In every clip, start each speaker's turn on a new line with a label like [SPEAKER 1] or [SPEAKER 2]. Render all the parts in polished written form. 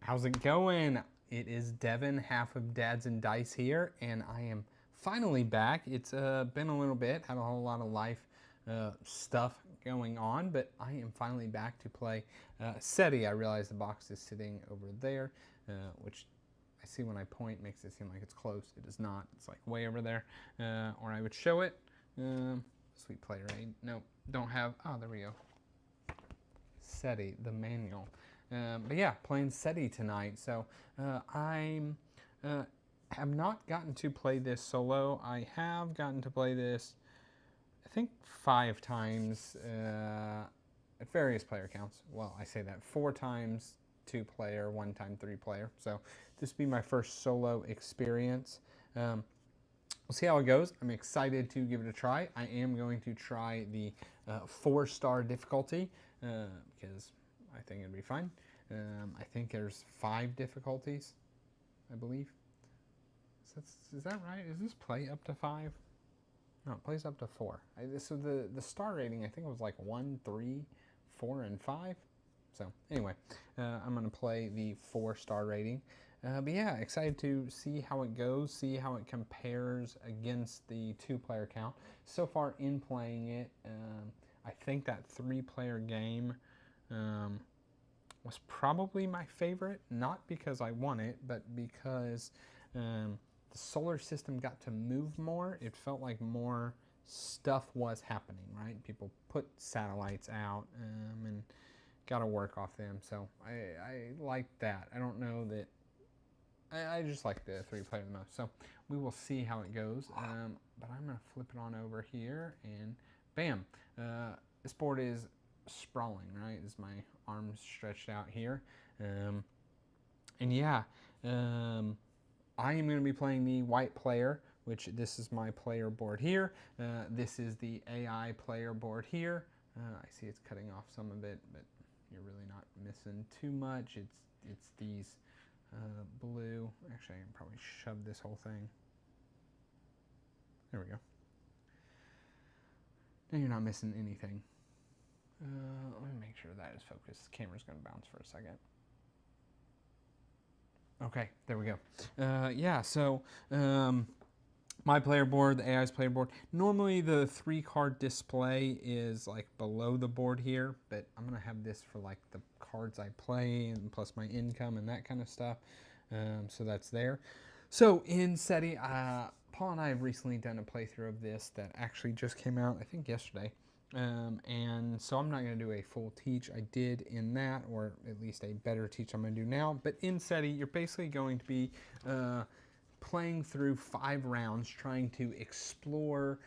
[SPEAKER 1] How's it going? It is Devin, half of Dads and Dice here, and I am finally back. It's been a little bit, had a whole lot of life stuff going on, but I am finally back to play SETI. I realize the box is sitting over there, which I see when I point makes it seem like it's close. It is not. It's like way over there, or I would show it. Sweet player aid. Nope, don't have. Oh, there we go. SETI, the manual. But yeah, playing SETI tonight. So I have not gotten to play this solo. I have gotten to play this, I think, 5 times at various player counts. Well, I say that 4 times 2-player, 1 time 3-player. So this will be my first solo experience. We'll see how it goes. I'm excited to give it a try. I am going to try the 4-star difficulty because I think it'd be fun. I think there's 5 difficulties, I believe. Is that right? Is this play up to 5? No, it plays up to 4. So the star rating, I think it was like 1, 3, 4, and 5. So anyway, I'm going to play the 4-star rating. But yeah, excited to see how it goes, see how it compares against the 2-player count. So far in playing it, I think that 3-player game was probably my favorite, not because I won it, but because the solar system got to move more. It felt like more stuff was happening, right? People put satellites out and got to work off them. So I like that. I don't know that. I just like the 3-player the most. So we will see how it goes. But I'm going to flip it on over here and bam. This board is sprawling, right? This is my arms stretched out here. And yeah, I am going to be playing the white player, which this is my player board here. This is the AI player board here. I see it's cutting off some of it, but you're really not missing too much. It's these blue. Actually, I can probably shove this whole thing. There we go. Now you're not missing anything. Let me make sure that is focused. The camera's going to bounce for a second. Okay, there we go. Yeah, so my player board, the AI's player board, normally the 3-card display is like below the board here, but I'm going to have this for like the cards I play and plus my income and that kind of stuff. So that's there. So in SETI, Paul and I have recently done a playthrough of this that actually just came out, I think yesterday. And so I'm not going to do a full teach. I did in that, or at least a better teach I'm going to do now. But in SETI, you're basically going to be playing through 5 rounds trying to explore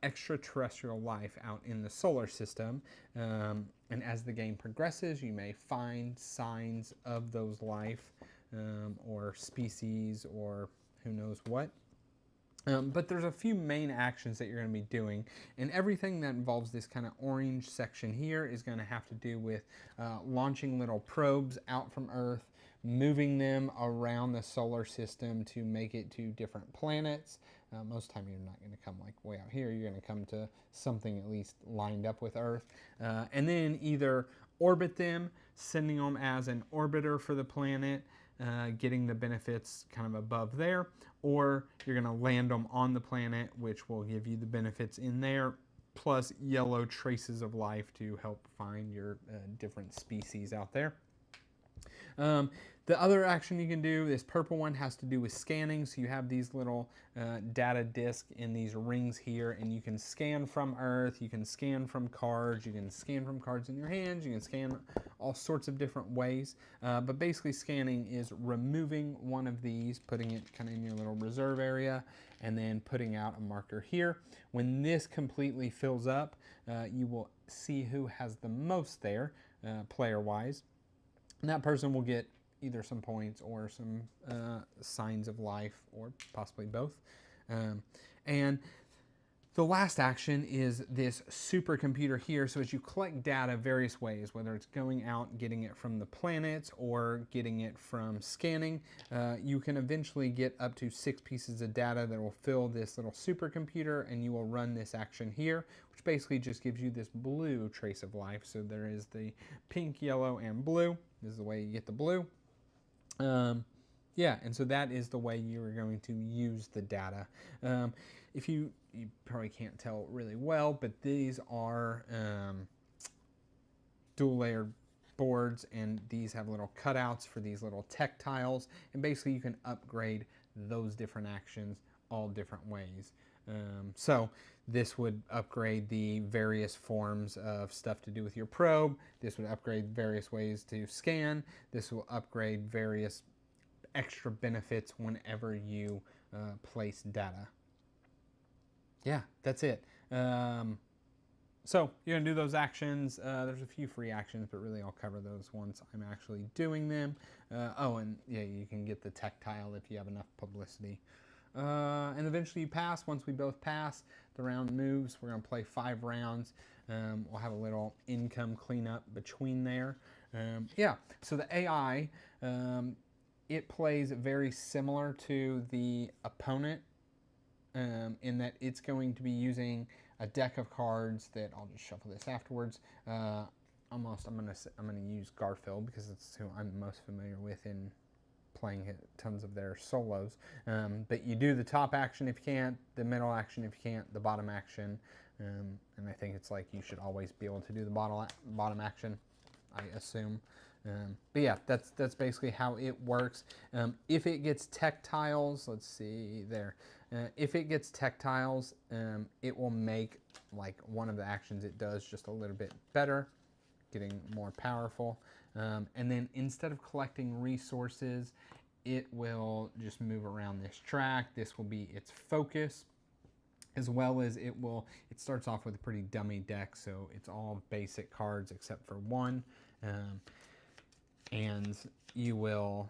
[SPEAKER 1] extraterrestrial life out in the solar system. And as the game progresses, you may find signs of those life or species or who knows what. But there's a few main actions that you're going to be doing, and everything that involves this kind of orange section here is going to have to do with launching little probes out from Earth, moving them around the solar system to make it to different planets. Most of the time you're not going to come like way out here. You're going to come to something at least lined up with Earth, and then either orbit them, sending them as an orbiter for the planet, getting the benefits kind of above there, or you're going to land them on the planet, which will give you the benefits in there, plus yellow traces of life to help find your different species out there. The other action you can do, this purple one, has to do with scanning. So you have these little data disk in these rings here, and you can scan from Earth, you can scan from cards, you can scan from cards in your hands, you can scan all sorts of different ways. But basically scanning is removing one of these, putting it kind of in your little reserve area, and then putting out a marker here. When this completely fills up, you will see who has the most there, player-wise. And that person will get either some points or some signs of life, or possibly both. And the last action is this supercomputer here. So as you collect data various ways, whether it's going out, getting it from the planets, or getting it from scanning, you can eventually get up to 6 pieces of data that will fill this little supercomputer, and you will run this action here, which basically just gives you this blue trace of life. So there is the pink, yellow, and blue. This is the way you get the blue. Yeah, and so that is the way you are going to use the data. If you probably can't tell really well, but these are dual layered boards, and these have little cutouts for these little tech tiles, and basically you can upgrade those different actions all different ways. So this would upgrade the various forms of stuff to do with your probe. This would upgrade various ways to scan. This will upgrade various extra benefits whenever you place data. Yeah, that's it. So you're gonna do those actions. There's a few free actions, but really I'll cover those once I'm actually doing them. Oh, and yeah, you can get the tactile if you have enough publicity. And eventually you pass. Once we both pass, the round moves. We're gonna play 5 rounds. We'll have a little income cleanup between there. Yeah, so the AI, it plays very similar to the opponent in that it's going to be using a deck of cards that I'll just shuffle this afterwards. I'm gonna use Garfield because it's who I'm most familiar with in playing tons of their solos. But you do the top action if you can't, the middle action if you can't, the bottom action, and I think it's like you should always be able to do the bottom action, I assume. But yeah, that's basically how it works. If it gets tech tiles, let's see there. If it gets tech tiles, it will make like one of the actions it does just a little bit better, getting more powerful. And then instead of collecting resources, it will just move around this track. This will be its focus, as well as it starts off with a pretty dummy deck, so it's all basic cards except for one. And you will,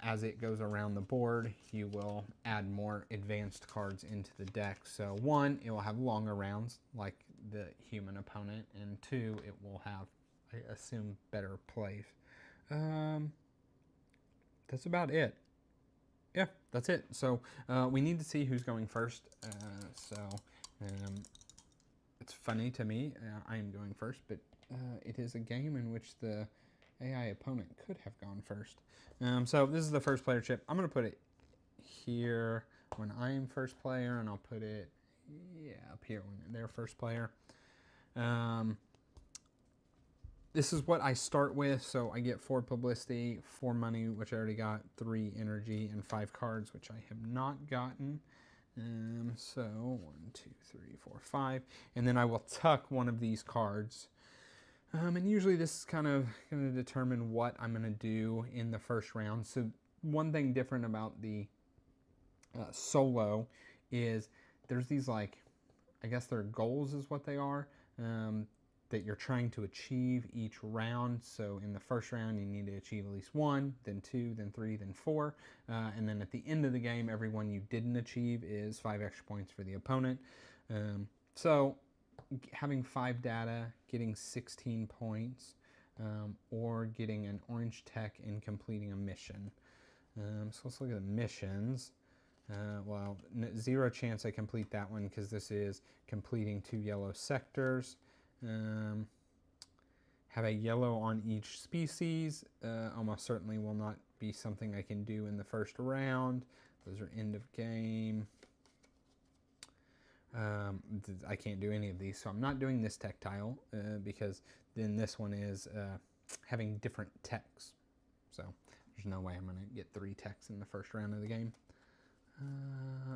[SPEAKER 1] as it goes around the board, you will add more advanced cards into the deck. So 1, it will have longer rounds like the human opponent, and 2, it will have, I assume, better plays. That's about it. Yeah, that's it. So we need to see who's going first. It's funny to me, I am going first, but it is a game in which the AI opponent could have gone first. So this is the first player chip. I'm going to put it here when I am first player, and I'll put it, up here when they're first player. This is what I start with, so I get 4 publicity, 4 money, which I already got, 3 energy, and 5 cards, which I have not gotten. So 1, 2, 3, 4, 5, and then I will tuck one of these cards. And usually this is kind of going to determine what I'm going to do in the first round. So one thing different about the solo is there's these, like, I guess they're goals is what they are, that you're trying to achieve each round. So in the first round, you need to achieve at least 1, then 2, then 3, then 4. And then at the end of the game, every one you didn't achieve is 5 extra points for the opponent. So having 5 data, getting 16 points, or getting an orange tech and completing a mission. So let's look at the missions. Well, 0 chance I complete that one because this is completing 2 yellow sectors. Have a yellow on each species. Almost certainly will not be something I can do in the first round. Those are end of game. I can't do any of these, so I'm not doing this tech tile because then this one is having different techs. So there's no way I'm going to get 3 techs in the first round of the game.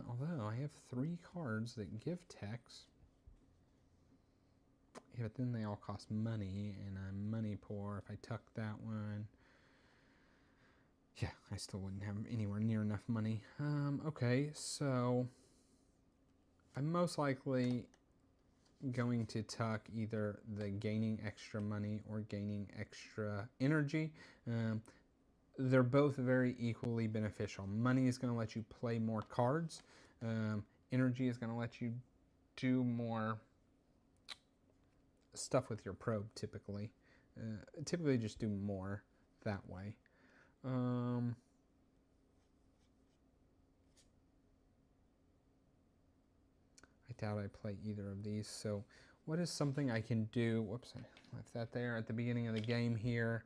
[SPEAKER 1] Although I have 3 cards that give techs. Yeah, but then they all cost money, and I'm money poor. If I tuck that one, yeah, I still wouldn't have anywhere near enough money. Okay, so I'm most likely going to tuck either the gaining extra money or gaining extra energy. They're both very equally beneficial. Money is going to let you play more cards. Energy is going to let you do more stuff with your probe, typically. Typically just do more that way. I doubt I play either of these. So what is something I can do? Whoops, I left that there at the beginning of the game here.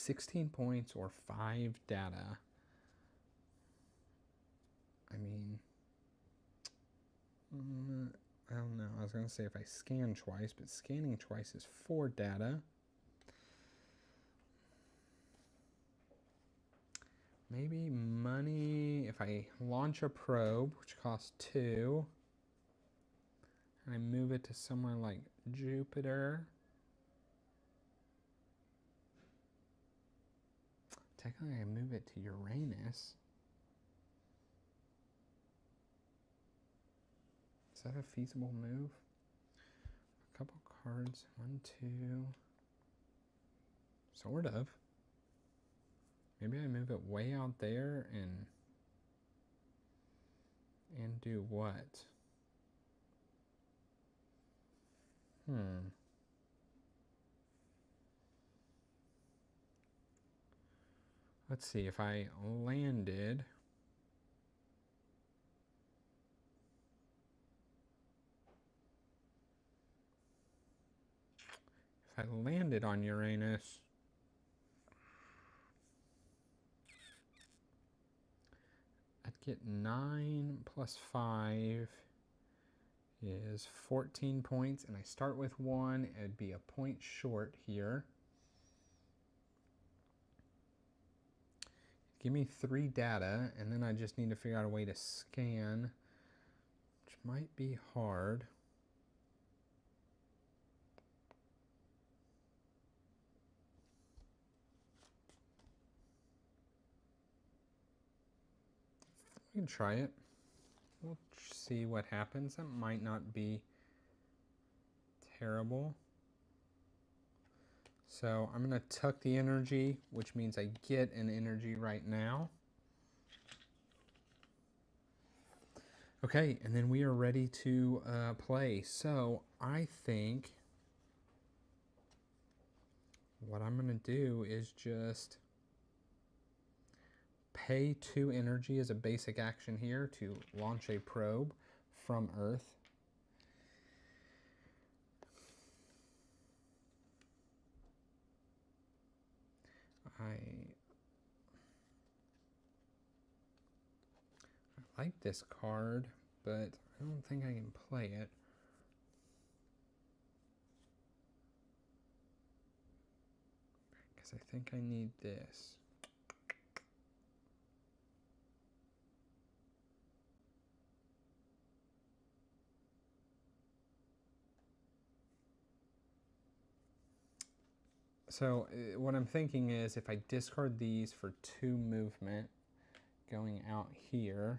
[SPEAKER 1] 16 points or 5 data. I mean, I don't know. I was going to say if I scan twice, but scanning twice is 4 data. Maybe money, if I launch a probe, which costs 2, and I move it to somewhere like Jupiter. Technically, I move it to Uranus. Is that a feasible move? A couple cards, 1, 2. Sort of. Maybe I move it way out there and do what? Let's see, if I landed, on Uranus, I'd get 9 plus 5 is 14 points, and I start with 1. It'd be a point short here. Give me 3 data, and then I just need to figure out a way to scan, which might be hard. We can try it. We'll see what happens. That might not be terrible. So I'm going to tuck the energy, which means I get an energy right now. Okay, and then we are ready to play. So I think what I'm going to do is just pay 2 energy as a basic action here to launch a probe from Earth. I like this card, but I don't think I can play it. Because I think I need this. So what I'm thinking is if I discard these for 2 movement going out here,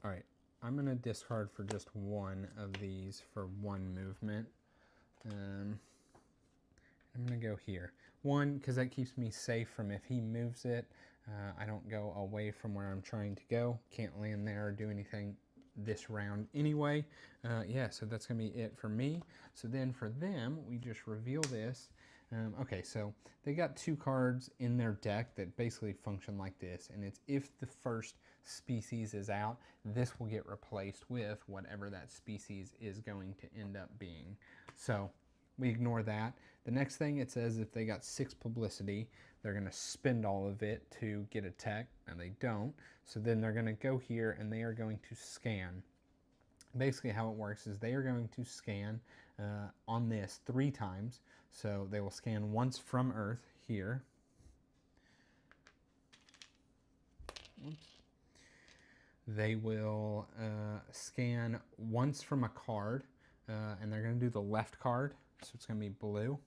[SPEAKER 1] all right, I'm going to discard for just 1 of these for 1 movement. I'm going to go here. 1, because that keeps me safe from if he moves it, I don't go away from where I'm trying to go. Can't land there or do anything this round anyway. Yeah, so that's going to be it for me. So then for them, we just reveal this. Okay, so they got 2 cards in their deck that basically function like this, and it's if the first species is out, this will get replaced with whatever that species is going to end up being. So we ignore that. The next thing it says if they got 6 publicity, they're going to spend all of it to get a tech, and they don't. So then they're going to go here and they are going to scan. Basically how it works is they are going to scan on this 3 times. So they will scan once from Earth here. Oops. They will scan once from a card, and they're going to do the left card. So it's going to be blue.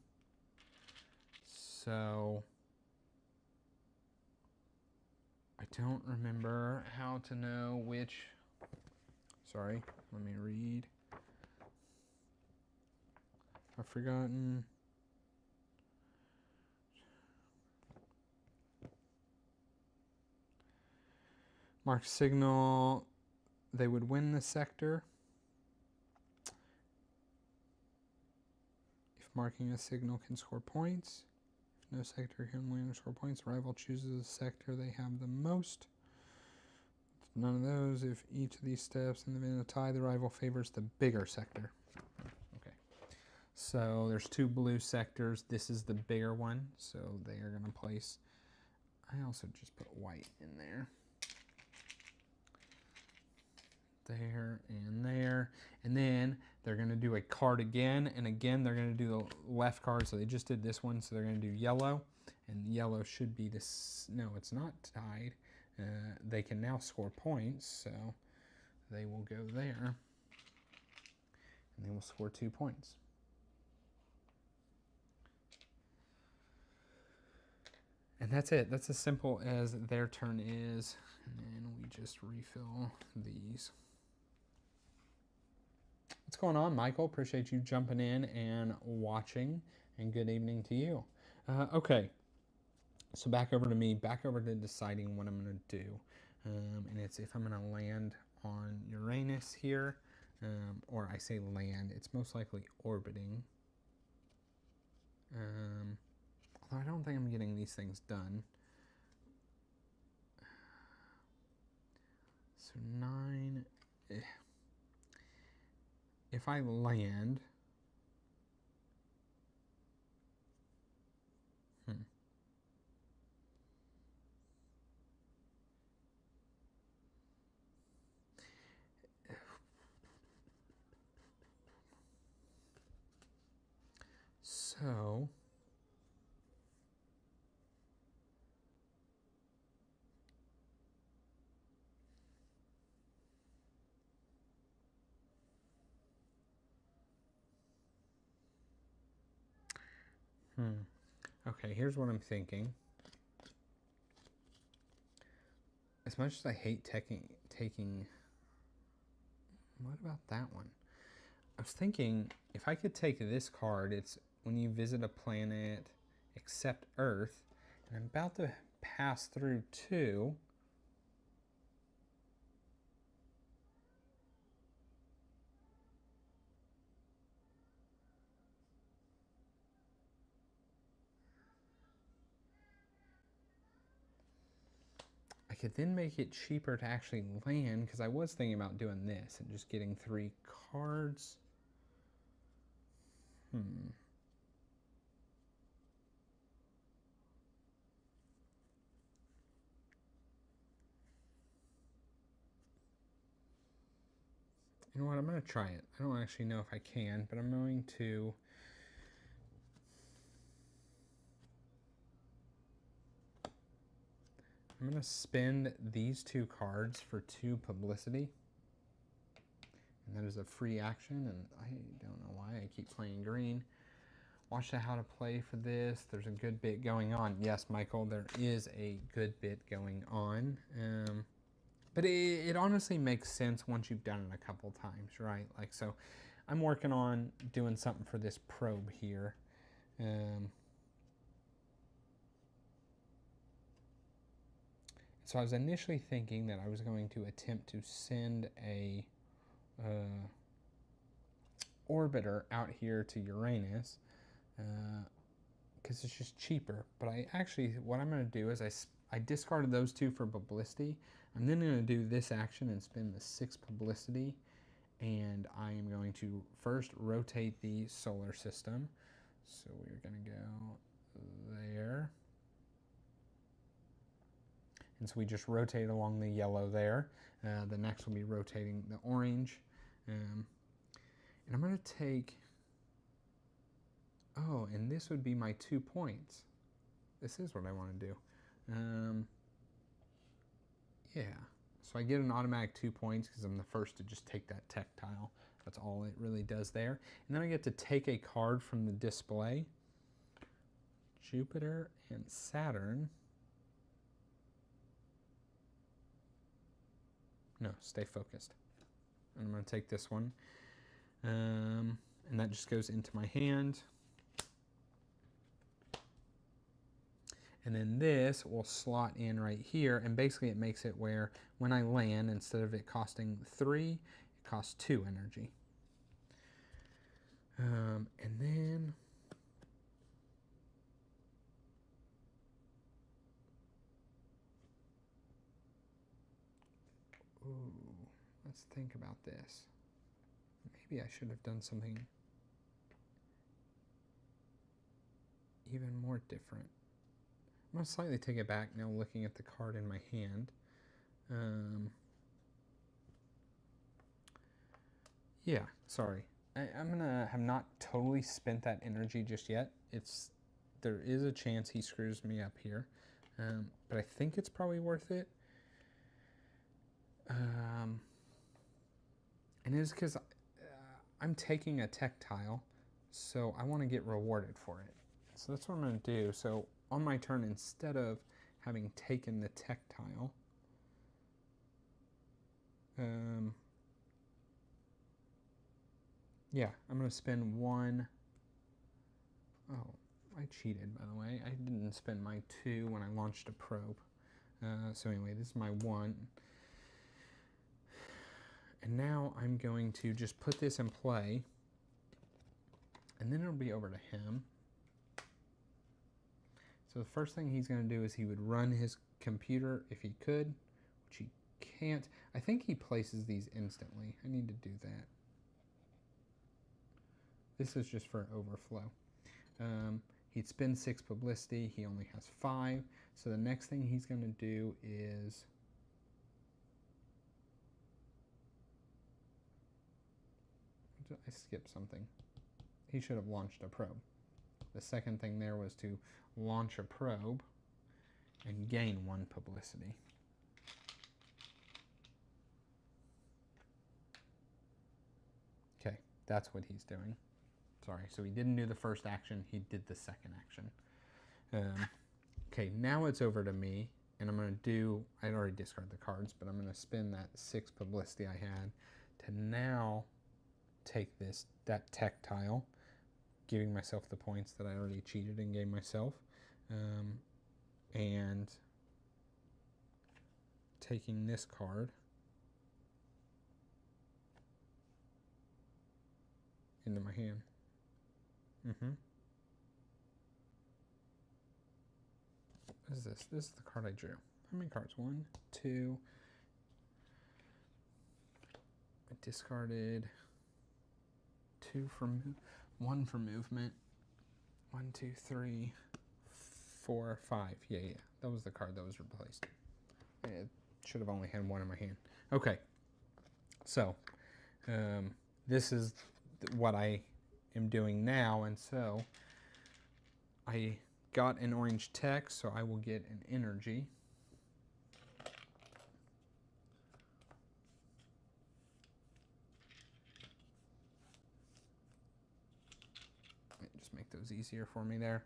[SPEAKER 1] So I don't remember how to know which. Sorry, let me read. I've forgotten. Mark signal. They would win the sector. If marking a signal can score points. If no sector can win or score points, the rival chooses the sector they have the most. None of those. If each of these steps in the event of a tie, the rival favors the bigger sector. Okay. So there's 2 blue sectors. This is the bigger one. So they are going to place. I also just put white in there. There and there. And then they're going to do a card again. And again, they're going to do the left card. So they just did this one. So they're going to do yellow. And yellow should be this. No, it's not tied. They can now score points. So they will go there. And they will score 2 points. And that's it. That's as simple as their turn is. And then we just refill these. What's going on, Michael? Appreciate you jumping in and watching. And good evening to you. Okay. So back over to me. Back over to deciding what I'm going to do. And it's if I'm going to land on Uranus here. Or I say land. It's most likely orbiting. I don't think I'm getting these things done. So 9. If I land. So. Okay, here's what I'm thinking. As much as I hate taking, what about that one? I was thinking if I could take this card, it's when you visit a planet except Earth, and I'm about to pass through 2. I could then make it cheaper to actually land, because I was thinking about doing this and just getting 3 cards. You know what? I'm going to try it. I don't actually know if I can, but I'm going to. I'm going to spend these 2 cards for 2 publicity. And that is a free action, and I don't know why I keep playing green. Watch how to play for this. There's a good bit going on. Yes, Michael, there is a good bit going on. But it honestly makes sense once you've done it a couple times, right? Like, so I'm working on doing something for this probe here. So I was initially thinking that I was going to attempt to send a orbiter out here to Uranus because it's just cheaper. But I actually, what I'm going to do is I discarded those 2 for publicity. I'm then going to do this action and spend the 6 publicity, and I am going to first rotate the solar system. So we're going to go there. And so we just rotate along the yellow there. The next will be rotating the orange. And I'm going to take, oh, and this would be my 2 points. This is what I want to do. Yeah, so I get an automatic 2 points because I'm the first to just take that tech tile. That's all it really does there. And then I get to take a card from the display. Jupiter and Saturn. No, stay focused. And I'm going to take this one. And that just goes into my hand. And then this will slot in right here. And basically it makes it where when I land, instead of it costing 3, it costs 2 energy. And then let's think about this. Maybe I should have done something even more different. I'm going to slightly take it back now looking at the card in my hand. Yeah, sorry. I'm going to have not totally spent that energy just yet. There is a chance he screws me up here, but I think it's probably worth it. And it's because I'm taking a tech tile, so I want to get rewarded for it. So that's what I'm going to do. So on my turn, instead of having taken the tech tile, yeah, I'm going to spend one. Oh, I cheated, by the way. I didn't spend my 2 when I launched a probe. So anyway, this is my 1. And now I'm going to just put this in play, and then it'll be over to him. So the first thing he's going to do is he would run his computer if he could, which he can't. I think he places these instantly. I need to do that. This is just for overflow. He'd spend 6 publicity. He only has 5. So the next thing he's going to do is I skipped something. He should have launched a probe. The second thing there was to launch a probe and gain 1 publicity. Okay, that's what he's doing. Sorry, so he didn't do the first action, he did the second action. Okay, now it's over to me, and I'm going to do, I'd already discarded the cards, but I'm going to spend that 6 publicity I had to now take that tech tile, giving myself the points that I already cheated and gave myself, and taking this card into my hand. What is this? This is the card I drew. How many cards? 1, 2. I discarded 2 for 1 for movement. 1, 2, 3, 4, 5. Yeah. That was the card that was replaced. It should have only had 1 in my hand. Okay. So, this is what I am doing now, and so I got an orange tech, so I will get an energy. Just make those easier for me there.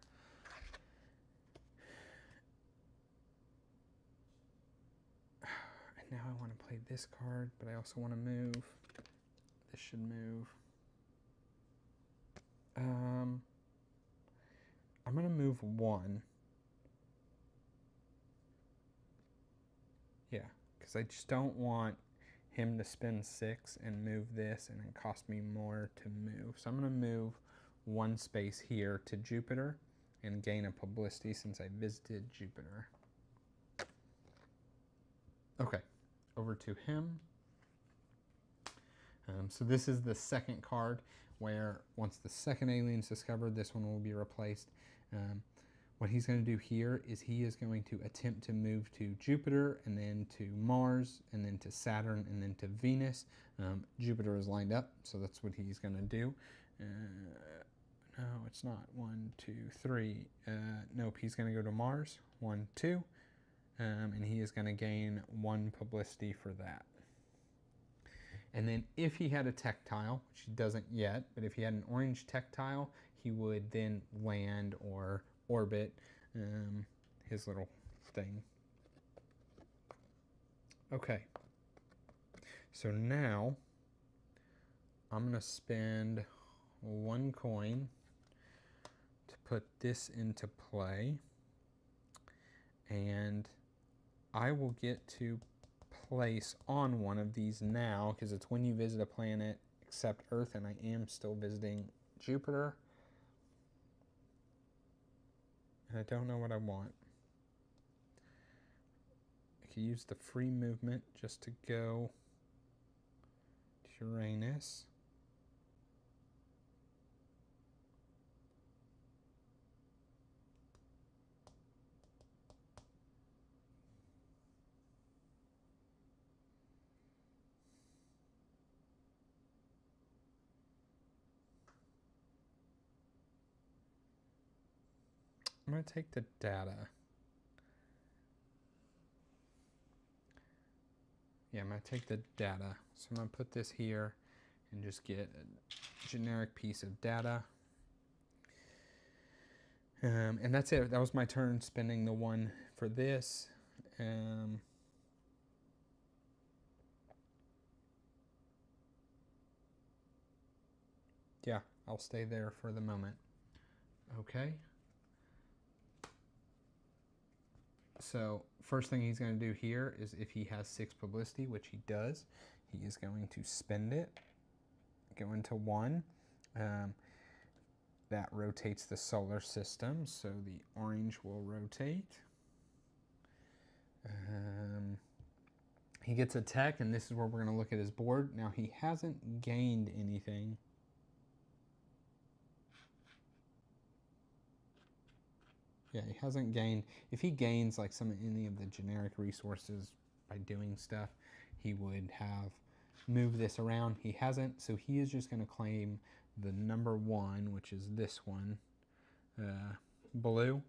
[SPEAKER 1] And now I want to play this card, but I also want to move. This should move. I'm going to move 1. Yeah, because I just don't want him to spend 6 and move this and it cost me more to move. So I'm going to move 1 space here to Jupiter and gain a publicity since I visited Jupiter. Okay, over to him. So this is the second card where once the second alien is discovered, this one will be replaced. What he's going to do here is he is going to attempt to move to Jupiter and then to Mars and then to Saturn and then to Venus. Jupiter is lined up, so that's what he's going to do. No, it's not. 1, 2, 3. Nope, he's going to go to Mars. 1, 2. And he is going to gain 1 publicity for that. And then if he had a tech tile, which he doesn't yet, but if he had an orange tech tile, he would then land or orbit his little thing. Okay. So now I'm going to spend 1 coin to put this into play. And I will get to place on one of these now, because it's when you visit a planet except Earth, and I am still visiting Jupiter. And I don't know what I want. I could use the free movement just to go Uranus. I'm going to take the data. Yeah, I'm going to take the data. So I'm going to put this here and just get a generic piece of data. And that's it. That was my turn spending the one for this. Yeah, I'll stay there for the moment. Okay. So first thing he's going to do here is if he has 6 publicity, which he does, he is going to spend it, go into 1. That rotates the solar system, so the orange will rotate. He gets a tech, and this is where we're going to look at his board. Now, he hasn't gained anything. Yeah, he hasn't gained. If he gains like any of the generic resources by doing stuff, he would have moved this around. He hasn't, so he is just going to claim the number 1, which is this one, blue.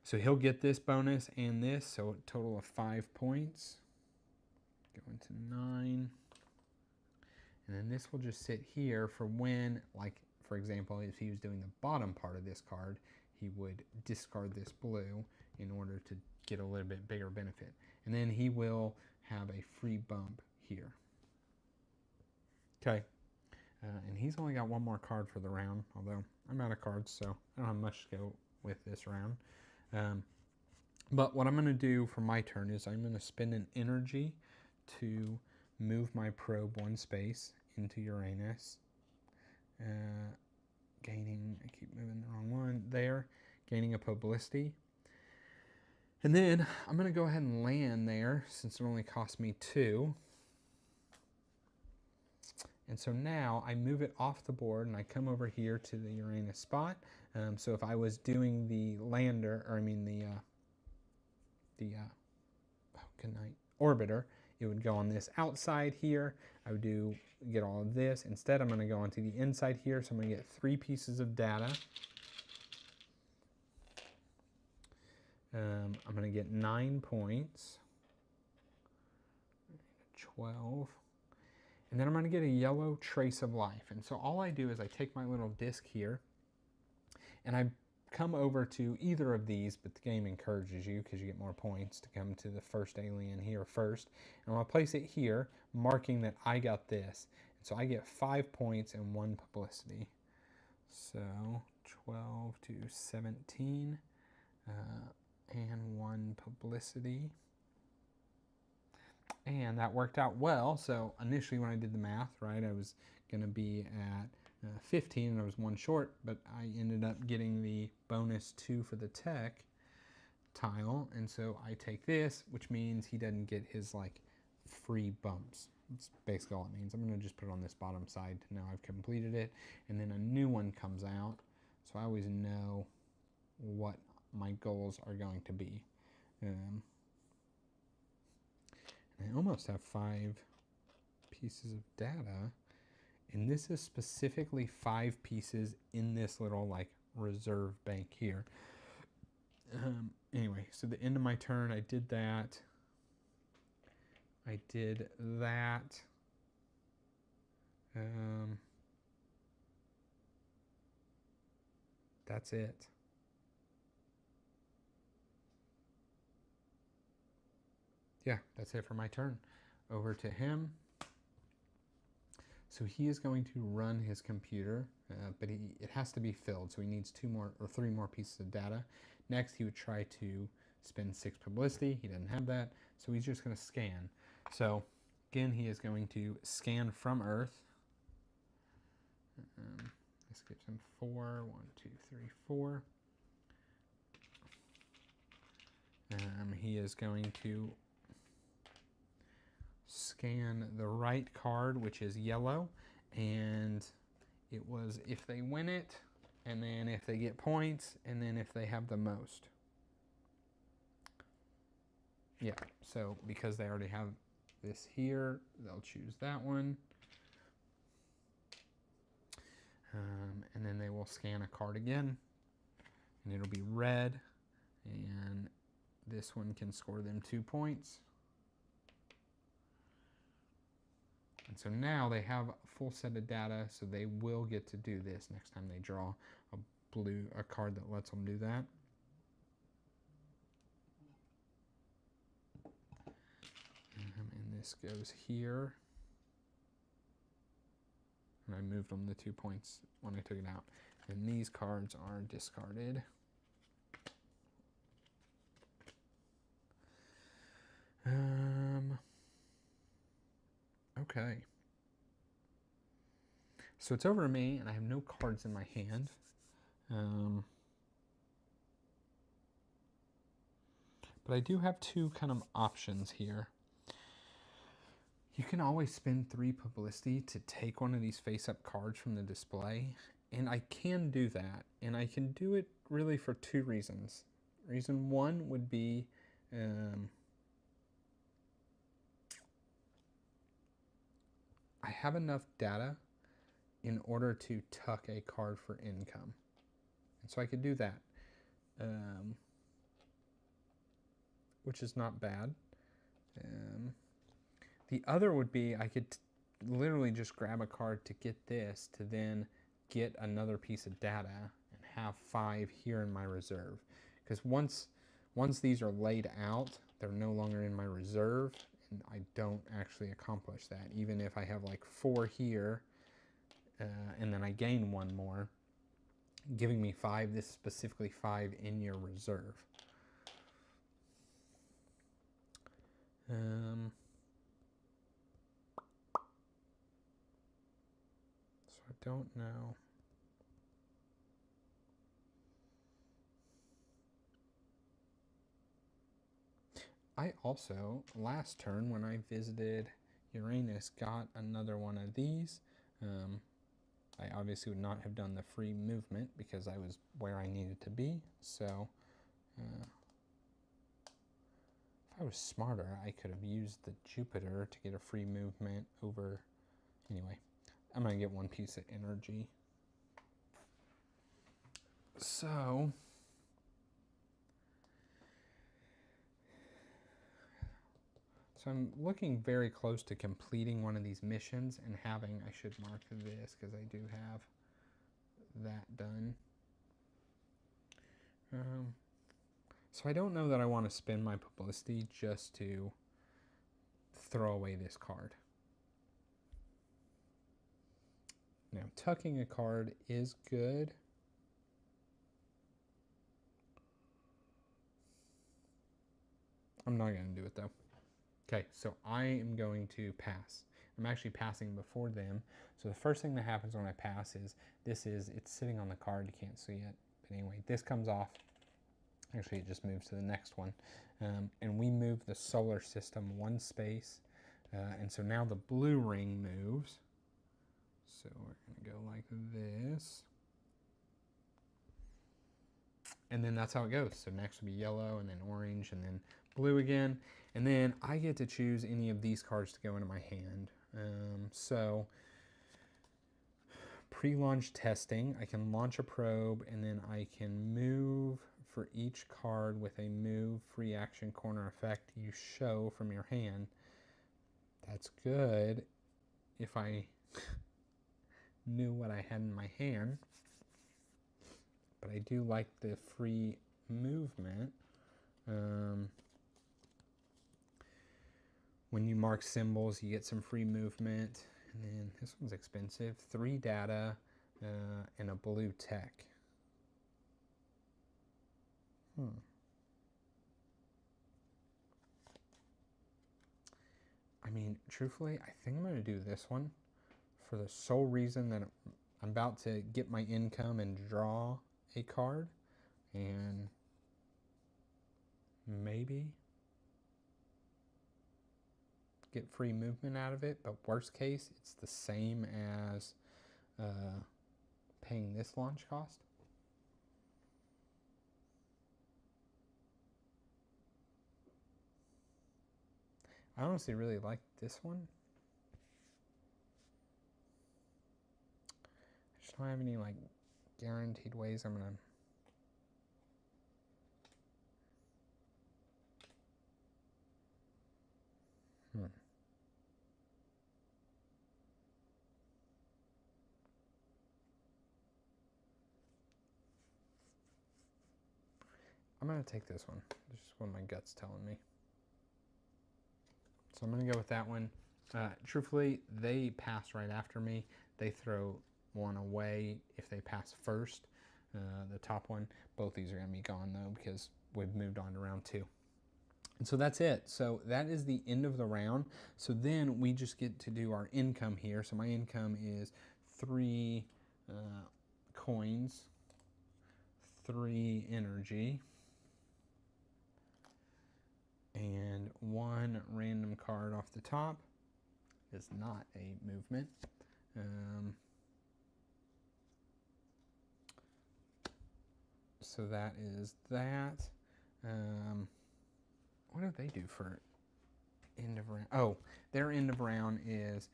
[SPEAKER 1] So he'll get this bonus and this, so a total of 5 points. Go into 9. And then this will just sit here for when, like, for example, if he was doing the bottom part of this card, he would discard this blue in order to get a little bit bigger benefit. And then he will have a free bump here. Okay. And he's only got 1 more card for the round, although I'm out of cards, so I don't have much to go with this round. But what I'm going to do for my turn is I'm going to spend an energy to move my probe 1 space into Uranus. Gaining, I keep moving the wrong one there, gaining a publicity. And then I'm going to go ahead and land there since it only cost me 2. And so now I move it off the board and I come over here to the Uranus spot. So if I was doing the lander, or I mean orbiter, it would go on this outside here. I would get all of this. Instead, I'm going to go onto the inside here. So I'm going to get 3 pieces of data. I'm going to get 9 points. 12. And then I'm going to get a yellow trace of life. And so all I do is I take my little disc here and I come over to either of these, but the game encourages you because you get more points to come to the first alien here first. And I'm going to place it here, marking that I got this. And so I get 5 points and 1 publicity. So 12 to 17 and 1 publicity. And that worked out well. So initially when I did the math, right, I was going to be at 15 and I was 1 short, but I ended up getting the bonus 2 for the tech tile. And so I take this, which means he doesn't get his like free bumps. That's basically all it means. I'm going to just put it on this bottom side. Now I've completed it. And then a new one comes out. So I always know what my goals are going to be. I almost have 5 pieces of data, and this is specifically 5 pieces in this little like reserve bank here. Anyway, so the end of my turn, I did that. That's it. Yeah, that's it for my turn. Over to him. So he is going to run his computer, but it has to be filled. So he needs 2 more or 3 more pieces of data. Next, he would try to spend 6 publicity. He doesn't have that, so he's just going to scan. So again, he is going to scan from Earth. This gives him 4. 1, 2, 3, 4. He is going to scan the right card, which is yellow, and it was if they win it, and then if they get points, and then if they have the most. Yeah, so because they already have this here, they'll choose that one. And then they will scan a card again, and it'll be red, and this one can score them 2 points. And so now they have a full set of data, so they will get to do this next time they draw a card that lets them do that. And this goes here. And I moved them the 2 points when I took it out. And these cards are discarded. Okay. So it's over to me, and I have no cards in my hand. But I do have two kind of options here. You can always spend 3 publicity to take one of these face-up cards from the display, and I can do that, and I can do it really for 2 reasons. Reason 1 would be I have enough data in order to tuck a card for income, and so I could do that, which is not bad. The other would be I could literally just grab a card to get this, to then get another piece of data and have 5 here in my reserve. Because once these are laid out, they're no longer in my reserve, and I don't actually accomplish that. Even if I have like 4 here, and then I gain 1 more, giving me 5, this is specifically 5 in your reserve. I don't know. I also, last turn when I visited Uranus, got another one of these. I obviously would not have done the free movement because I was where I needed to be. So if I was smarter, I could have used the Jupiter to get a free movement over. Anyway, I'm going to get 1 piece of energy. So I'm looking very close to completing one of these missions and having, I should mark this because I do have that done. So I don't know that I want to spend my publicity just to throw away this card. Now, tucking a card is good. I'm not going to do it though. Okay, so I am going to pass. I'm actually passing before them. So the first thing that happens when I pass is it's sitting on the card. You can't see it. But anyway, this comes off. Actually, it just moves to the next one. And we move the solar system 1 space. And so now the blue ring moves. So we're going to go like this. And then that's how it goes. So next will be yellow, and then orange, and then blue again. And then I get to choose any of these cards to go into my hand. So pre-launch testing, I can launch a probe, and then I can move for each card with a move free action corner effect you show from your hand. That's good if I knew what I had in my hand. But I do like the free movement. When you mark symbols, you get some free movement. And then this one's expensive. 3 data and a blue tech. I mean, truthfully, I think I'm going to do this one for the sole reason that I'm about to get my income and draw a card, and maybe get free movement out of it, but worst case, it's the same as paying this launch cost. I honestly really like this one. I just don't have any like guaranteed ways I'm gonna. I'm gonna take this one. This is what my gut's telling me. So I'm gonna go with that one. Truthfully, they pass right after me. They throw one away if they pass first. The top one. Both these are gonna be gone though because we've moved on to round 2. And so that's it. So that is the end of the round. So then we just get to do our income here. So my income is 3 coins, 3 energy, and 1 random card off the top. Is not a movement. So that is that. What do they do for end of round? Oh, their end of round is,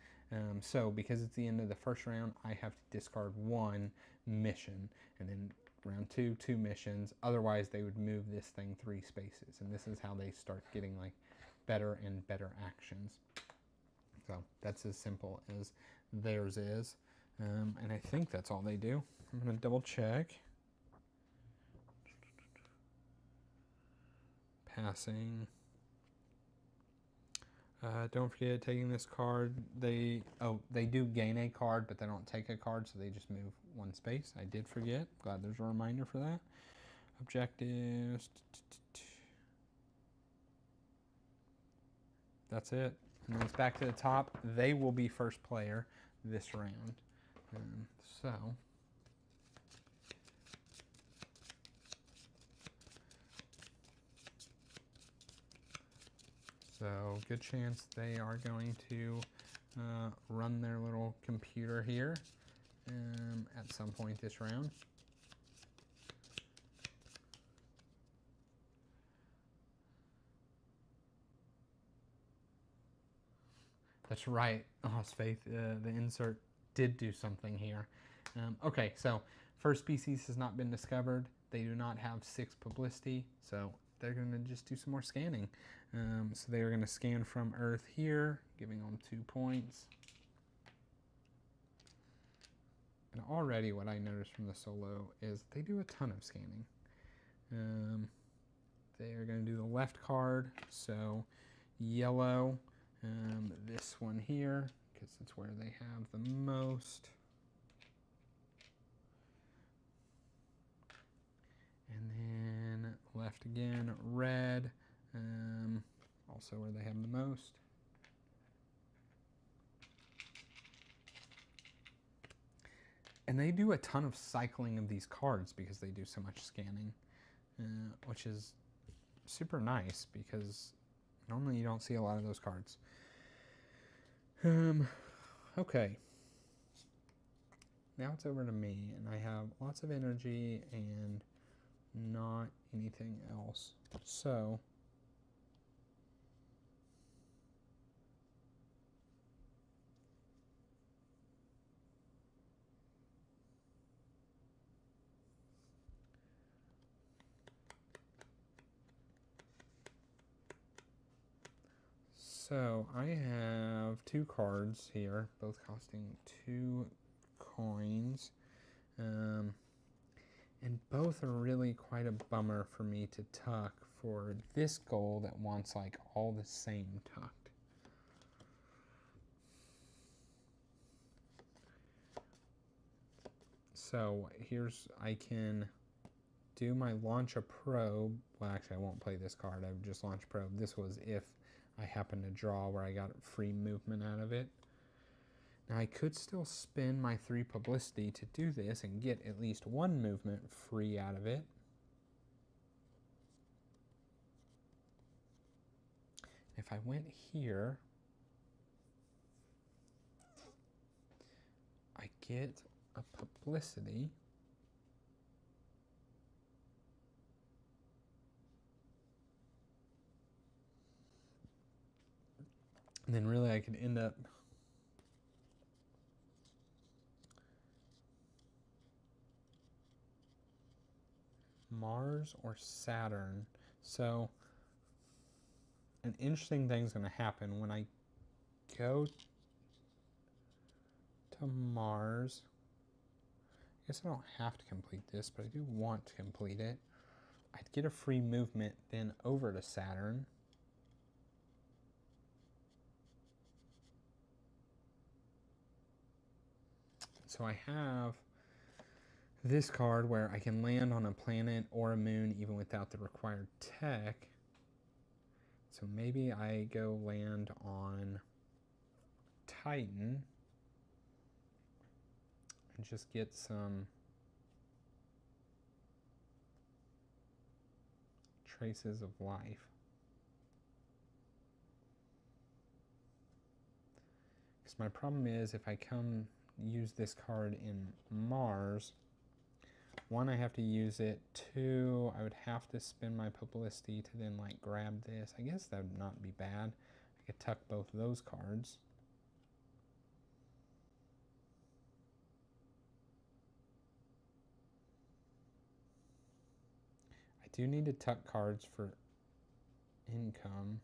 [SPEAKER 1] so because it's the end of the first round, I have to discard 1 mission, and then round 2, 2 missions. Otherwise, they would move this thing 3 spaces, and this is how they start getting like better and better actions. So that's as simple as theirs is, and I think that's all they do. I'm gonna double check. Passing. Don't forget taking this card. They do gain a card, but they don't take a card, so they just move 1 space. I did forget. Glad there's a reminder for that. Objectives. That's it. And then it's back to the top. They will be first player this round. So good chance they are going to run their little computer here at some point this round. That's right, Faith. The insert did do something here. Okay, so first species has not been discovered. They do not have 6 publicity, so they're going to just do some more scanning. So they are going to scan from Earth here, giving them 2 points. And already what I noticed from the solo is they do a ton of scanning. They are going to do the left card, so yellow. This one here, because it's where they have the most. And then left again, red, also where they have the most. And they do a ton of cycling of these cards because they do so much scanning, which is super nice because normally you don't see a lot of those cards. Okay. Now it's over to me, and I have lots of energy and not anything else. So I have 2 cards here, both costing 2 coins. And both are really quite a bummer for me to tuck for this goal that wants like all the same tucked. So here's, I can do my launch a probe. Well, actually I won't play this card. I would just launch probe. This was if I happen to draw where I got free movement out of it. Now I could still spend my 3 publicity to do this and get at least 1 movement free out of it. If I went here, get a publicity. And then really I could end up Mars or Saturn. So an interesting thing's going to happen when I go to Mars. I guess I don't have to complete this, but I do want to complete it. I'd get a free movement then over to Saturn. So I have this card where I can land on a planet or a moon even without the required tech. So maybe I go land on Titan and just get some traces of life. Because my problem is if I come use this card in Mars, one, I have to use it. Two, I would have to spend my publicity to then like grab this. I guess that would not be bad. I could tuck both of those cards. I do need to tuck cards for income.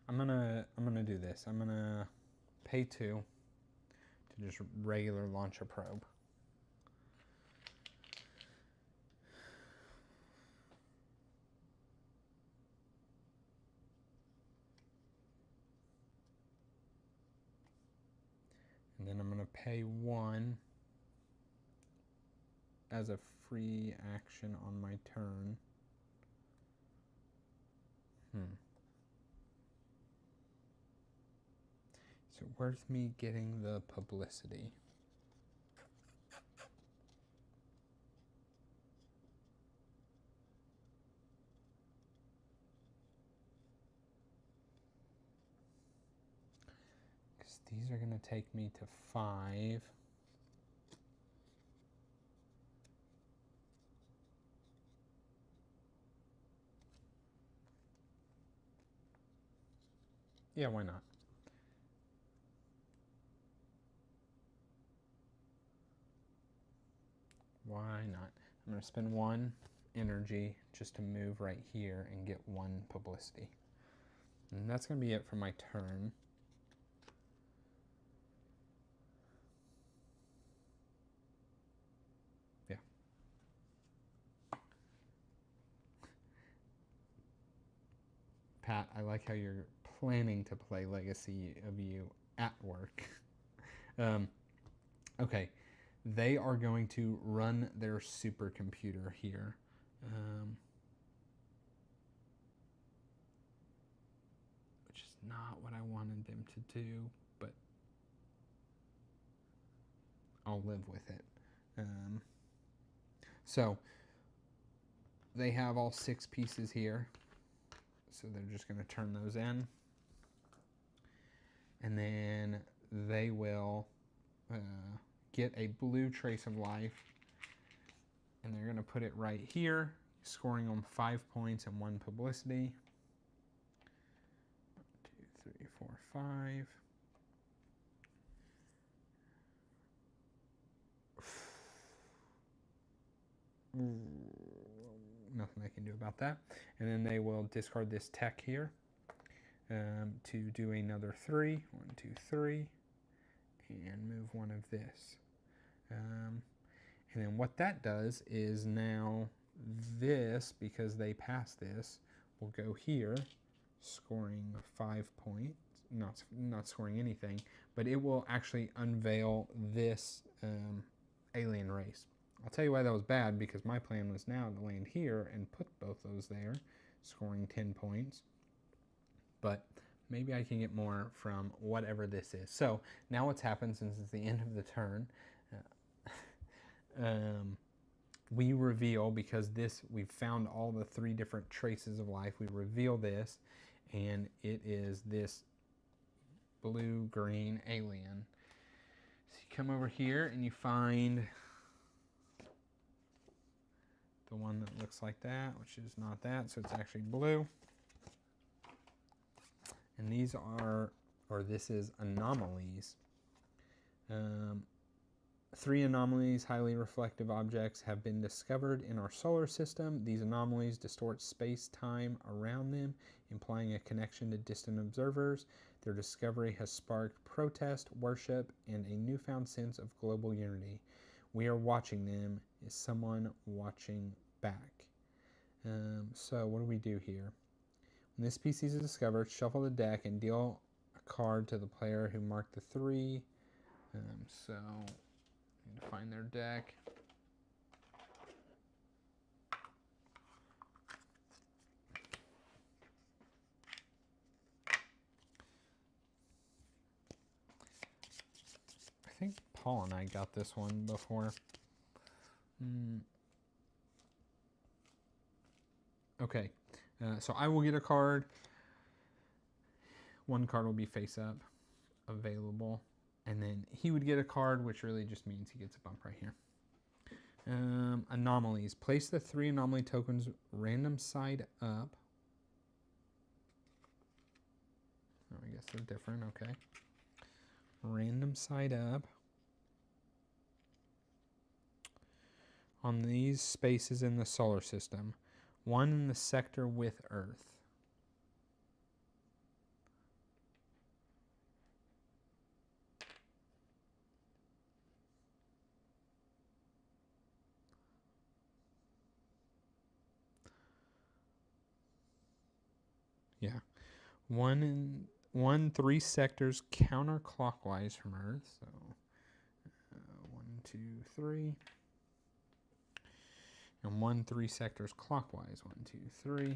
[SPEAKER 1] I'm gonna do this. I'm gonna pay 2 to just regular launch a probe. And then I'm gonna pay 1 as a free action on my turn. Is it worth me getting the publicity? Because these are going to take me to 5. Yeah, why not? Why not? I'm going to spend 1 energy just to move right here and get 1 publicity. And that's going to be it for my turn. Yeah. Pat, I like how you're planning to play Legacy of You at work. Okay. They are going to run their supercomputer here. Which is not what I wanted them to do, but I'll live with it. So they have all 6 pieces here. So they're just going to turn those in. And then they will get a blue trace of life. And they're going to put it right here, scoring them 5 points and 1 publicity. 1, 2, 3, 4, 5. Nothing I can do about that. And then they will discard this tech here to do another 3. 1, 2, 3. And move 1 of this. And then what that does is now this, because they pass this, will go here, scoring 5 points. Not scoring anything, but it will actually unveil this alien race. I'll tell you why that was bad, because my plan was now to land here and put both those there, scoring 10 points. But maybe I can get more from whatever this is. So now what's happened since it's the end of the turn, we reveal, because we've found all the 3 different traces of life, we reveal this, and it is this blue-green alien. So you come over here and you find the one that looks like that, which is not that, so it's actually blue. And these are, or this is anomalies. 3 anomalies, highly reflective objects, have been discovered in our solar system. These anomalies distort space-time around them, implying a connection to distant observers. Their discovery has sparked protest, worship, and a newfound sense of global unity. We are watching them. Is someone watching back? So what do we do here? When this species is discovered, shuffle the deck and deal a card to the player who marked the 3. So need to find their deck. I think Paul and I got this one before. Okay, so I will get a card. 1 card will be face up, available. And then he would get a card, which really just means he gets a bump right here. Anomalies. Place the 3 anomaly tokens random side up. Oh, I guess they're different. Okay. Random side up on these spaces in the solar system. 1 in the sector with Earth. Yeah. 3 sectors counterclockwise from Earth. So 1, 2, 3. And 3 sectors clockwise. 1, 2, 3.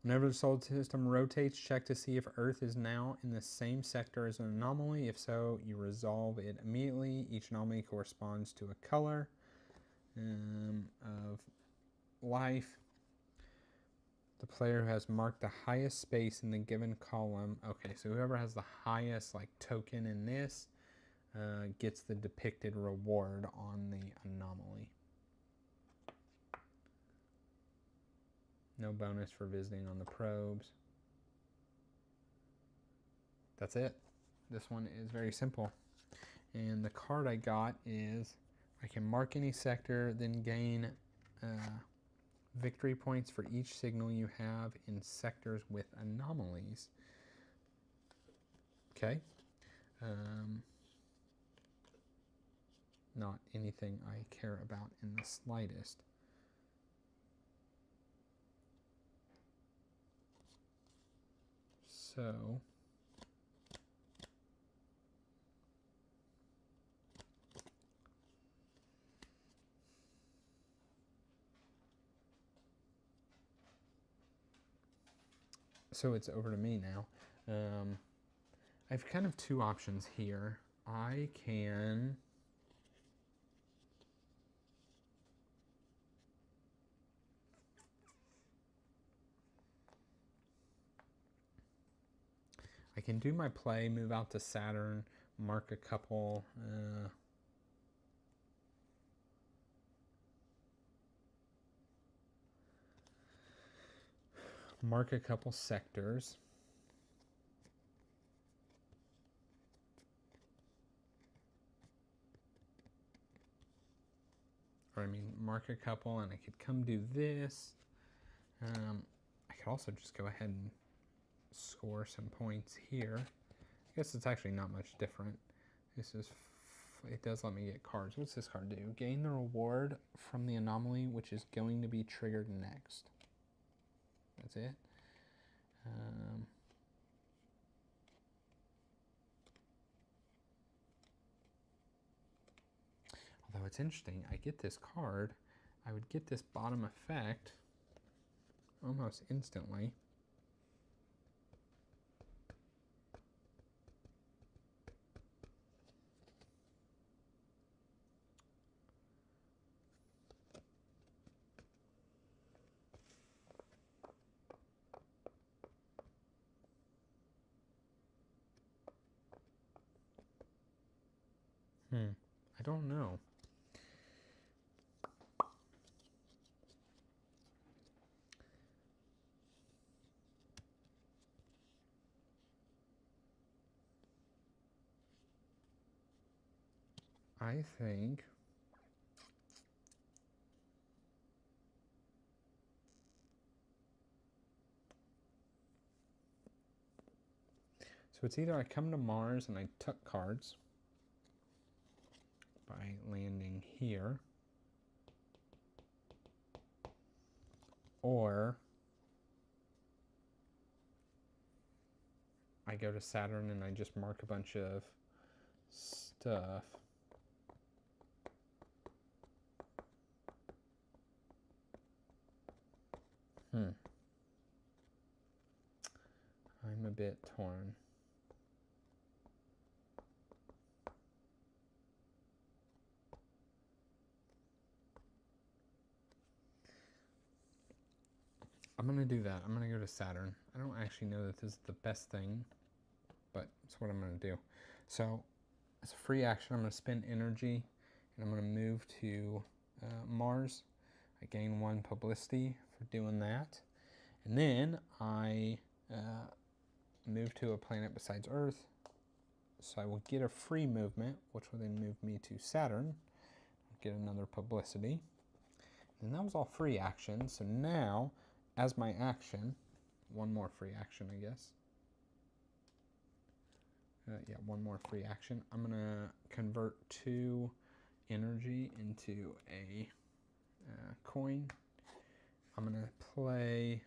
[SPEAKER 1] Whenever the solar system rotates, check to see if Earth is now in the same sector as an anomaly. If so, you resolve it immediately. Each anomaly corresponds to a color of life. The player who has marked the highest space in the given column. Okay, so whoever has the highest token in this gets the depicted reward on the anomaly. No bonus for visiting on the probes. That's it. This one is very simple. And the card I got is I can mark any sector, then gain victory points for each signal you have in sectors with anomalies. Okay. Not anything I care about in the slightest. So it's over to me now. I have kind of 2 options here. I can do my play, move out to Saturn, mark a couple sectors. Or mark a couple, and I could come do this. I could also just go ahead and score some points here. I guess it's actually not much different. It does let me get cards. What's this card do? Gain the reward from the anomaly, which is going to be triggered next. That's it. Although it's interesting, I get this card, I would get this bottom effect almost instantly. I don't know. I think so it's either I come to Mars and I tuck cards by landing here, or I go to Saturn and I just mark a bunch of stuff. I'm a bit torn. I'm going to do that. I'm going to go to Saturn. I don't actually know that this is the best thing, but it's what I'm going to do. So as a free action, I'm going to spend energy, and I'm going to move to Mars. I gain 1 publicity for doing that. And then I move to a planet besides Earth. So I will get a free movement, which will then move me to Saturn. I'll get another publicity. And that was all free action. So now, as my action, one more free action, I guess. Yeah, one more free action. I'm going to convert 2 energy into a coin. I'm going to play,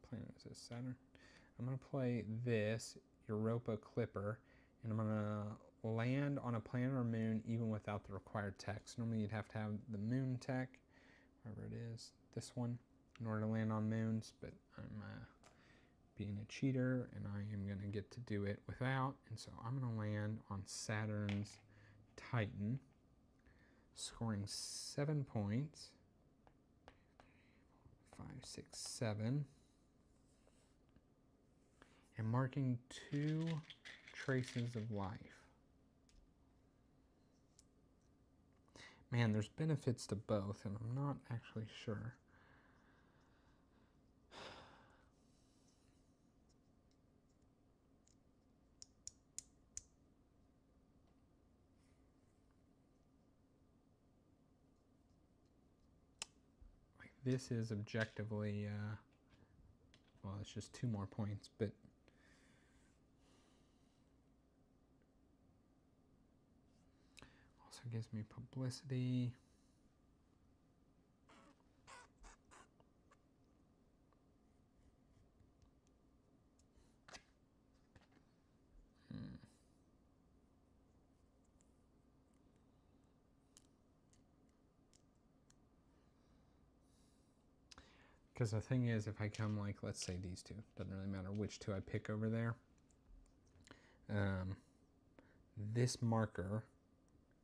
[SPEAKER 1] planet is this, Saturn? I'm going to play this Europa Clipper, and I'm going to land on a planet or moon even without the required text. Normally you'd have to have the moon tech, wherever it is, this one, in order to land on moons, but I'm being a cheater, and I am going to get to do it without, and so I'm going to land on Saturn's Titan, scoring 7 points. 5, 6, 7. And marking 2 traces of life. Man, there's benefits to both, and I'm not actually sure. Like, this is objectively, well, it's just 2 more points, but also gives me publicity. Because the thing is, if I come like, let's say these 2, doesn't really matter which 2 I pick over there. This marker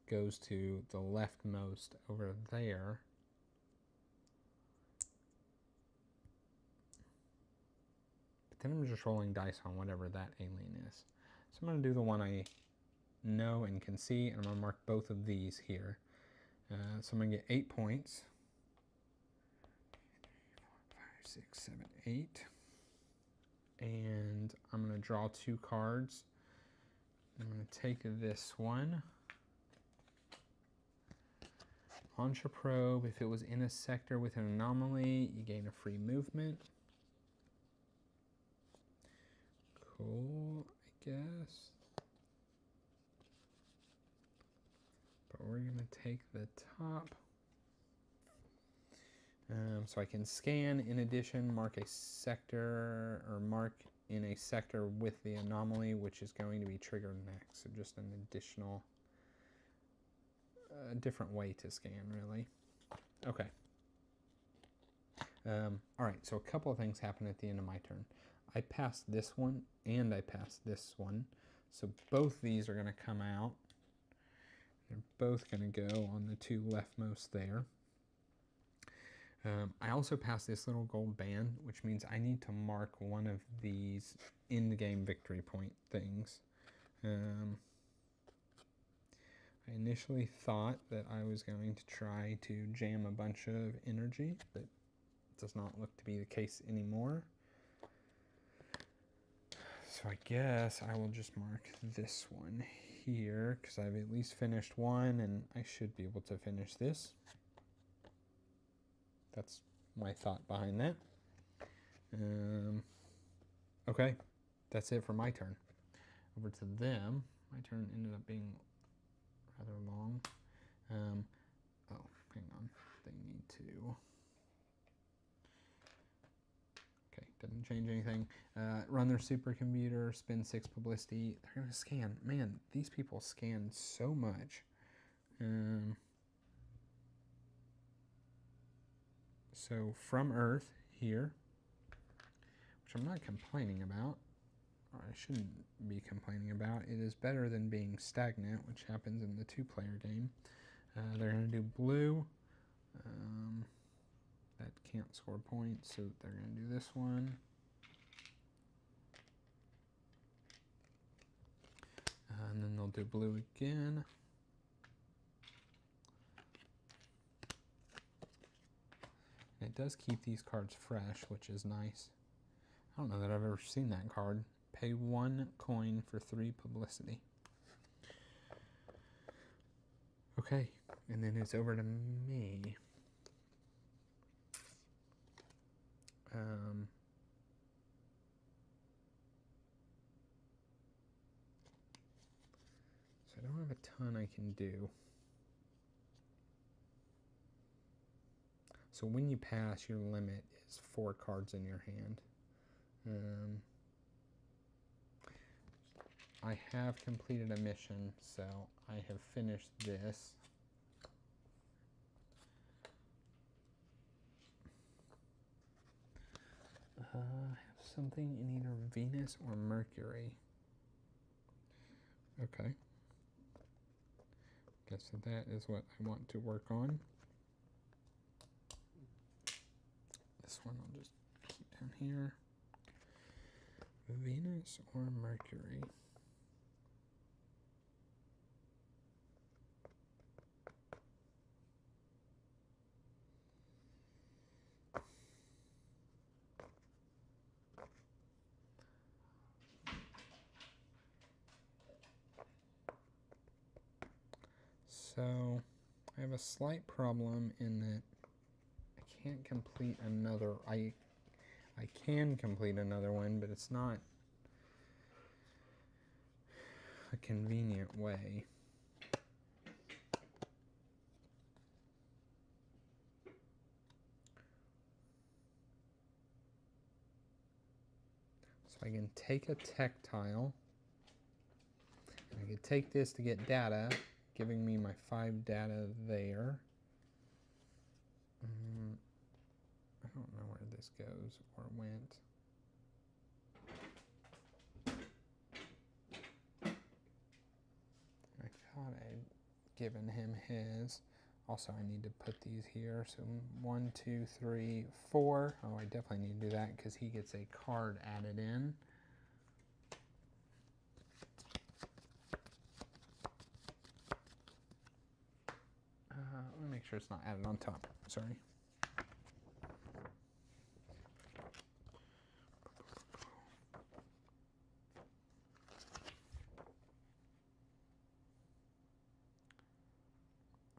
[SPEAKER 1] goes to the leftmost over there. But then I'm just rolling dice on whatever that alien is. So I'm going to do the one I know and can see, and I'm going to mark both of these here. So I'm going to get 8 points. 5, 6, 7, 8. And I'm going to draw 2 cards. I'm going to take this one. Launch a probe. If it was in a sector with an anomaly, you gain a free movement. Cool, I guess. But we're going to take the top. So I can scan, in addition, mark a sector, or mark in a sector with the anomaly, which is going to be triggered next. So just an additional, different way to scan, really. Okay. All right, so a couple of things happen at the end of my turn. I passed this one, and I passed this one. So both these are going to come out. They're both going to go on the 2 leftmost there. I also passed this little gold band, which means I need to mark one of these in-game victory point things. I initially thought that I was going to try to jam a bunch of energy, but it does not look to be the case anymore. So I guess I will just mark this one here because I've at least finished one and I should be able to finish this. That's my thought behind that. Okay, that's it for my turn. Over to them. My turn ended up being rather long. Oh, hang on. They need to... Okay, doesn't change anything. Run their supercomputer, spend 6 publicity. They're going to scan. Man, these people scan so much. So from Earth here, which I'm not complaining about, or I shouldn't be complaining about. It is better than being stagnant, which happens in the 2-player game. They're going to do blue. That can't score points, so they're going to do this one. And then they'll do blue again. And it does keep these cards fresh, which is nice. I don't know that I've ever seen that card. Pay 1 coin for 3 publicity. Okay, and then it's over to me. So I don't have a ton I can do. So when you pass, your limit is 4 cards in your hand. I have completed a mission, so I have finished this. I have something in either Venus or Mercury. Okay. Guess that is what I want to work on. This one I'll just keep down here. Venus or Mercury? So I have a slight problem in that I can't complete another. I can complete another one, but it's not a convenient way. So I can take a tactile, and I can take this to get data, giving me my 5 data there. I don't know where this goes or went. I thought I'd given him his. Also, I need to put these here. So 1, 2, 3, 4. Oh, I definitely need to do that because he gets a card added in. Let me make sure it's not added on top. Sorry.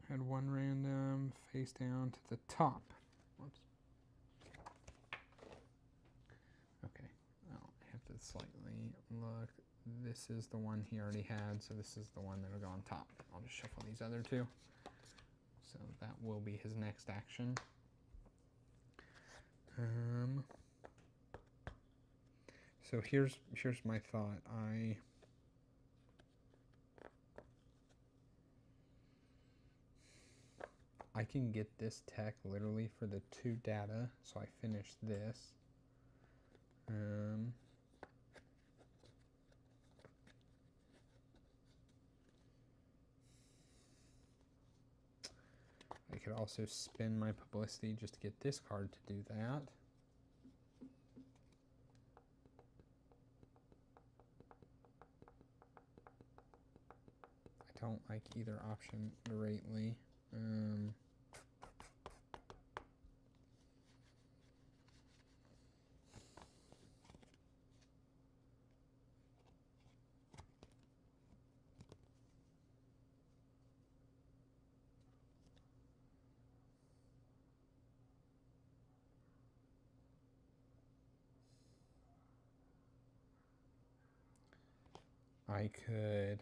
[SPEAKER 1] Had 1 random face down to the top. Whoops. Okay, I'll have to slightly look. This is the one he already had, so this is the one that'll go on top. I'll just shuffle these other 2. So that will be his next action. So here's my thought. I can get this tech literally for the 2 data, so I finish this. I could also spin my publicity just to get this card to do that. don't like either option greatly. I could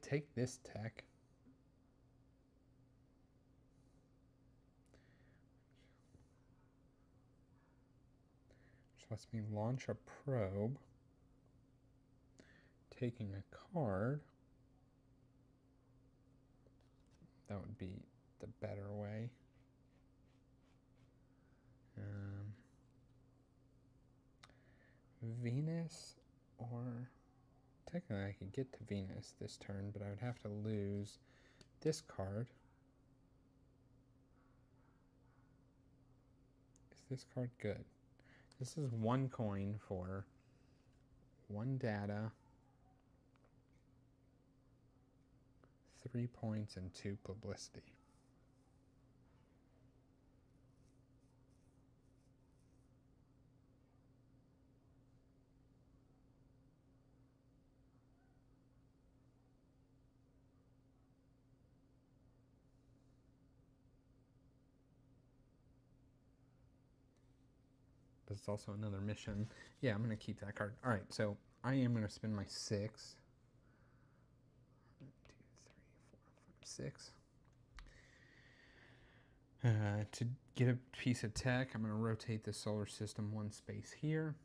[SPEAKER 1] take this tech, which lets me launch a probe, taking a card. That would be the better way. Venus, or technically I could get to Venus this turn, but I would have to lose this card. Is this card good? This is 1 coin for 1 data, 3 points, and 2 publicity. But it's also another mission. Yeah, I'm going to keep that card. All right, so I am going to spend my 6. 1, 2, 3, 4, 5, 6. To get a piece of tech, I'm going to rotate the solar system 1 space here.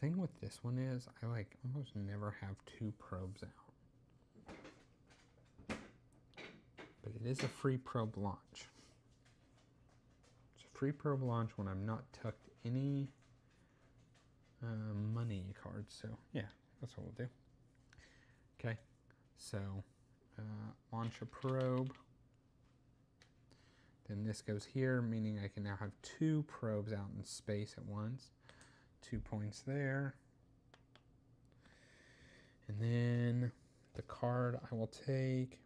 [SPEAKER 1] Thing with this one is I like almost never have 2 probes out. But it is a free probe launch. It's a free probe launch when I'm not tucked any money cards. So yeah, that's what we'll do. Okay, so launch a probe. Then this goes here, meaning I can now have 2 probes out in space at once. 2 points there. And then the card I will take.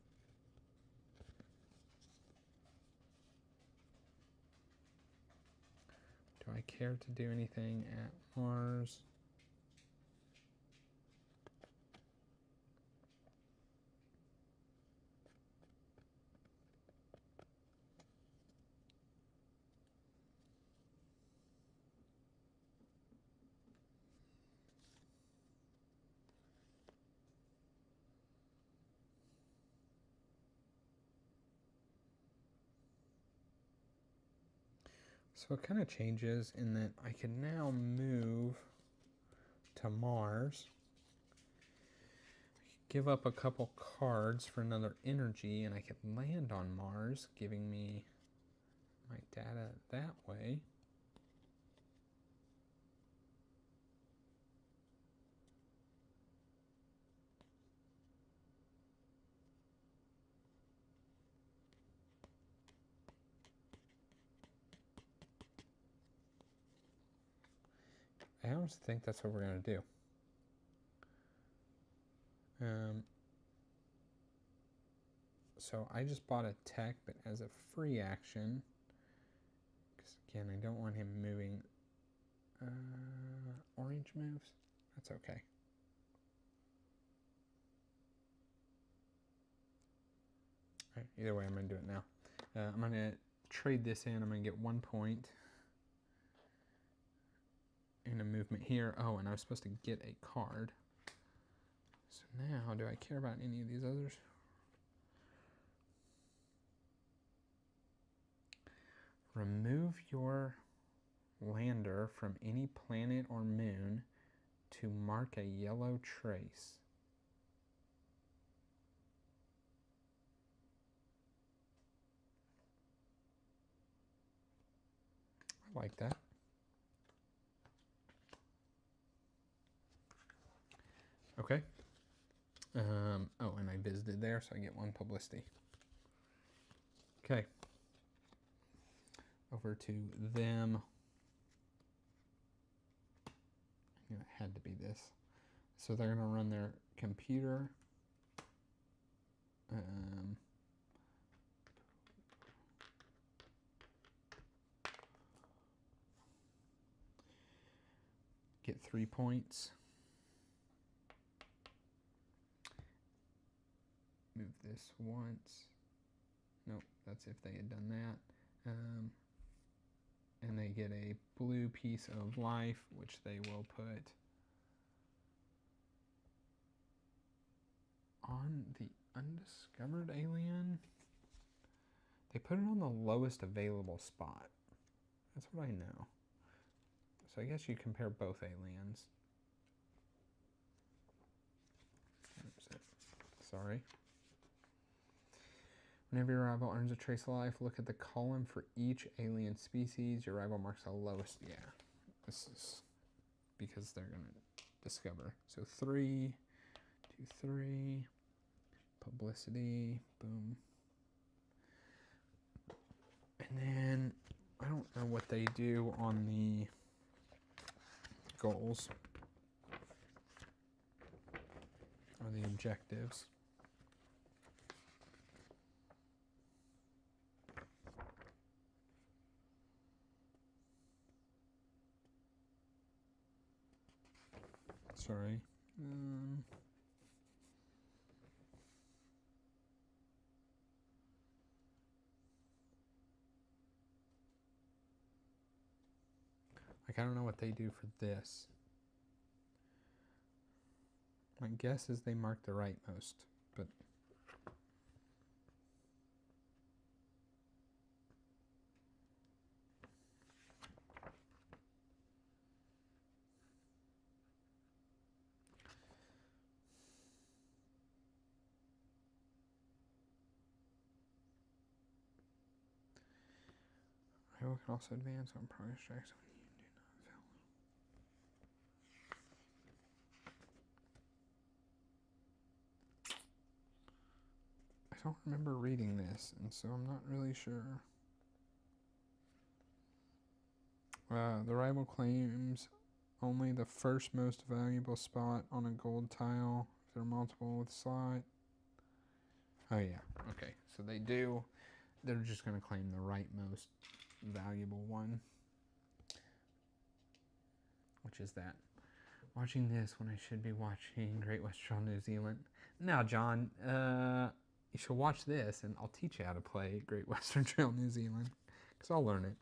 [SPEAKER 1] Do I care to do anything at Mars? So it kind of changes in that I can now move to Mars. I could give up a couple cards for another energy, and I could land on Mars, giving me my data that way. I honestly think that's what we're going to do. So I just bought a tech, but as a free action, because again, I don't want him moving orange moves. That's okay. All right, either way, I'm going to do it now. I'm going to trade this in. I'm going to get 1 point. In a movement here. Oh, and I was supposed to get a card. So now, do I care about any of these others? Remove your lander from any planet or moon to mark a yellow trace. I like that. Okay. Oh, and I visited there, so I get 1 publicity. Okay. Over to them. I knew it had to be this. So they're going to run their computer. Get 3 points. Move this once. Nope, that's if they had done that. And they get a blue piece of life, which they will put on the undiscovered alien. They put it on the lowest available spot. That's what I know. So I guess you compare both aliens. Oops, sorry. Whenever your rival earns a trace of life, look at the column for each alien species. Your rival marks the lowest. Yeah, this is because they're going to discover. So 3, 2, 3, publicity, boom. And then I don't know what they do on the goals or the objectives. Sorry. Like, I don't know what they do for this. My guess is they mark the rightmost, but rival can also advance on progress tracks when you do not fail. I don't remember reading this, and so I'm not really sure. The rival claims only the first most valuable spot on a gold tile. If there are multiple with slot. Oh yeah, okay. So they do. They're just going to claim the rightmost valuable one, which is that. Watching this when I should be watching Great Western New Zealand. Now, John, you should watch this, and I'll teach you how to play Great Western Trail New Zealand, because I'll learn it.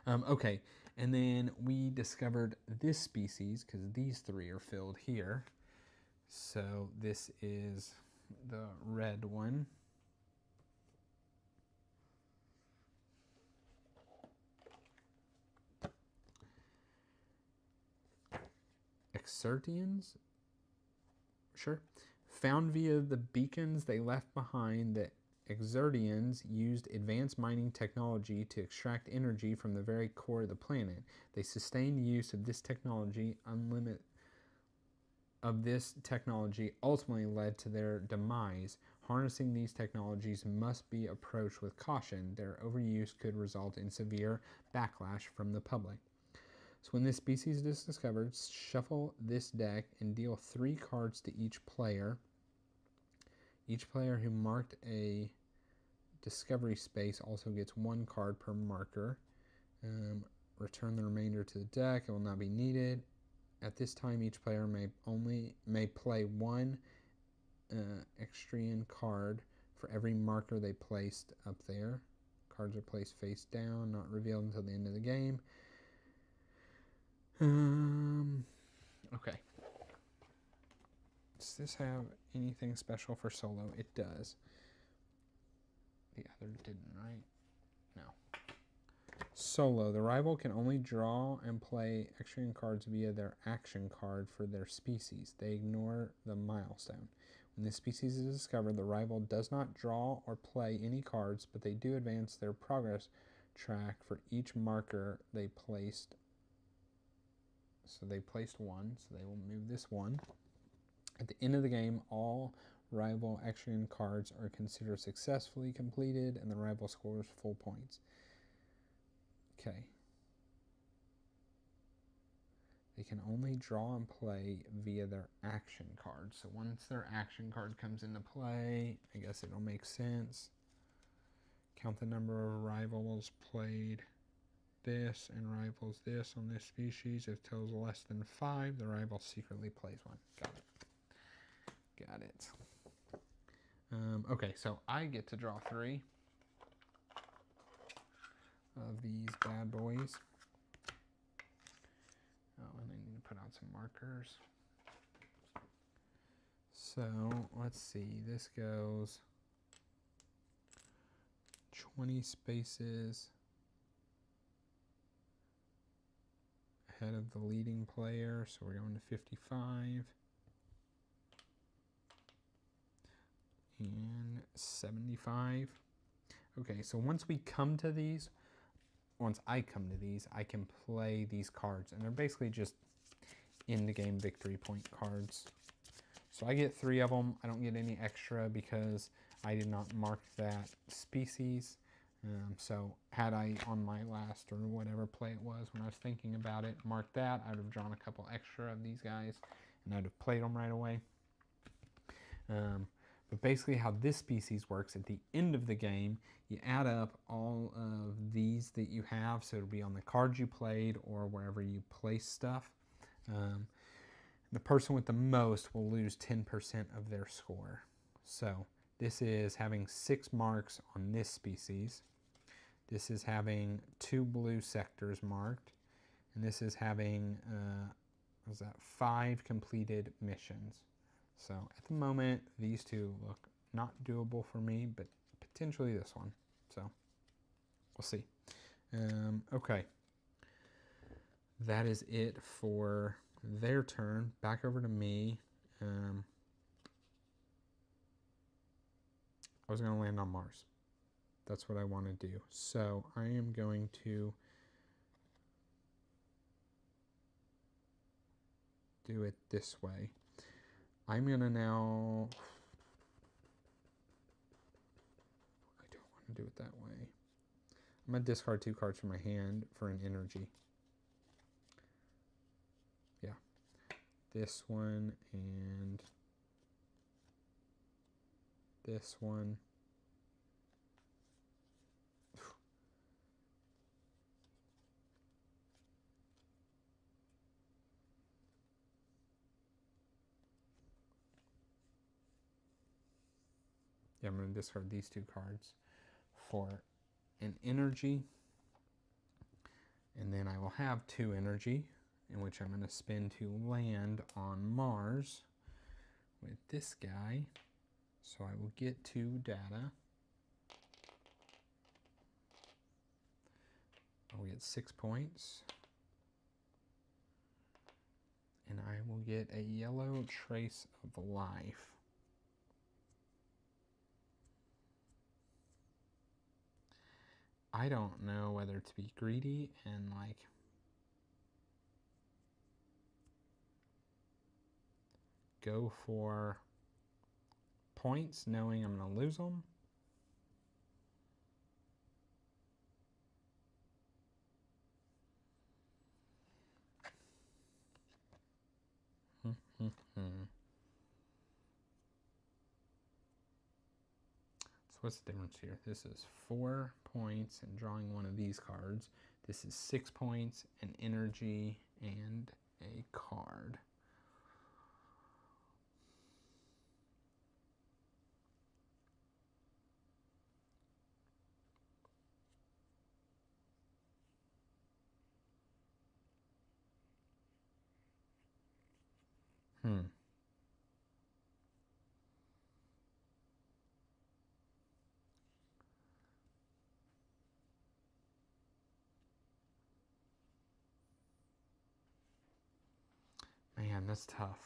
[SPEAKER 1] Okay, and then we discovered this species, because these 3 are filled here. So this is the red one. Exertians? Sure. Found via the beacons they left behind, the Exertians used advanced mining technology to extract energy from the very core of the planet. They sustained use of this technology ultimately led to their demise. Harnessing these technologies must be approached with caution. Their overuse could result in severe backlash from the public. So when this species is discovered, shuffle this deck and deal 3 cards to each player. Each player who marked a discovery space also gets 1 card per marker. Return the remainder to the deck. It will not be needed. At this time, each player may play 1 Extrian card for every marker they placed up there. Cards are placed face down, not revealed until the end of the game. Okay. Does this have anything special for solo? It does. The other didn't, right? No. Solo. The rival can only draw and play Extrian cards via their action card for their species. They ignore the milestone. When this species is discovered, the rival does not draw or play any cards, but they do advance their progress track for each marker they placed. So they placed 1, so they will move this 1. At the end of the game, all rival action cards are considered successfully completed, and the rival scores full points. Okay. They can only draw and play via their action card. So once their action card comes into play, I guess it'll make sense. Count the number of rivals played this and rivals this on this species. If totals less than 5, the rival secretly plays one. Got it. Got it. Okay, so I get to draw 3 of these bad boys. Oh, and I need to put out some markers. So let's see, this goes 20 spaces ahead of the leading player, so we're going to 55. And 75. Okay, so once I come to these, I can play these cards, and they're basically just end-game victory point cards. So I get 3 of them. I don't get any extra because I did not mark that species. So had I, on my last or whatever play it was, when I was thinking about it, marked that, I would have drawn a couple extra of these guys, and I'd have played them right away. But basically how this species works, at the end of the game, you add up all of these that you have, so it'll be on the cards you played or wherever you place stuff. The person with the most will lose 10% of their score. So this is having 6 marks on this species. This is having 2 blue sectors marked. And this is having, 5 completed missions. So at the moment, these 2 look not doable for me, but potentially this one. So we'll see. Okay. That is it for their turn. Back over to me. I was going to land on Mars. That's what I want to do. So I am going to do it this way. I'm going to now, I don't want to do it that way. I'm going to discard 2 cards from my hand for an energy. Yeah. This one and this one. Yeah, I'm going to discard these 2 cards for an energy. And then I will have 2 energy, in which I'm going to spend to land on Mars with this guy. So I will get 2 data. I'll get 6 points. And I will get a yellow trace of life. I don't know whether to be greedy and go for points knowing I'm going to lose them. So what's the difference here? This is 4 points and drawing one of these cards. This is 6 points, an energy, and a card. Man, that's tough.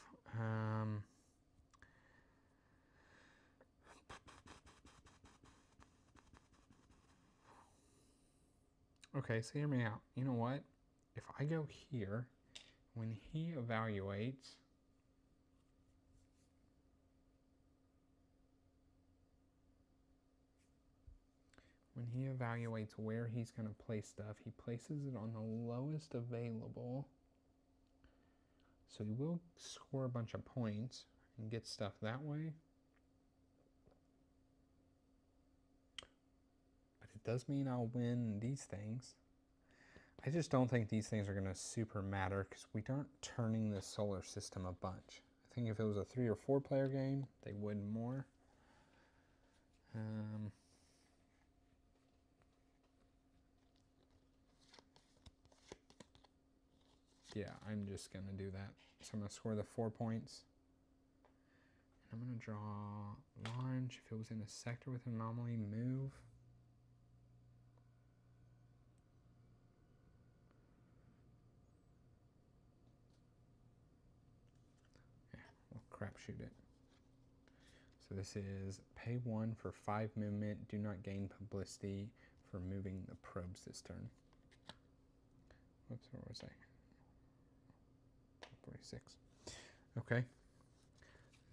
[SPEAKER 1] Okay, so hear me out. You know what? If I go here, when he evaluates, when he evaluates where he's going to place stuff, he places it on the lowest available. So he will score a bunch of points and get stuff that way. But it does mean I'll win these things. I just don't think these things are going to super matter because we aren't turning the solar system a bunch. I think if it was a 3 or 4 player game, they would more. Yeah, I'm just going to do that. So I'm going to score the 4 points. And I'm going to draw launch. If it was in a sector with an anomaly, move. Yeah, we'll crapshoot it. So this is pay 1 for 5 movement. Do not gain publicity for moving the probes this turn. Whoops, where was I? 46. Okay.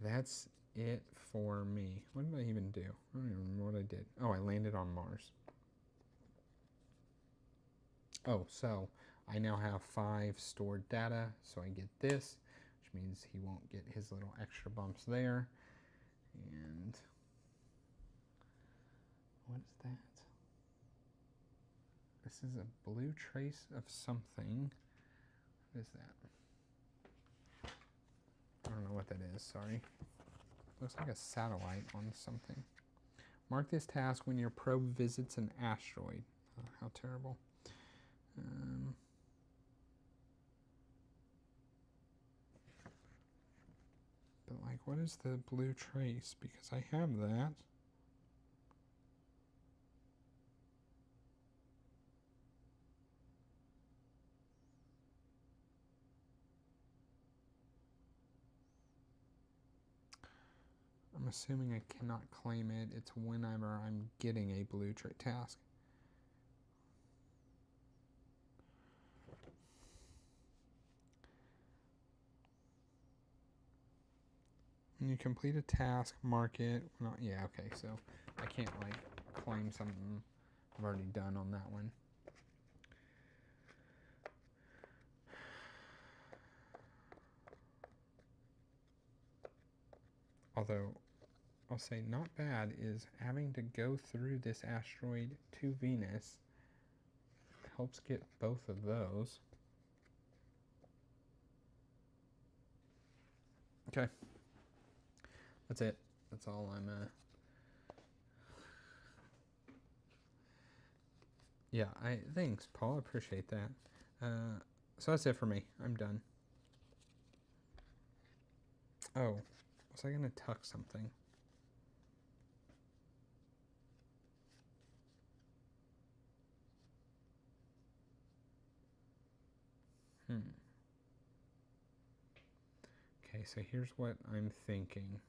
[SPEAKER 1] That's it for me. What did I even do? I don't even remember what I did. Oh, I landed on Mars. Oh, so I now have 5 stored data, so I get this, which means he won't get his little extra bumps there. And what is that? This is a blue trace of something. What is that? I don't know what that is, sorry. Looks like a satellite on something. Mark this task when your probe visits an asteroid. Oh, how terrible. But like, what is the blue trace? Because I have that. I'm assuming I cannot claim it. It's whenever I'm getting a blue trace task. When you complete a task, mark it. Well, yeah, okay, so I can't like claim something I've already done on that one. Although, I'll say not bad is having to go through this asteroid to Venus helps get both of those. Okay. That's it. That's all I'm, yeah, thanks, Paul. I appreciate that. So that's it for me. I'm done. Oh, was I going to tuck something? Okay, so here's what I'm thinking.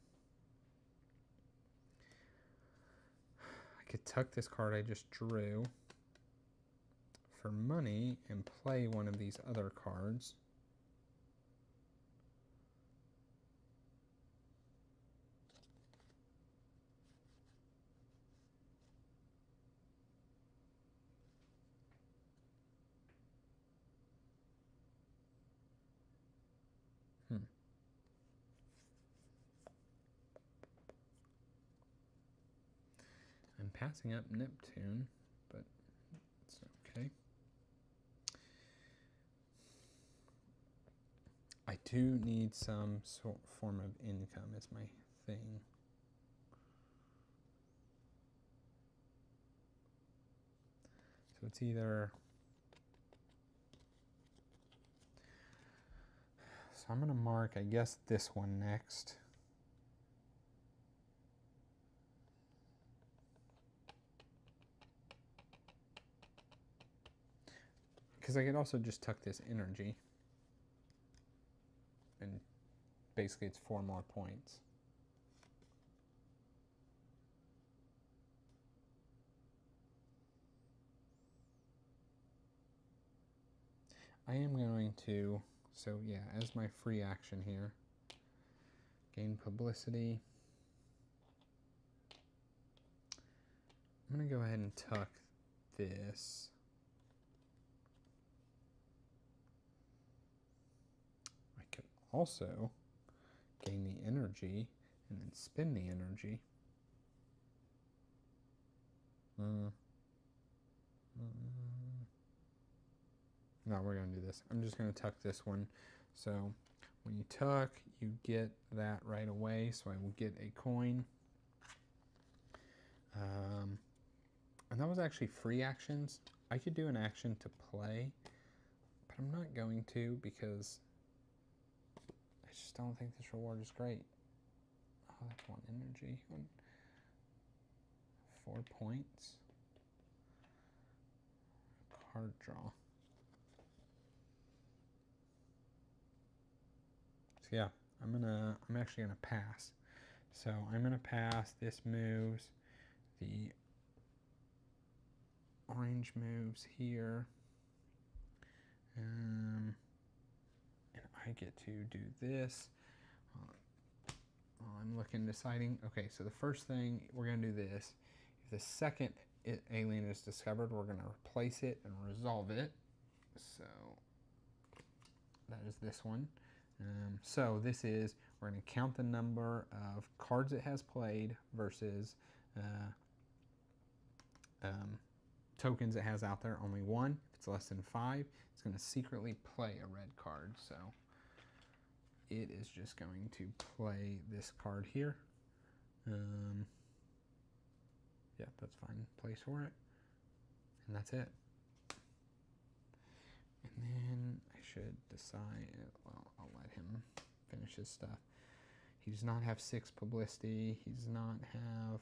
[SPEAKER 1] I could tuck this card I just drew for money and play one of these other cards. I'm passing up Neptune, but it's okay. I do need some form of income is my thing. So it's either... So I'm going to mark, I guess, this one next. Because I could also just tuck this energy. And basically it's 4 more points. I am going to, so yeah, as my free action here, gain publicity. I'm going to go ahead and tuck this. I could also gain the energy and then spend the energy. No, we're going to do this. I'm just going to tuck this one. So when you tuck, you get that right away. So I will get a coin. And that was actually free actions. I could do an action to play, but I'm not going to because I just don't think this reward is great. Oh, that's 1 energy. 4 points. Card draw. So yeah, I'm actually gonna pass. So I'm gonna pass. This moves. The orange moves here. And I get to do this. I'm looking, deciding. Okay, so the first thing, we're gonna do this. If the second alien is discovered, we're gonna replace it and resolve it. So that is this one. So this is, we're gonna count the number of cards it has played versus tokens it has out there. Only 1. If it's less than 5, it's gonna secretly play a red card. So it is just going to play this card here. Yeah, that's fine. Place for it. And that's it. And then I should decide, well, I'll let him finish his stuff. He does not have 6 publicity. He does not have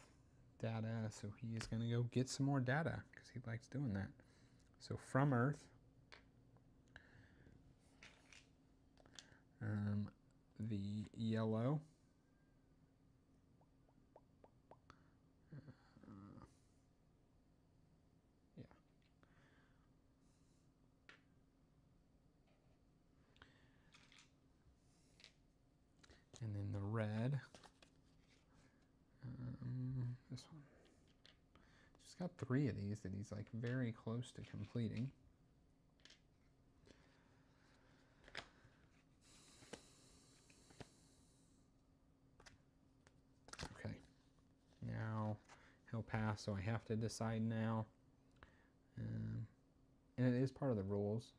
[SPEAKER 1] data, so he is going to go get some more data because he likes doing that. So from Earth, the yellow, yeah. And then the red, this one. Just got 3 of these that he's like very close to completing. Okay, now he'll pass, so I have to decide now. And it is part of the rules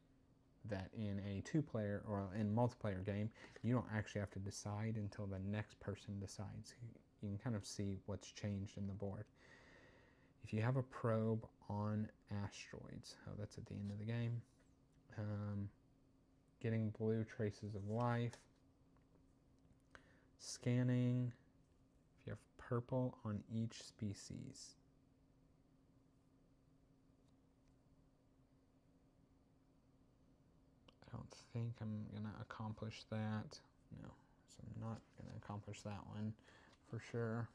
[SPEAKER 1] that in a 2-player or in multiplayer game, you don't actually have to decide until the next person decides. You can kind of see what's changed in the board. If you have a probe on asteroids, oh, that's at the end of the game. Getting blue traces of life. Scanning. If you have purple on each species. I don't think I'm going to accomplish that. No, so I'm not going to accomplish that one for sure.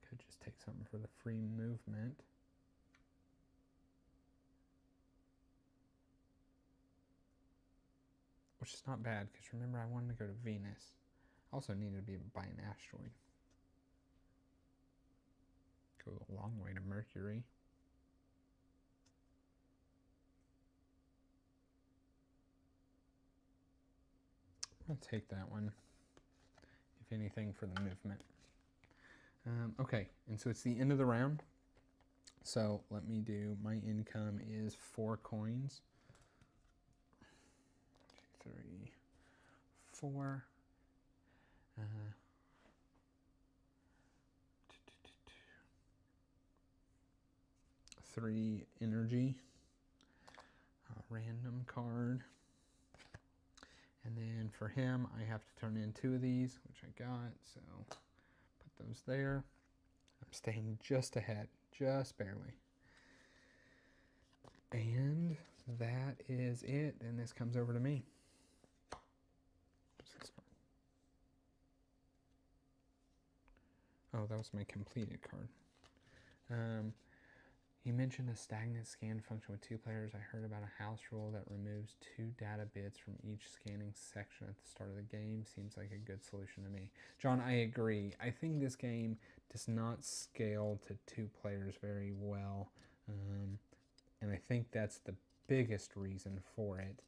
[SPEAKER 1] Could just take something for the free movement. Which is not bad, because remember I wanted to go to Venus. I also needed to be by an asteroid. Go a long way to Mercury. I'll take that one, if anything, for the movement. Okay, and so it's the end of the round. So let me do, my income is 4 coins. 2, 3, 4. 3 energy. Random card. And then for him, I have to turn in 2 of these, which I got, so put those there. I'm staying just ahead, just barely. And that is it. And this comes over to me. Oh, that was my completed card. He mentioned a stagnant scan function with 2 players. I heard about a house rule that removes 2 data bits from each scanning section at the start of the game. Seems like a good solution to me. John, I agree. I think this game does not scale to 2 players very well. And I think that's the biggest reason for it.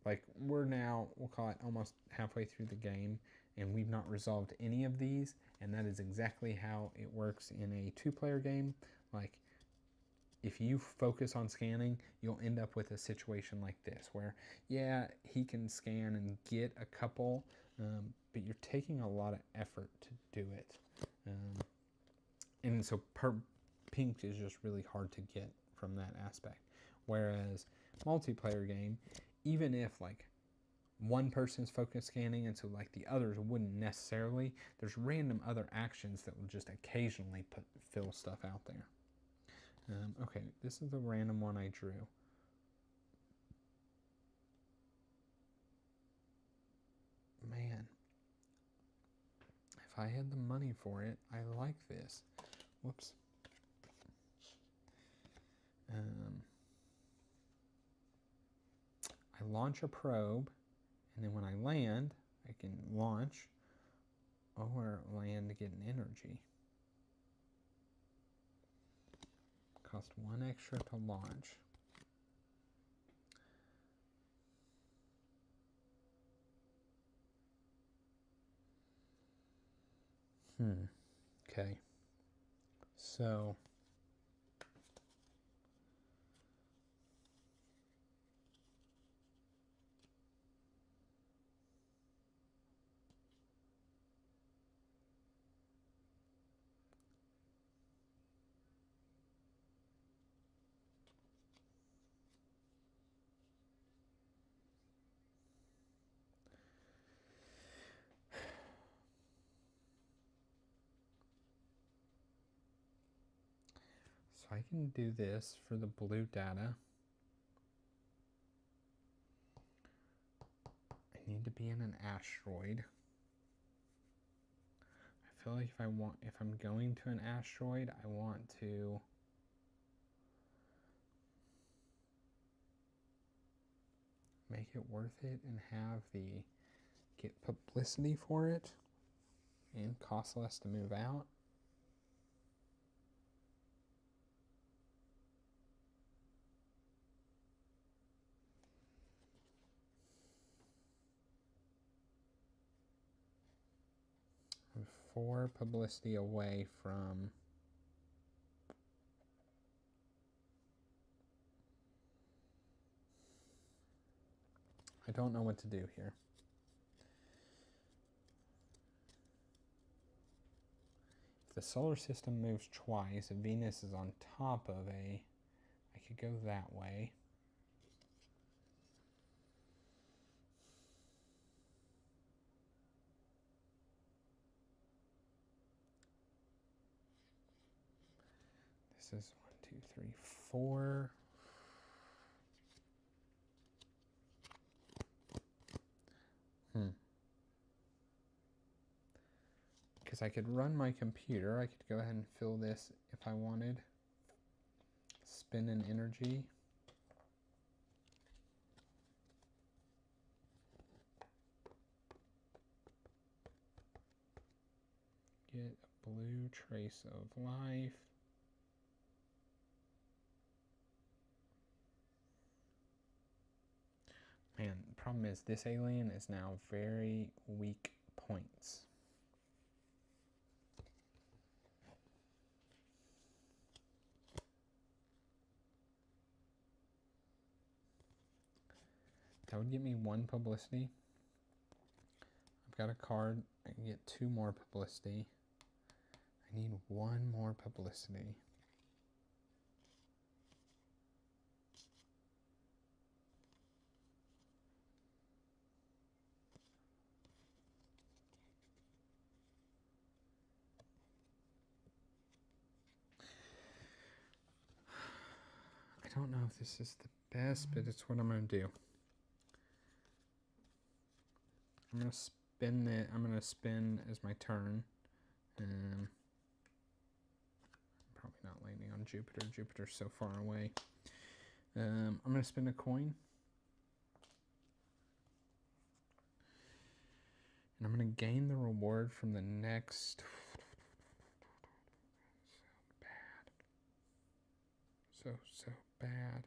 [SPEAKER 1] Like, we're now, we'll call it almost halfway through the game, and we've not resolved any of these, and that is exactly how it works in a 2-player game. Like, if you focus on scanning, you'll end up with a situation like this, where, yeah, he can scan and get a couple, but you're taking a lot of effort to do it. And so pink is just really hard to get from that aspect. Whereas multiplayer game, even if like one person's focus scanning and so like the others wouldn't necessarily, there's random other actions that will just occasionally fill stuff out there. Okay, this is the random one I drew. Man, if I had the money for it, I like this. Whoops. I launch a probe, and then when I land, I can launch or land to get an energy. Cost 1 extra to launch. Okay. So I can do this for the blue data. I need to be in an asteroid. I feel like if I'm going to an asteroid, I want to make it worth it and get publicity for it and cost less to move out. I'm 4 publicity away from I don't know what to do here. If the solar system moves twice, if Venus is on top of I could go that way. This is 1, 2, 3, 4. Because I could run my computer. I could go ahead and fill this if I wanted. Spin an energy. Get a blue trace of life. Man, the problem is this alien is now very weak points. That would get me 1 publicity. I've got a card. I can get 2 more publicity. I need 1 more publicity. I don't know if this is the best, but it's what I'm going to do. I'm going to spin as my turn. probably not landing on Jupiter. Jupiter's so far away. I'm going to spin a coin. And I'm going to gain the reward from the next... So bad.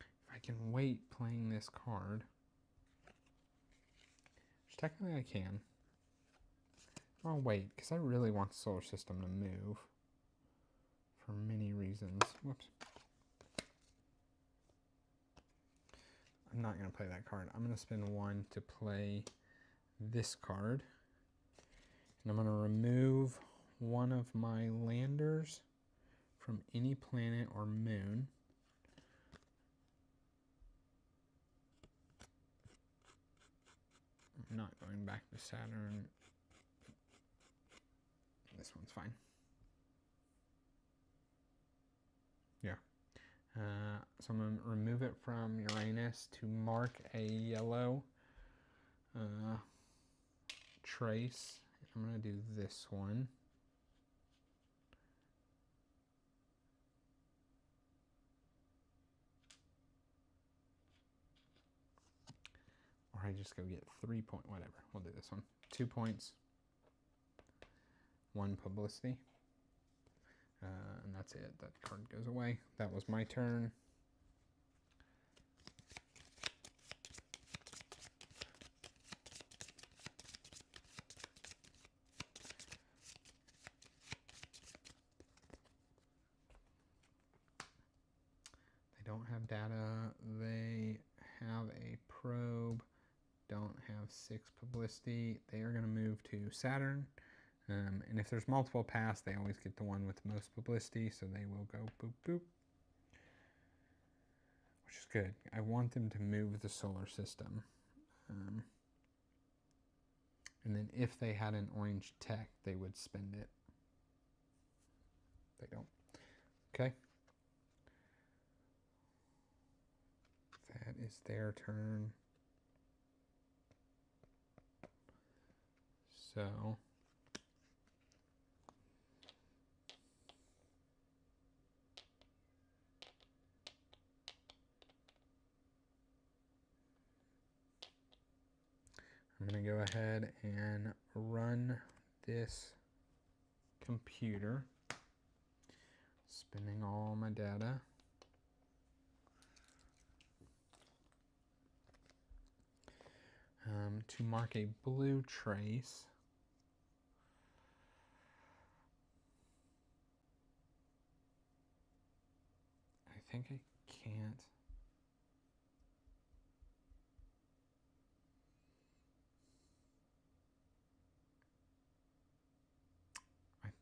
[SPEAKER 1] If I can wait playing this card, which technically I can. I'll wait, because I really want the solar system to move for many reasons. Whoops. I'm not going to play that card. I'm going to spend 1 to play this card. And I'm going to remove one of my landers from any planet or moon. I'm not going back to Saturn. This one's fine. Yeah. So I'm going to remove it from Uranus to mark a yellow trace. I'm going to do this one. Or I just go get 3 points, whatever. We'll do this one. 2 points. 1 publicity. And that's it. That card goes away. That was my turn. They don't have data. They have a probe. Don't have 6 publicity. They are going to move to Saturn. And if there's multiple paths, they always get the one with the most publicity, so they will go boop, boop. Which is good. I want them to move the solar system. And then if they had an orange tech, they would spend it. They don't. Okay. That is their turn. So... I'm going to go ahead and run this computer, spinning all my data. To mark a blue trace. I think I can't.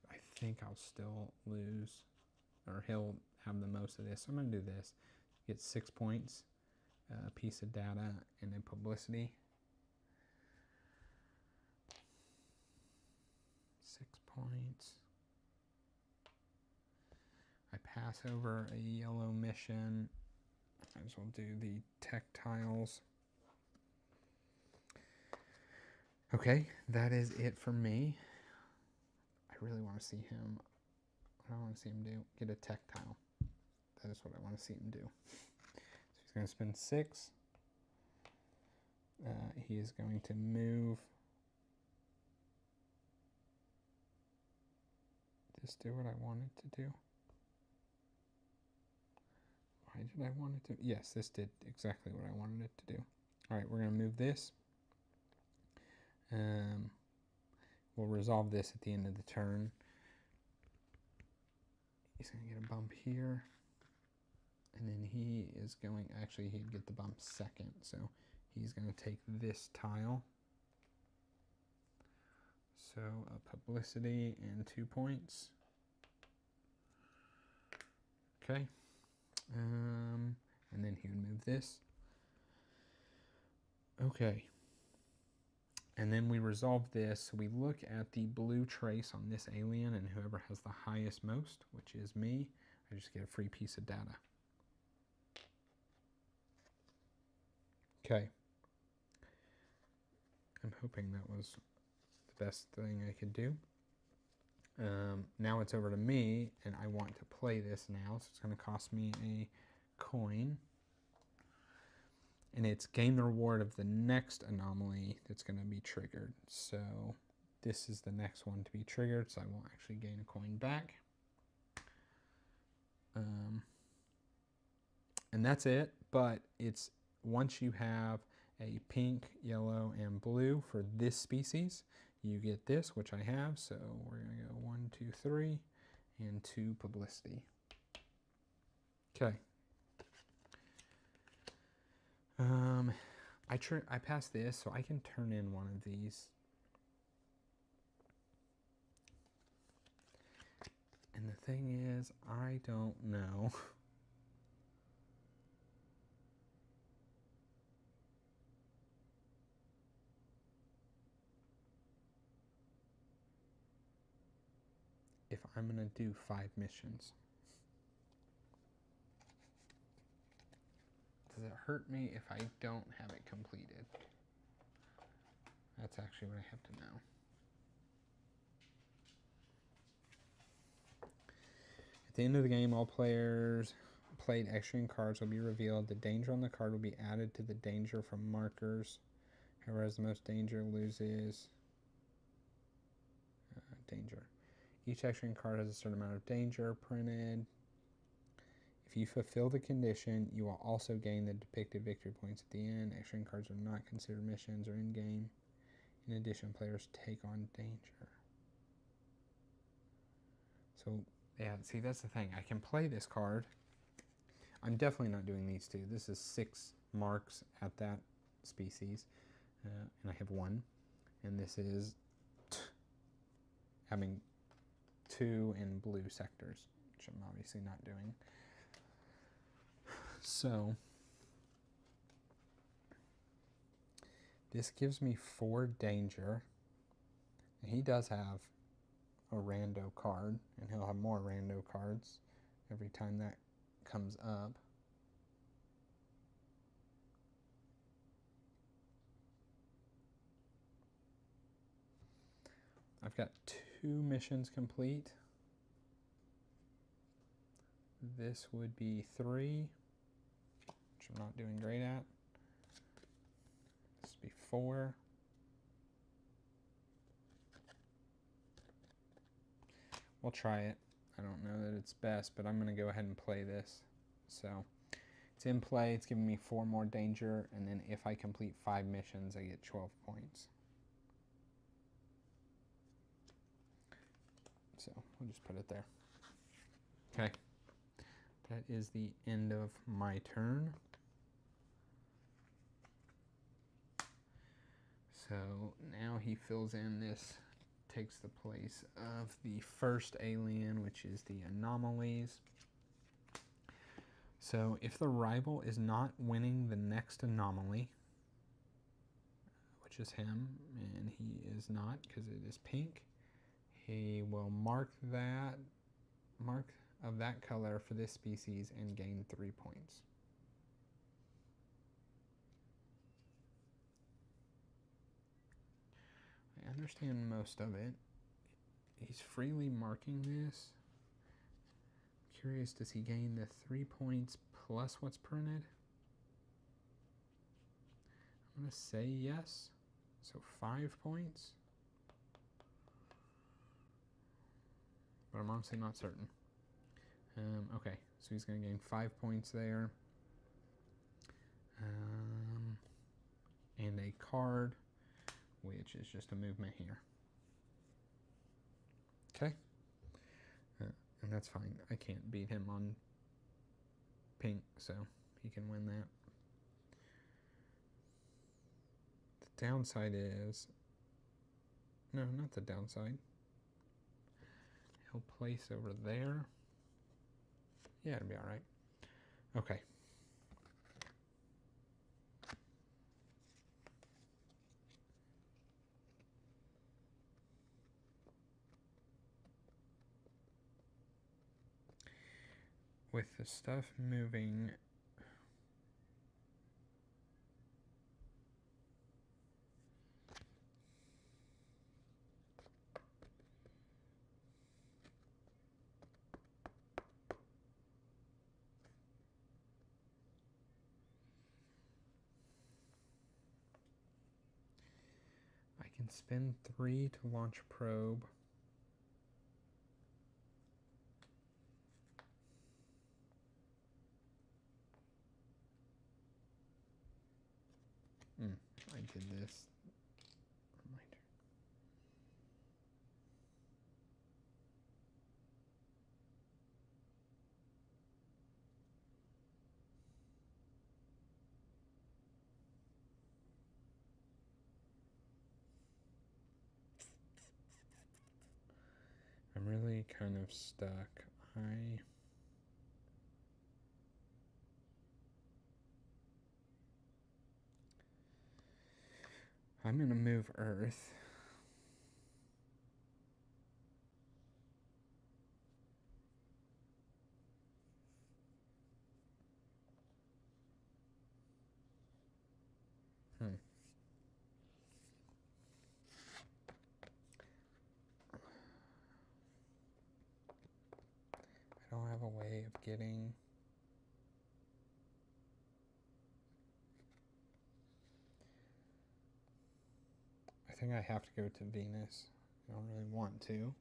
[SPEAKER 1] I think I'll still lose, or he'll have the most of this. So I'm going to do this. Get 6 points, a piece of data, and a publicity. 6 points. I pass over a yellow mission. Might as well do the tactiles. Okay, that is it for me. I really want to see him. What do I want to see him do? Get a tactile. That is what I want to see him do. So he's going to spend 6. He is going to move. This do what I wanted to do. Why did I want it to? Yes, this did exactly what I wanted it to do. All right, we're going to move this. We'll resolve this at the end of the turn. He's going to get a bump here. And then he is going, actually he'd get the bump second. So he's going to take this tile. So a publicity and 2 points. Okay. And then he would move this. Okay. And then we resolve this. So we look at the blue trace on this alien, and whoever has the highest most, which is me, I just get a free piece of data. Okay. I'm hoping that was the best thing I could do. Now it's over to me, and I want to play this now, so it's going to cost me a coin. And it's gain the reward of the next anomaly that's going to be triggered. So this is the next one to be triggered, so I won't actually gain a coin back. And that's it, but it's once you have a pink, yellow, and blue for this species, you get this, which I have. So we're going to go 1, 2, 3, and 2 publicity. Okay. I passed this, so I can turn in one of these. And the thing is, I don't know. If I'm going to do 5 missions. Does it hurt me if I don't have it completed? That's actually what I have to know. At the end of the game, all players played extra cards will be revealed. The danger on the card will be added to the danger from markers. Whoever has the most danger loses danger. Each extra card has a certain amount of danger printed. If you fulfill the condition, you will also gain the depicted victory points at the end. Extra cards are not considered missions or in-game. In addition, players take on danger. So, yeah, see, that's the thing. I can play this card. I'm definitely not doing these 2. This is 6 marks at that species, and I have 1. And this is having 2 in blue sectors, which I'm obviously not doing. So this gives me 4 danger. And he does have a rando card, and he'll have more rando cards every time that comes up. I've got 2 missions complete. This would be 3, which I'm not doing great at. This would be 4. We'll try it. I don't know that it's best, but I'm going to go ahead and play this. So it's in play. It's giving me 4 more danger, and then if I complete 5 missions, I get 12 points. So we'll just put it there. Okay. That is the end of my turn. So now he fills in this, takes the place of the first alien, which is the anomalies. So if the rival is not winning the next anomaly, which is him, and he is not because it is pink, he will mark of that color for this species and gain 3 points. I understand most of it. He's freely marking this. Curious, does he gain the 3 points plus what's printed? I'm going to say yes. So 5 points. But I'm honestly not certain. Okay, so he's going to gain 5 points there. And a card, which is just a movement here. Okay. And that's fine. I can't beat him on pink, so he can win that. The downside is... No, not the downside. He'll place over there. Yeah, it'll be all right. Okay. With the stuff moving, can spend 3 to launch a probe. I did this. Reminder. I'm really kind of stuck. I'm going to move Earth. I don't have a way of getting... I think I have to go to Venus. I don't really want to,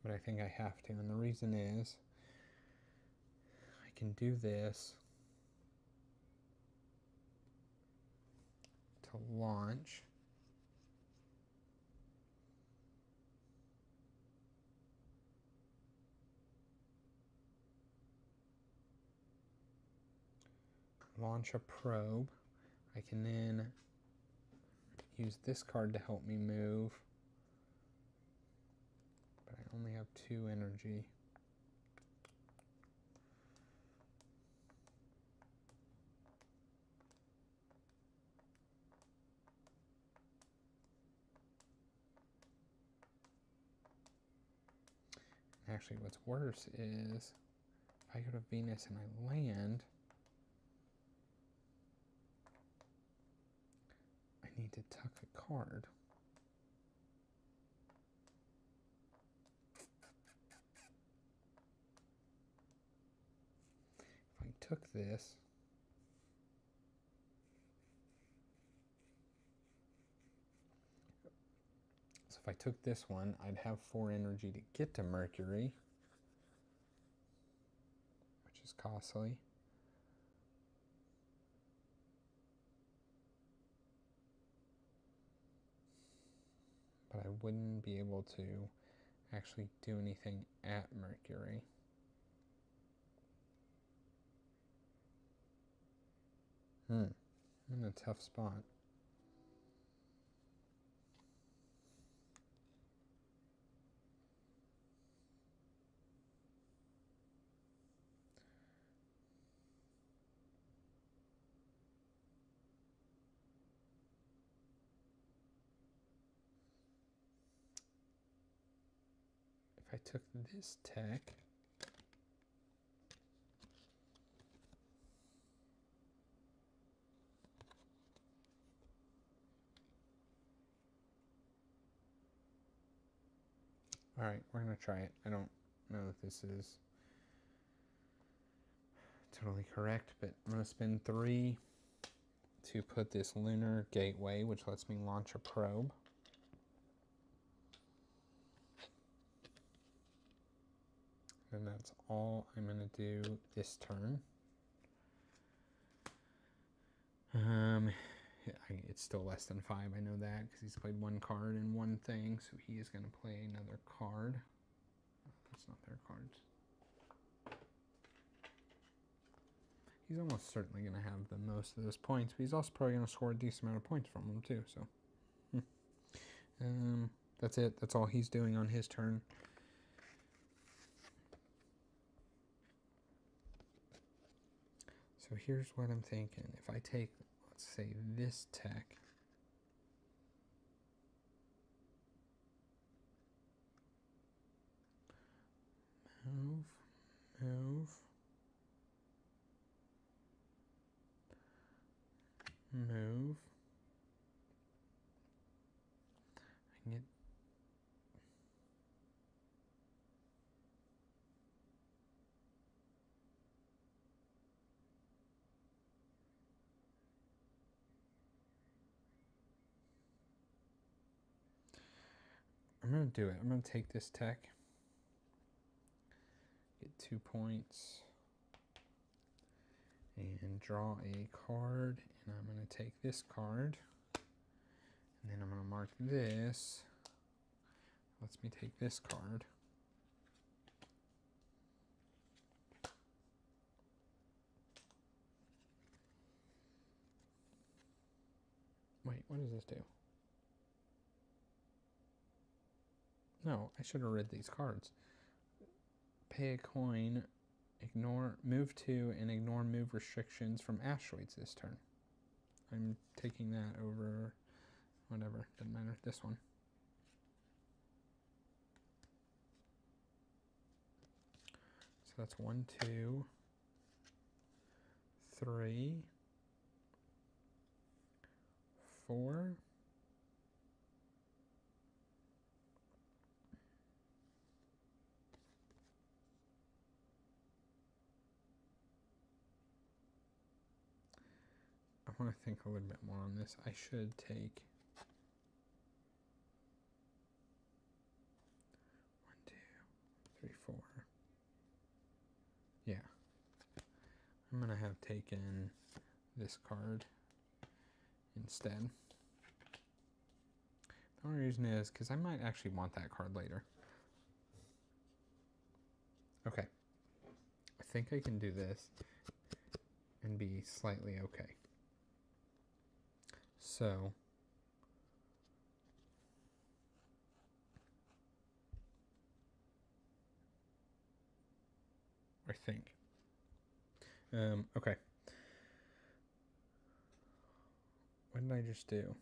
[SPEAKER 1] but I think I have to. And the reason is I can do this to launch. Launch a probe. I can then use this card to help me move, but I only have 2 energy. Actually, what's worse is if I go to Venus and I land, I need to tuck a card. If I took this, so if I took this one, I'd have 4 energy to get to Mercury, which is costly. But I wouldn't be able to actually do anything at Mercury. I'm in a tough spot. If I took this tech, all right, we're going to try it. I don't know if this is totally correct, but I'm going to spend 3 to put this lunar gateway, which lets me launch a probe. And that's all I'm going to do this turn. It's still less than 5, I know that, because he's played 1 card and 1 thing, so he is going to play another card. That's not their cards. He's almost certainly going to have the most of those points, but he's also probably going to score a decent amount of points from them too, so. That's it. That's all he's doing on his turn. So here's what I'm thinking. If I take, let's say, this tech, move, move, move. I can get I'm going to do it. I'm going to take this tech. Get 2 points. And draw a card. And I'm going to take this card. And then I'm going to mark this. Lets me take this card. Wait, what does this do? No, I should have read these cards. Pay a coin, move to and ignore move restrictions from asteroids this turn. I'm taking that over whatever, doesn't matter, this one. So that's 1, 2, 3, 4. I want to think a little bit more on this. I should take 1, 2, 3, 4. Yeah. I'm going to have taken this card instead. The only reason is because I might actually want that card later. Okay. I think I can do this and be slightly okay. So, I think. Okay. What did I just do?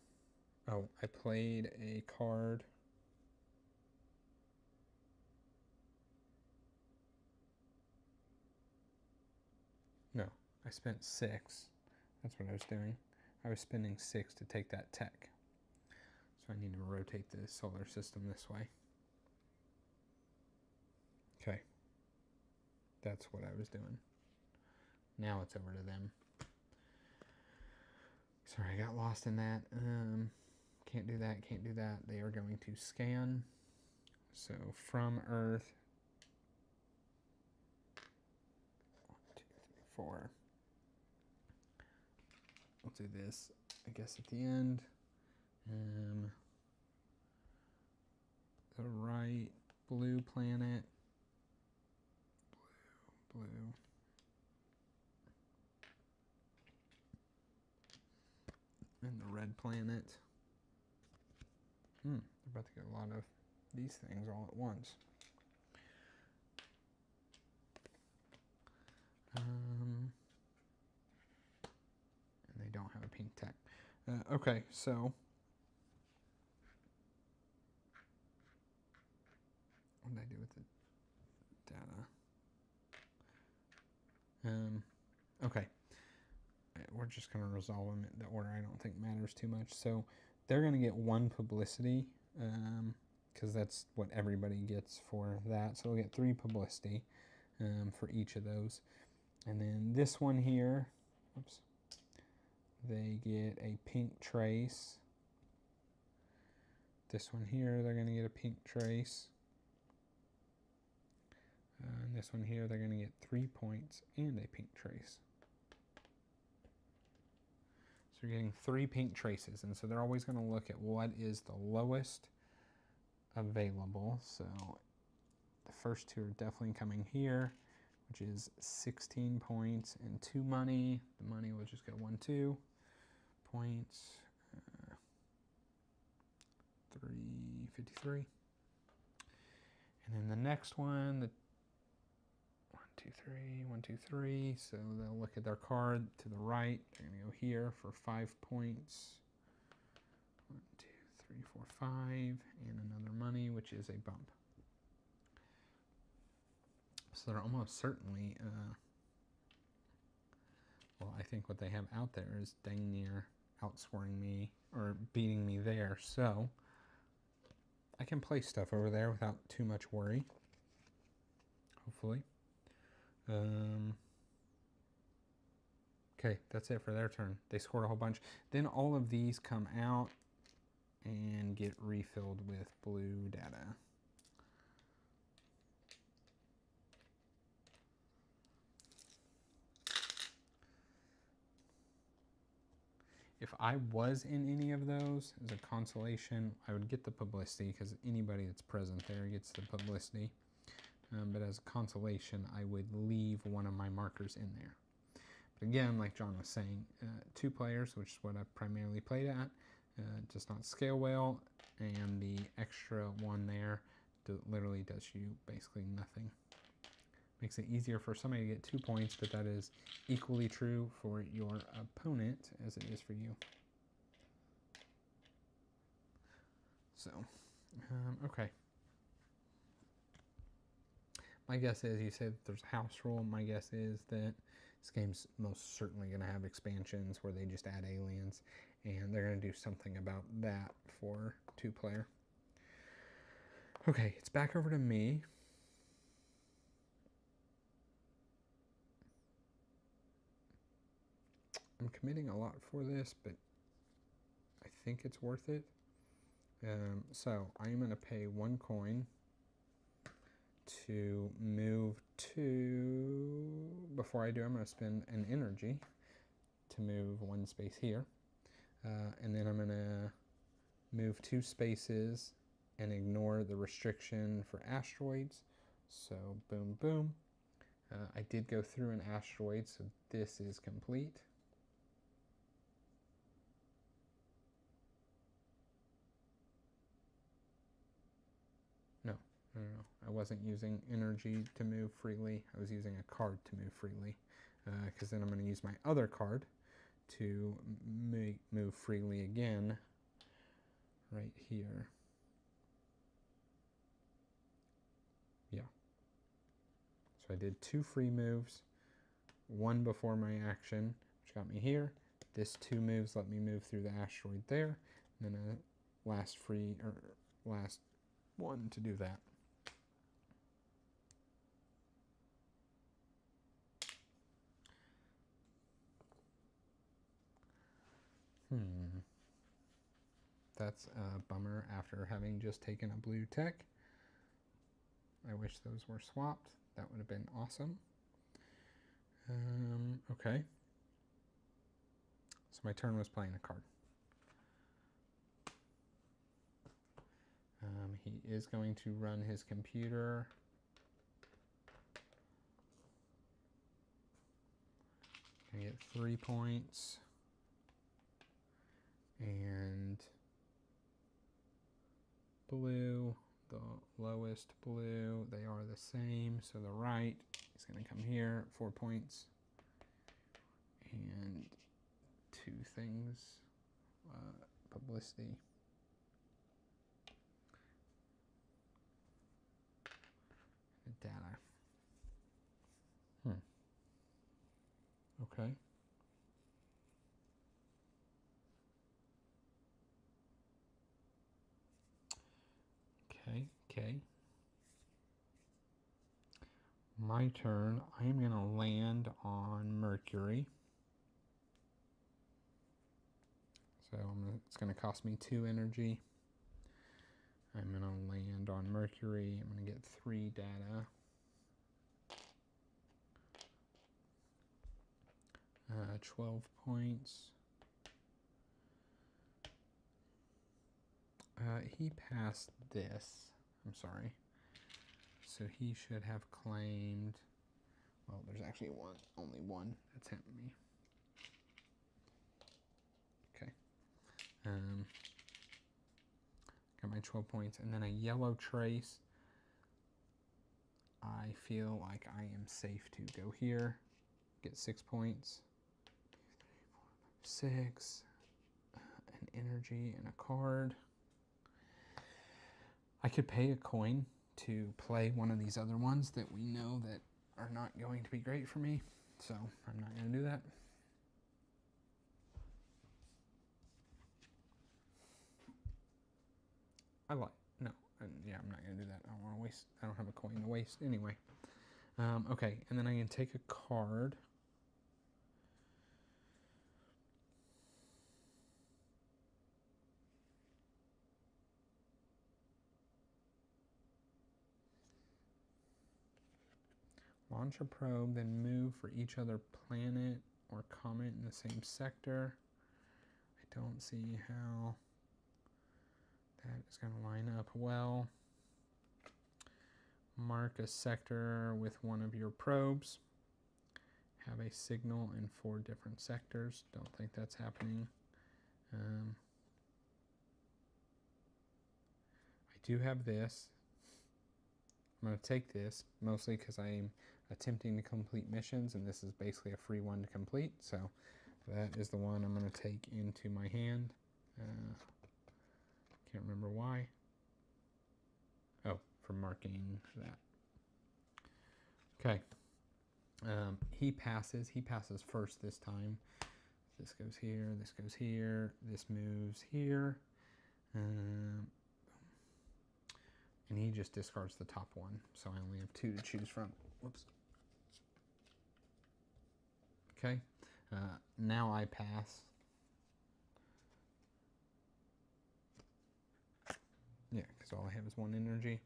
[SPEAKER 1] Oh, I played a card. No, I spent 6. That's what I was doing. I was spending 6 to take that tech. So I need to rotate the solar system this way. Okay. That's what I was doing. Now it's over to them. Sorry, I got lost in that. Can't do that, can't do that. They are going to scan. So from Earth. 1, 2, 3, 4. We'll do this, I guess, at the end. The right blue planet. Blue. And the red planet. They're about to get a lot of these things all at once. And they don't have a pink tech. Okay, so what did I do with the data? Okay. We're just going to resolve them in the order I don't think matters too much. So they're going to get 1 publicity because that's what everybody gets for that. So they'll get 3 publicity for each of those. And then this one here, oops, they get a pink trace. This one here, they're going to get a pink trace. And this one here, they're going to get 3 points and a pink trace. So you're getting 3 pink traces, and so they're always going to look at what is the lowest available. So the first 2 are definitely coming here, which is 16 points and 2 money. The money will just go 1, 2 points. 353. And then the next one, the 1, 2, 3, 1, 2, 3. So they'll look at their card to the right. They're going to go here for 5 points. 1, 2, 3, 4, 5. And another money, which is a bump. So they're almost certainly, well, I think what they have out there is dang near outscoring me or beating me there. So I can place stuff over there without too much worry, hopefully. Okay, that's it for their turn. They scored a whole bunch. Then all of these come out, and get refilled with blue data. If I was in any of those as a consolation, I would get the publicity because anybody that's present there gets the publicity. But as a consolation, I would leave one of my markers in there. But again, like John was saying, 2 players, which is what I primarily played at, does not scale well, and the extra one there literally does you basically nothing. Makes it easier for somebody to get 2 points, but that is equally true for your opponent as it is for you. So, okay. My guess is, you said there's a house rule. My guess is that this game's most certainly going to have expansions where they just add aliens, and they're going to do something about that for 2-player. Okay, it's back over to me. I'm committing a lot for this, but I think it's worth it. So I'm going to pay 1 coin to move to, before I do, I'm going to spend an energy to move 1 space here. And then I'm going to move 2 spaces and ignore the restriction for asteroids. So boom, boom. I did go through an asteroid, so this is complete. No. I wasn't using energy to move freely. I was using a card to move freely, because then I'm going to use my other card to move freely again right here. Yeah. So I did 2 free moves, 1 before my action, which got me here. This 2 moves let me move through the asteroid there, and then a last one to do that. That's a bummer after having just taken a blue tech. I wish those were swapped. That would have been awesome. Okay. So my turn was playing a card. He is going to run his computer. I get 3 points. And blue, the lowest blue, they are the same. So the right is going to come here, 4 points. And 2 things, publicity. Data. Okay. Okay. My turn. I'm going to land on Mercury. So it's going to cost me 2 energy. I'm going to land on Mercury. I'm going to get 3 data. 12 points. He passed this. I'm sorry. So he should have claimed, well, there's actually only one that's hit me. Okay. Got my 12 points, and then a yellow trace. I feel like I am safe to go here, get 6 points. 6, an energy and a card. I could pay a coin to play one of these other ones that we know that are not going to be great for me, so I'm not going to do that. I'm not going to do that. I don't want to waste, I don't have a coin to waste anyway. Okay, and then I can take a card. Launch a probe, then move for each other planet or comet in the same sector. I don't see how that is going to line up well. Mark a sector with one of your probes. Have a signal in 4 different sectors. Don't think that's happening. I do have this. I'm going to take this mostly because I'm attempting to complete missions, and this is basically a free one to complete. So that is the one I'm going to take into my hand. Can't remember why. Oh, for marking that. Okay. He passes first this time. This goes here, this goes here, this moves here. And he just discards the top one, so I only have 2 to choose from. Whoops. Okay, now I pass. Yeah, because all I have is 1 energy.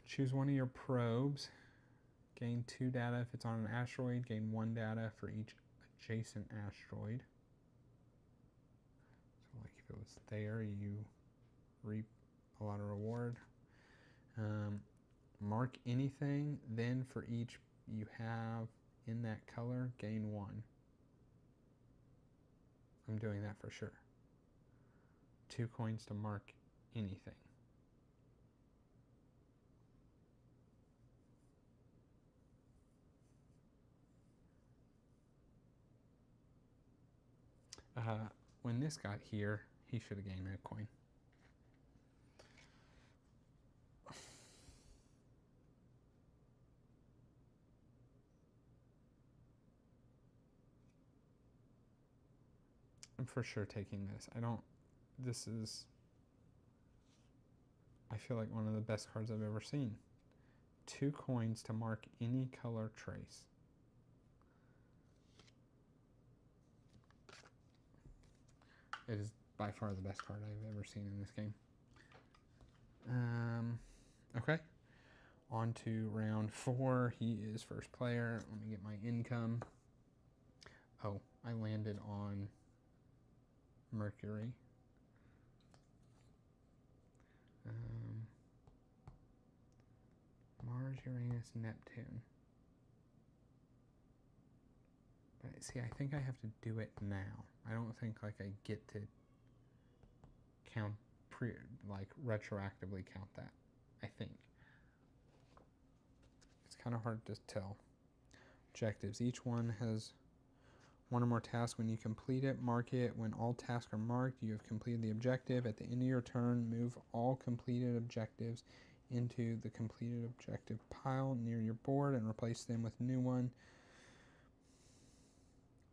[SPEAKER 1] Choose one of your probes. Gain 2 data if it's on an asteroid. Gain 1 data for each adjacent asteroid. So like if it was there, you reap a lot of reward. Mark anything, then for each you have in that color, gain 1. I'm doing that for sure. 2 coins to mark anything. When this got here, he should have gained a coin. I'm for sure taking this. I feel like one of the best cards I've ever seen. 2 coins to mark any color trace. It is by far the best card I've ever seen in this game. Okay. On to round 4. He is first player. Let me get my income. Oh, I landed on Mercury. Mars, Uranus, Neptune. But see, I think I have to do it now. I don't think like I get to count retroactively count that. I think. It's kind of hard to tell. Objectives. Each one has 1 or more tasks. When you complete it, mark it. When all tasks are marked, you have completed the objective. At the end of your turn, move all completed objectives into the completed objective pile near your board and replace them with a new one.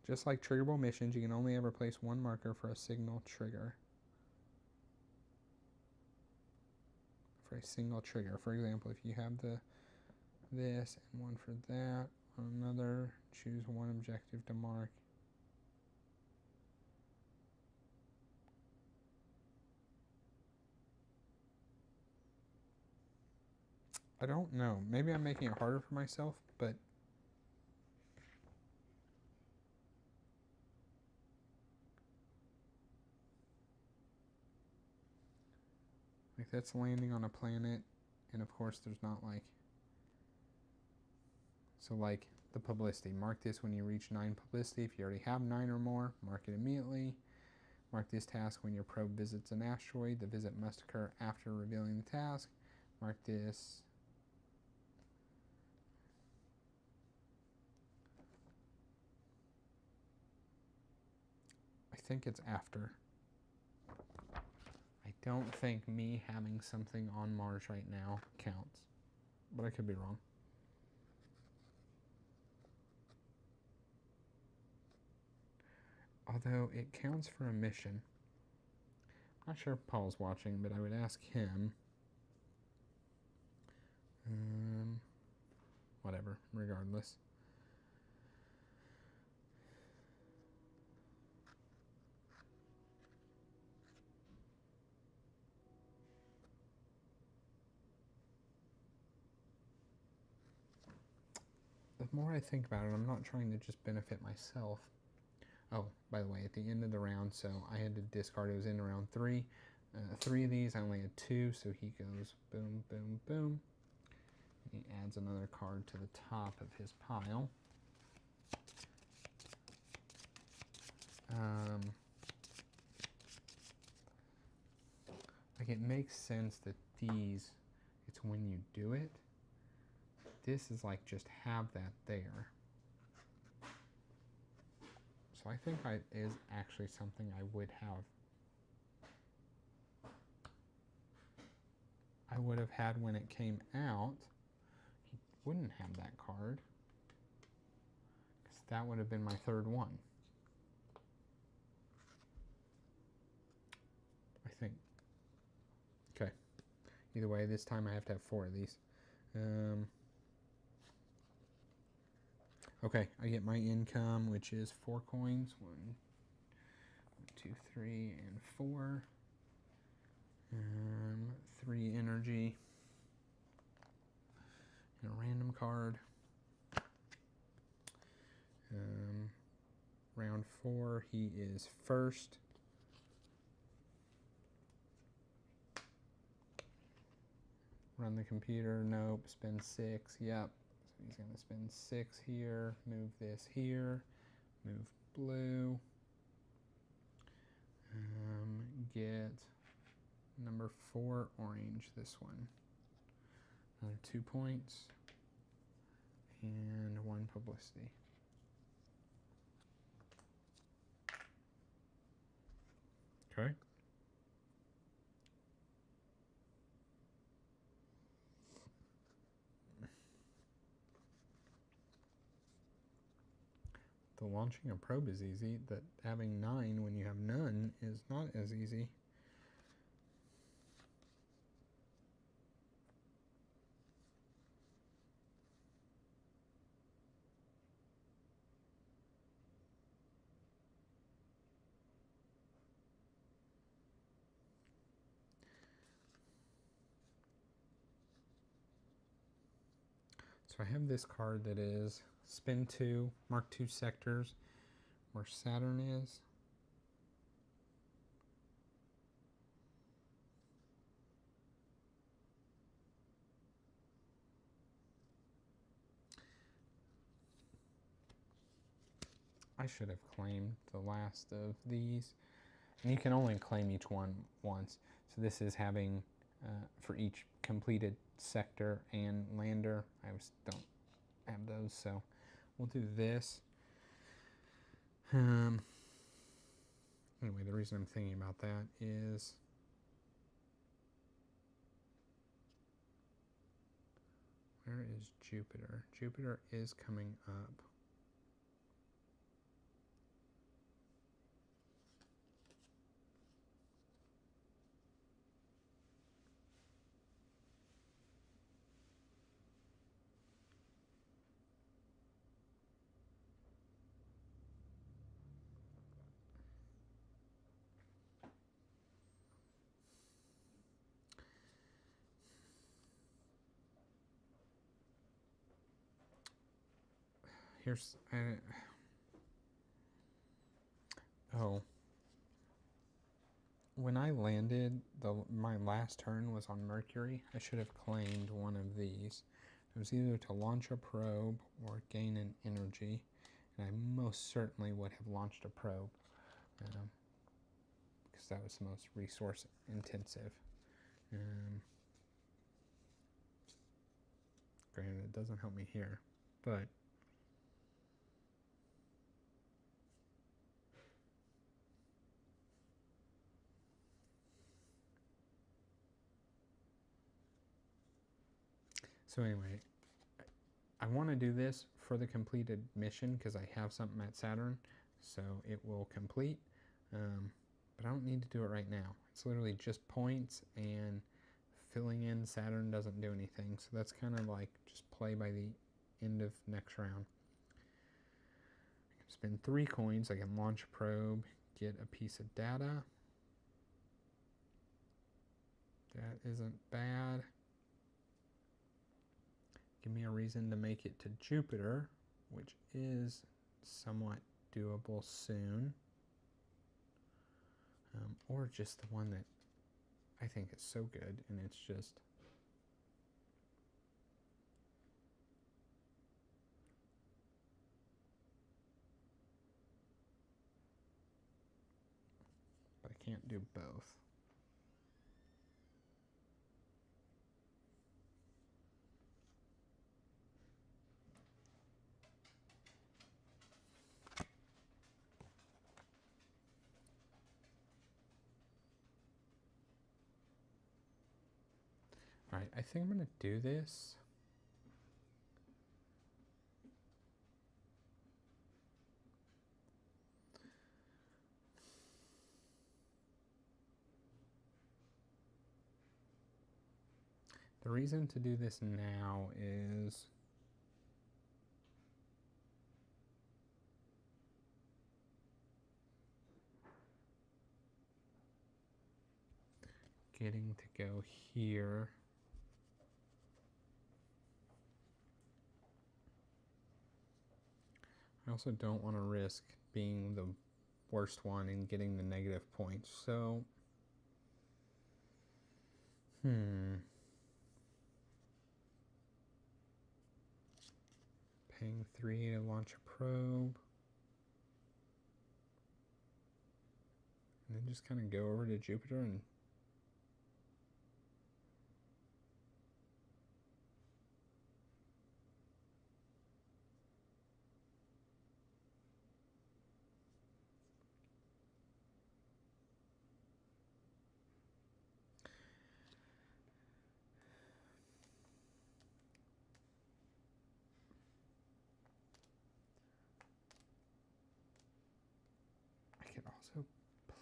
[SPEAKER 1] Just like triggerable missions, you can only ever place 1 marker for a signal trigger. For a single trigger. For example, if you have this and 1 for that, on another, choose 1 objective to mark. I don't know. Maybe I'm making it harder for myself, but like that's landing on a planet, and of course there's not like, so like the publicity. Mark this when you reach 9 publicity. If you already have 9 or more, mark it immediately. Mark this task when your probe visits an asteroid. The visit must occur after revealing the task. Mark this. I think it's after. I don't think me having something on Mars right now counts, but I could be wrong. Although it counts for a mission. I'm not sure if Paul's watching, but I would ask him. Whatever, regardless. more I think about it, I'm not trying to just benefit myself. Oh, by the way, at the end of the round, so I had to discard. It was in round 3. 3 of these, I only had 2, so he goes boom, boom, boom. He adds another card to the top of his pile. Like, it makes sense that these, it's when you do it. This is like just have that there. So I think it is actually something I would have. I would have had when it came out. He wouldn't have that card, because that would have been my third one. I think. Okay. Either way, this time I have to have 4 of these. Okay, I get my income, which is 4 coins. 1, 2, 3, and 4. 3 energy. And a random card. Round 4, he is first. Run the computer, nope. Spend 6, yep. So he's going to spend 6 here, move this here, move blue. Get number 4 orange, this one. Another 2 points. And 1 publicity. Okay. The launching a probe is easy. That having 9 when you have none is not as easy. So I have this card that is spin 2, mark 2 sectors where Saturn is. I should have claimed the last of these. And you can only claim each one once. So this is having, for each completed sector and lander. I just don't have those, so we'll do this. Anyway, the reason I'm thinking about that is where is Jupiter? Jupiter is coming up. Here's, oh, when I landed, my last turn was on Mercury. I should have claimed one of these. It was either to launch a probe or gain an energy, and I most certainly would have launched a probe, because that was the most resource intensive. Granted, it doesn't help me here, but so anyway, I want to do this for the completed mission because I have something at Saturn, so it will complete, but I don't need to do it right now. It's literally just points, and filling in Saturn doesn't do anything, so that's kind of like just play by the end of next round. I can spend 3 coins, I can launch a probe, get a piece of data. That isn't bad. Give me a reason to make it to Jupiter. which is somewhat doable soon. Or just the one that I think is so good, and it's just but I can't do both. All right, I think I'm going to do this. The reason to do this now is getting to go here. I also don't want to risk being the worst one and getting the negative points. So, paying 3 to launch a probe. And then just kind of go over to Jupiter and I could also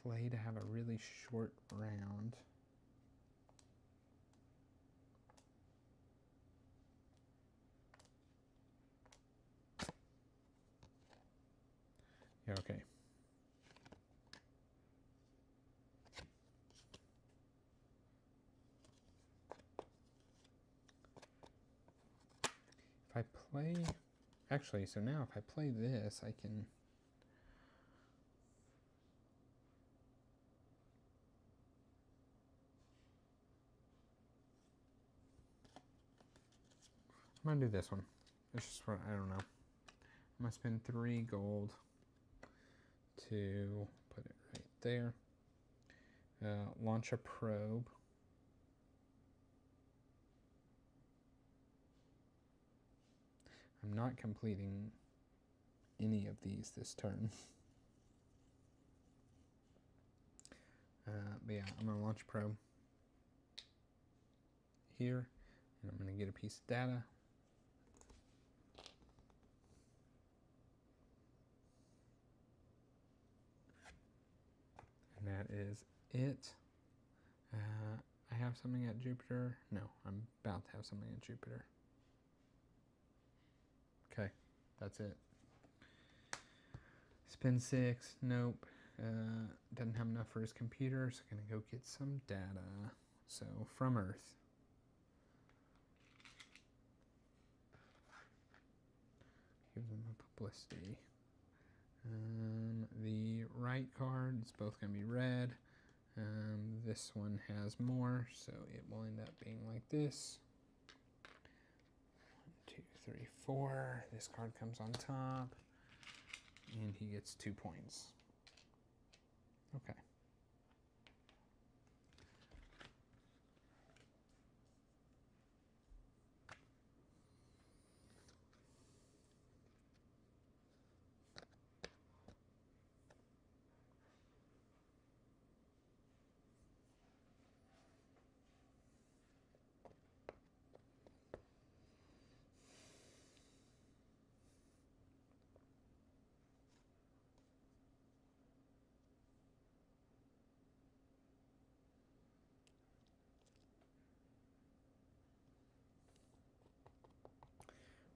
[SPEAKER 1] play to have a really short round. Yeah, okay. If I play, actually, so now if I play this, I can I'm gonna do this one. It's just what I don't know. I'm gonna spend 3 gold to put it right there. Launch a probe. I'm not completing any of these this turn. But yeah, I'm gonna launch a probe here, and I'm gonna get a piece of data. And that is it. I have something at Jupiter. No, I'm about to have something at Jupiter. Okay, that's it. Spin 6, nope. Doesn't have enough for his computer, so gonna go get some data. So from Earth. Give them a publicity. The right card is both gonna be red. This one has more, so it will end up being like this. 1, 2, 3, 4. This card comes on top, and he gets 2 points. Okay.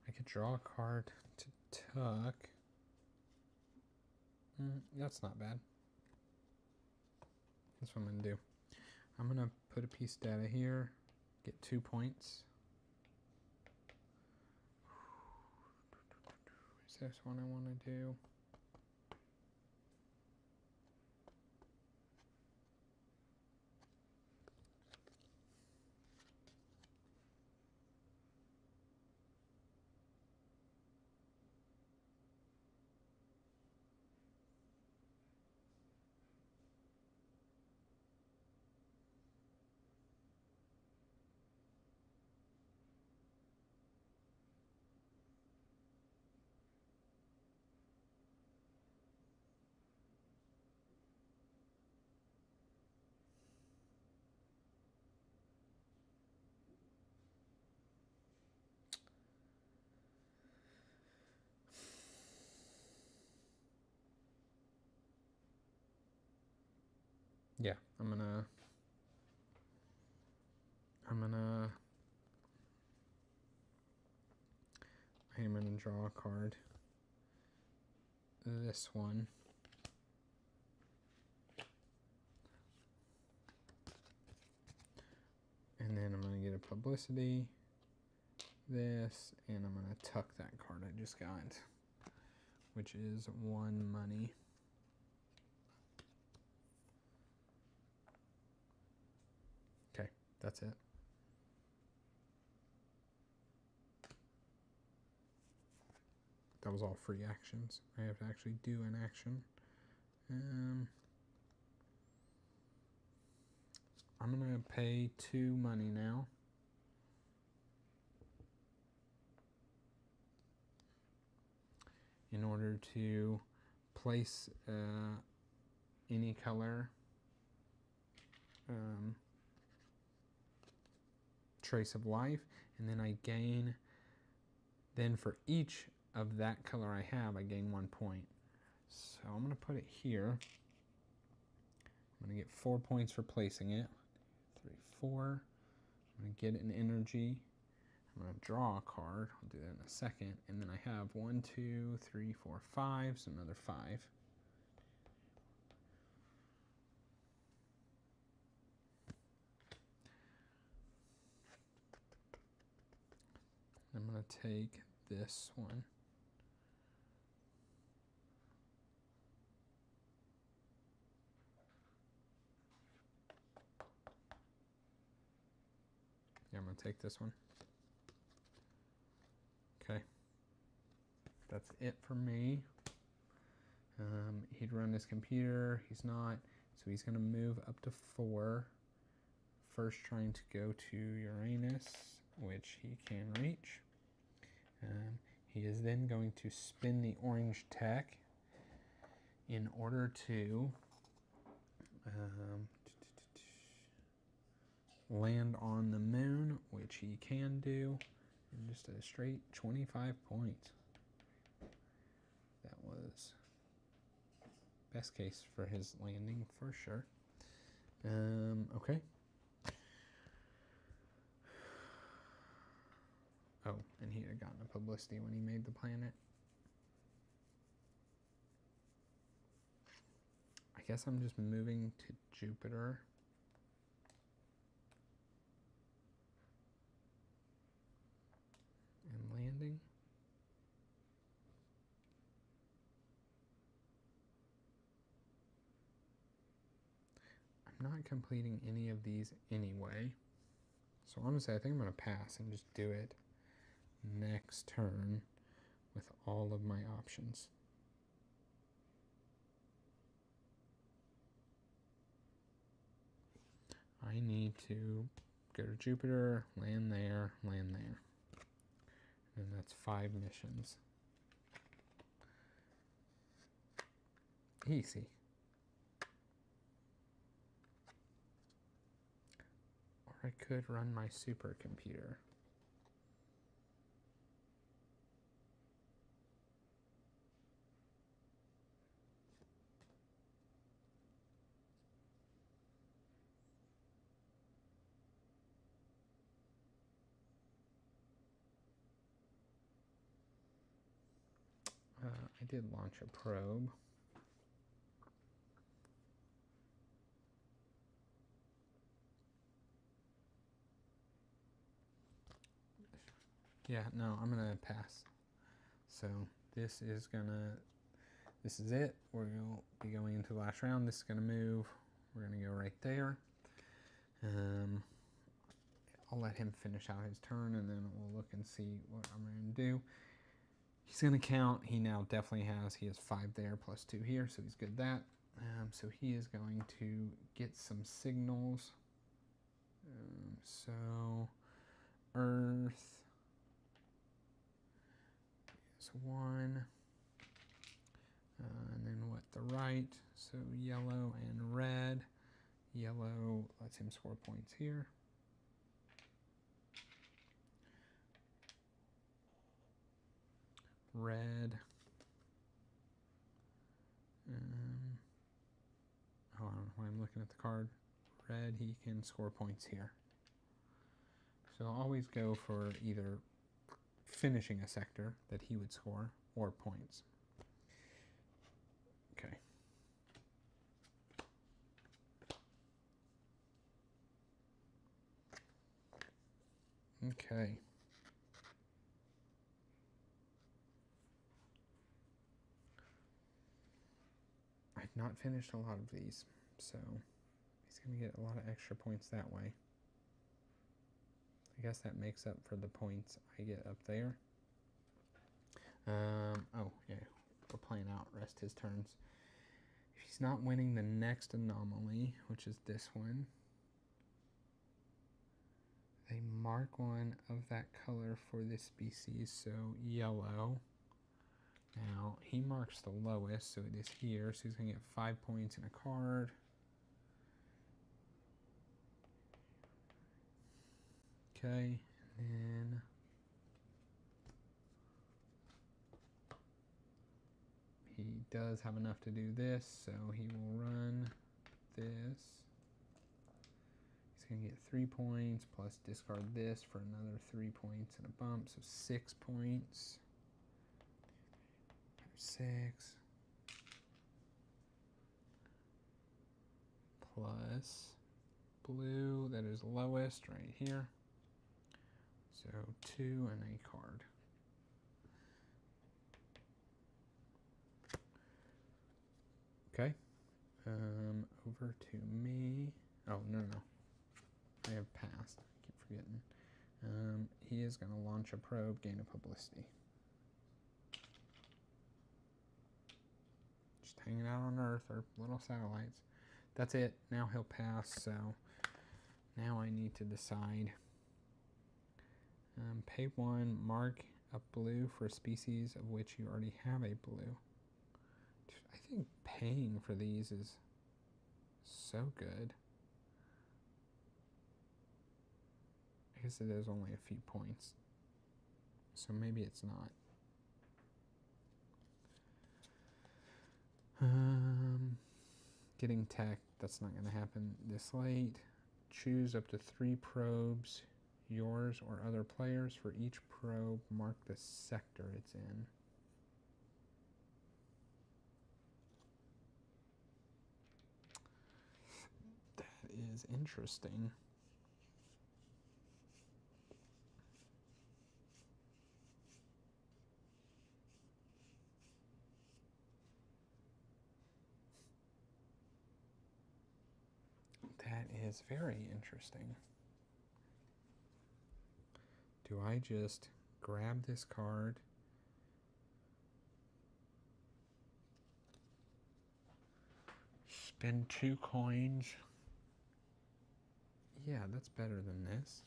[SPEAKER 1] I could draw a card to tuck. That's not bad. That's what I'm going to do. I'm going to put a piece of data here, get 2 points. this one I want to do. Yeah, I'm gonna draw a card. This one. And then I'm gonna get a publicity, this, and I'm gonna tuck that card I just got, which is 1 money. Okay, that's it. That was all free actions. I have to actually do an action. I'm gonna pay 2 money now. In order to place any color trace of life, and then I gain, then for each of that color I have, I gain 1 point. So I'm going to put it here. I'm going to get 4 points for placing it. 3, 4. I'm going to get an energy. I'm going to draw a card. I'll do that in a second. And then I have 1, 2, 3, 4, 5. So another 5. I'm going to take this one. Yeah, I'm going to take this one. Okay. That's it for me. He'd run his computer. He's not. So he's going to move up to 4. First trying to go to Uranus, which he can reach. He is then going to spin the orange tech in order to land on the moon, which he can do, in just a straight 25 points. That was best case for his landing for sure. Okay. Oh, and he had gotten a publicity when he made the planet. I guess I'm just moving to Jupiter. And landing. I'm not completing any of these anyway. So honestly, I think I'm going to pass and just do it next turn with all of my options. I need to go to Jupiter, land there, land there. And that's 5 missions. Easy. Or I could run my supercomputer. I did launch a probe. Yeah, no, I'm going to pass. So This is it. We're going to be going into the last round. This is going to move. We're going to go right there. I'll let him finish out his turn, and then we'll look and see what I'm going to do. He's going to count. He now definitely he has 5 there plus 2 here, so he's good at that. So he is going to get some signals. So Earth is 1. And then the right, so yellow and red. Yellow lets him score points here. Red. Hold on, when I'm looking at the card. Red, he can score points here. So I'll always go for either finishing a sector that he would score or points. Okay. Okay. I've not finished a lot of these, so he's going to get a lot of extra points that way. I guess that makes up for the points I get up there. Oh, yeah, we're playing out rest his turns. If he's not winning the next anomaly, which is this one, they mark one of that color for this species, so yellow. Now, he marks the lowest, so it is here, so he's going to get 5 points in a card. Okay, and then he does have enough to do this, so he will run this. He's going to get 3 points, plus discard this for another 3 points and a bump, so 6 points. 6. Plus blue, that is lowest right here. So 2 and a card. Okay. Over to me. Oh, no. I have passed. I keep forgetting. He is going to launch a probe, gain a publicity. Just hanging out on Earth or little satellites. That's it. Now he'll pass, so now I need to decide. Pay 1, mark a blue for a species of which you already have a blue. I think paying for these is so good. I guess it is only a few points, so maybe it's not. Getting tech, that's not going to happen this late. Choose up to 3 probes, yours or other players. For each probe, mark the sector it's in. That is interesting. That is very interesting. Do I just grab this card, spend 2 coins? Yeah, that's better than this.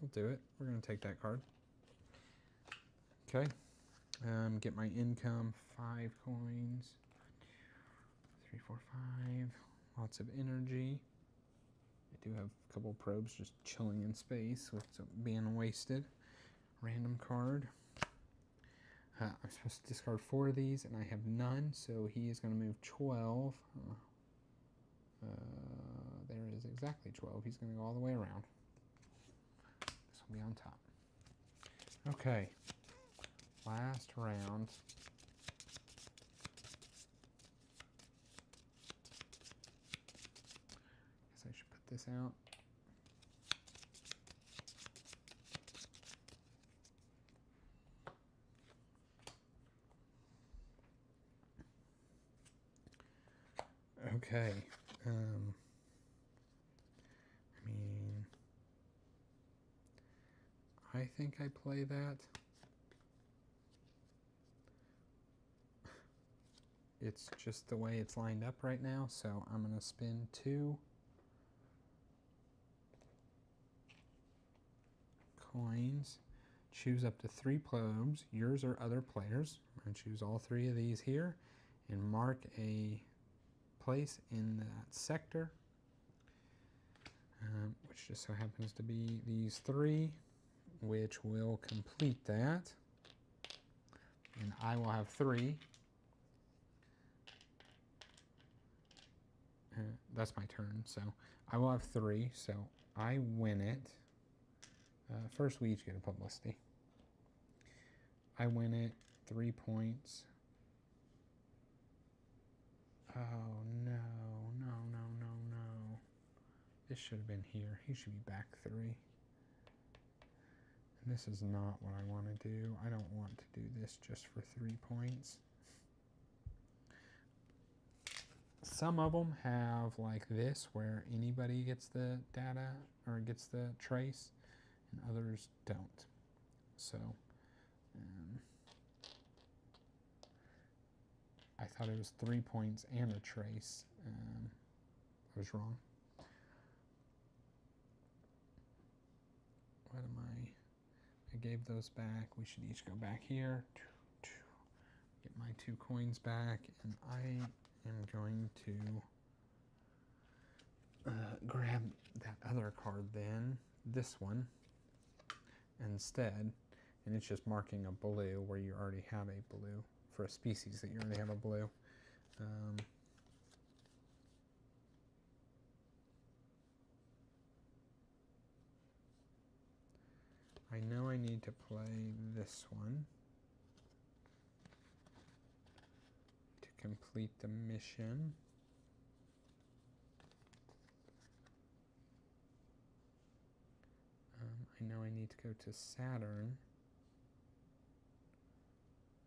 [SPEAKER 1] We'll do it. We're going to take that card. Okay. Get my income, 5 coins. 3, 4, 5. Lots of energy. I do have a couple probes just chilling in space with being wasted. Random card. I'm supposed to discard 4 of these, and I have none, so he is going to move 12. There is exactly 12. He's going to go all the way around. This will be on top. Okay. Last round. Guess I should put this out. Okay. I mean, I think I play that. It's just the way it's lined up right now, so I'm going to spin 2 coins, choose up to 3 probes, yours or other players. I'm going to choose all 3 of these here and mark a place in that sector, which just so happens to be these 3, which will complete that. And I will have 3. That's my turn, so I will have 3, so I win it. First, we each get a publicity. I win it, 3 points. Oh, no, no, no, no, no. This should have been here. He should be back 3. And this is not what I want to do. I don't want to do this just for 3 points. Some of them have like this where anybody gets the data or gets the trace and others don't. So I thought it was 3 points and a trace. I was wrong. What am I? I gave those back. We should each go back here. Get my 2 coins back, and I am going to grab that other card then, this one, instead, and it's just marking a blue where you already have a blue, for a species that you already have a blue. I know I need to play this one to complete the mission. I know I need to go to Saturn.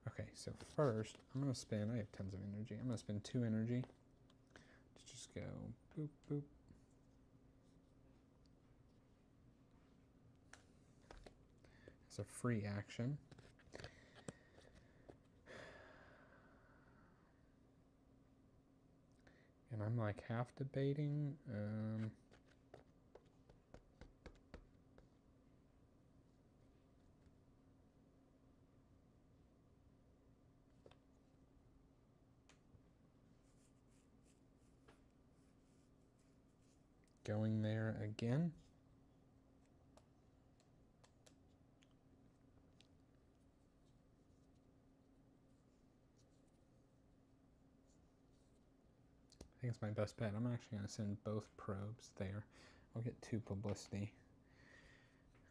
[SPEAKER 1] Okay, so first, I'm going to spin, I have tons of energy, I'm going to spend 2 energy to just go boop, boop. It's a free action. And I'm like half debating. Going there again. I think it's my best bet. I'm actually going to send both probes there. I'll get 2 publicity.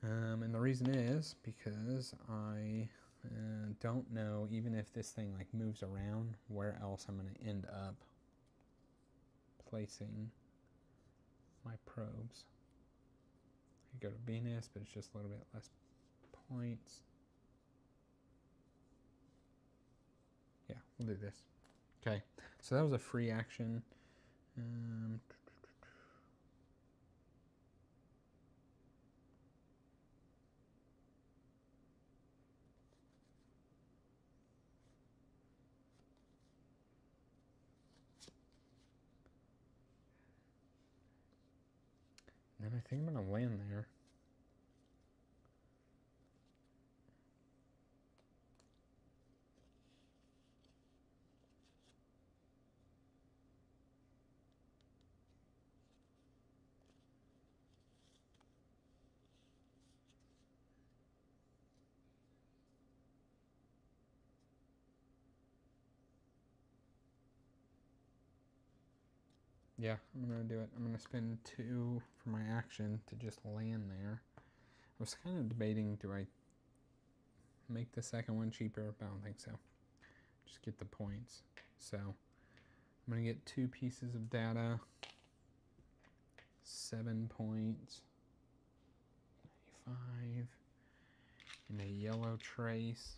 [SPEAKER 1] And the reason is because I don't know, even if this thing like moves around, where else I'm going to end up placing my probes. I go to Venus, but it's just a little bit less points. Yeah, we'll do this. Okay, so that was a free action. And I think I'm going to land there. Yeah, I'm going to do it. I'm going to spend 2 for my action to just land there. I was kind of debating, do I make the second one cheaper? But I don't think so. Just get the points. So I'm going to get 2 pieces of data, 7 points, 95, and a yellow trace.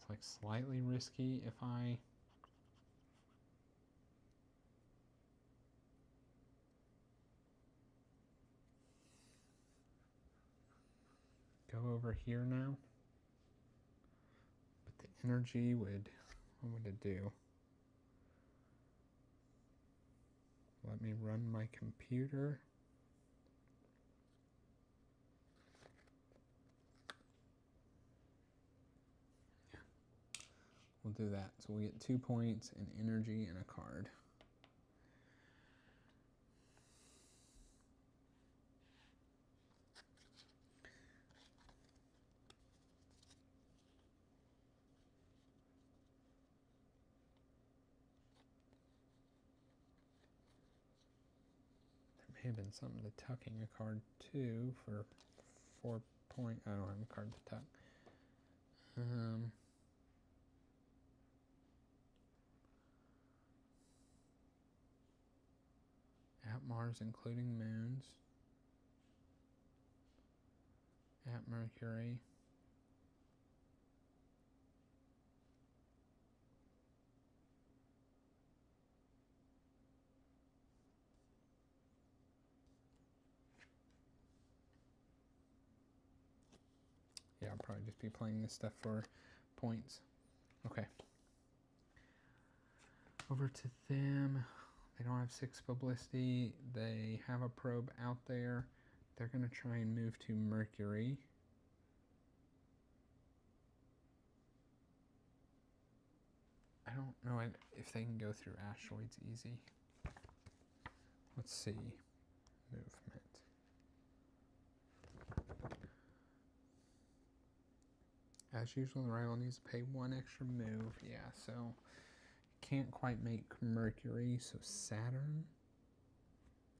[SPEAKER 1] It's like slightly risky if I go over here now. But the energy would, what would it do? Let me run my computer. Yeah. We'll do that. So we'll get 2 points, an energy, and a card. May have been something to tucking a card too for 4 point. I don't have a card to tuck. At Mars, including moons. At Mercury. Yeah, I'll probably just be playing this stuff for points. Okay. Over to them. They don't have 6 publicity. They have a probe out there. They're going to try and move to Mercury. I don't know if they can go through asteroids easy. Let's see. Movement. As usual, the rival needs to pay 1 extra move. Yeah, so can't quite make Mercury. So Saturn,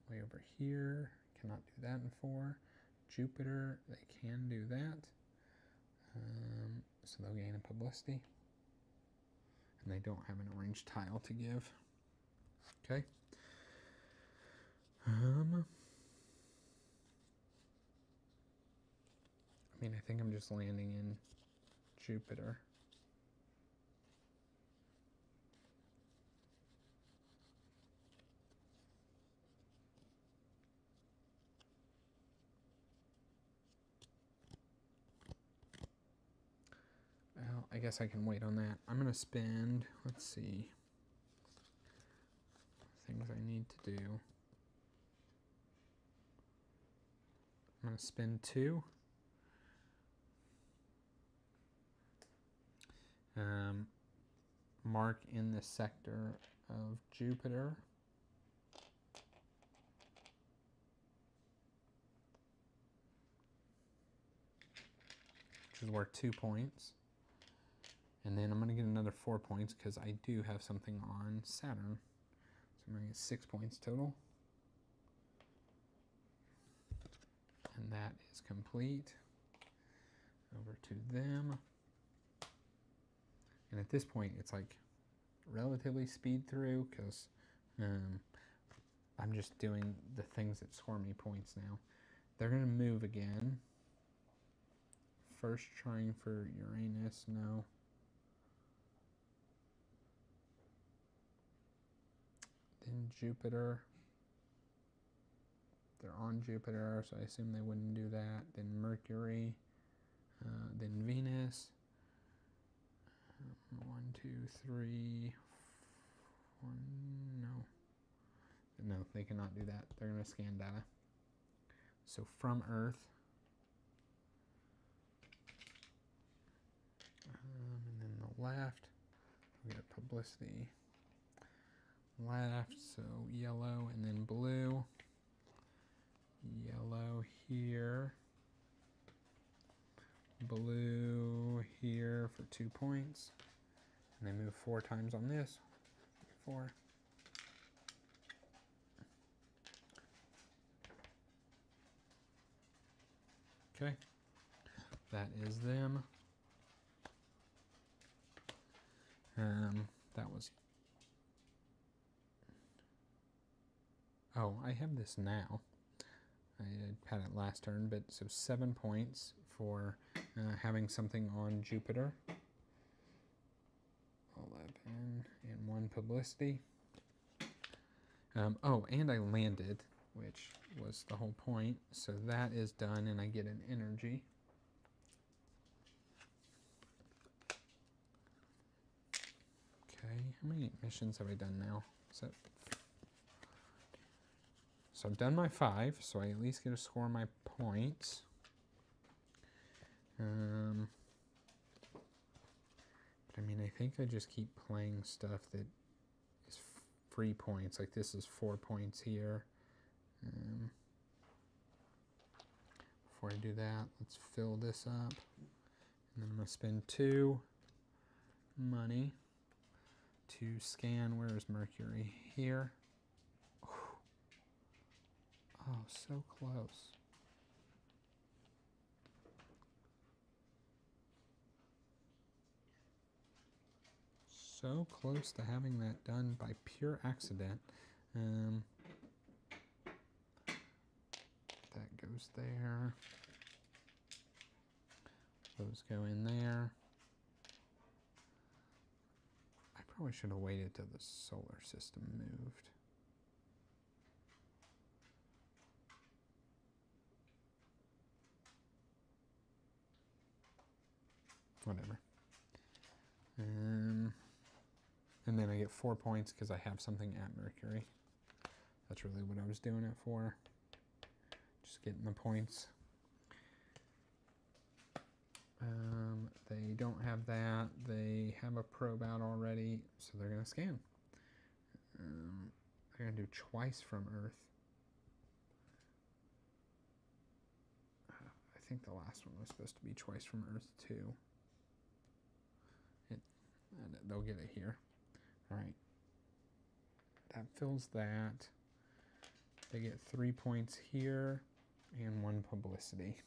[SPEAKER 1] way over here. Cannot do that in 4. Jupiter, they can do that. So they'll gain a publicity. And they don't have an orange tile to give. Okay. I mean, I think I'm just landing in Jupiter. Well, I guess I can wait on that. I'm going to spend, let's see, things I need to do. I'm going to spend 2. Mark in the sector of Jupiter. Which is worth 2 points. And then I'm going to get another 4 points because I do have something on Saturn. So I'm going to get 6 points total. And that is complete. Over to them. And at this point, it's like relatively speed through because I'm just doing the things that score me points now. They're going to move again. First trying for Uranus, no. Then Jupiter. They're on Jupiter, so I assume they wouldn't do that. Then Mercury. Then Venus. 1, 2, 3, 4, no, they cannot do that. They're going to scan data. So from Earth, and then the left, we got publicity. Left, so yellow and then blue. Yellow here. Blue here for 2 points. And they move 4 times on this. 4. Okay. That is them. That was... Oh, I have this now. I had it last turn, but so 7 points for having something on Jupiter. and 1 publicity. Oh, and I landed, which was the whole point. So that is done, and I get an energy. Okay, how many missions have I done now? So I've done my 5, so I at least get to score my points. But I mean, I think I just keep playing stuff that is free points. Like this is 4 points here. Before I do that, let's fill this up. And then I'm going to spend 2 money to scan. Where is Mercury? Here. Oh, so close. So close to having that done by pure accident. That goes there. Those go in there. I probably should have waited till the solar system moved. Whatever. And then I get 4 points because I have something at Mercury. That's really what I was doing it for. Just getting the points. They don't have that. They have a probe out already, so they're going to scan. They're going to do twice from Earth. I think the last one was supposed to be twice from Earth too. They'll get it here. All right. That fills that. They get 3 points here and 1 publicity.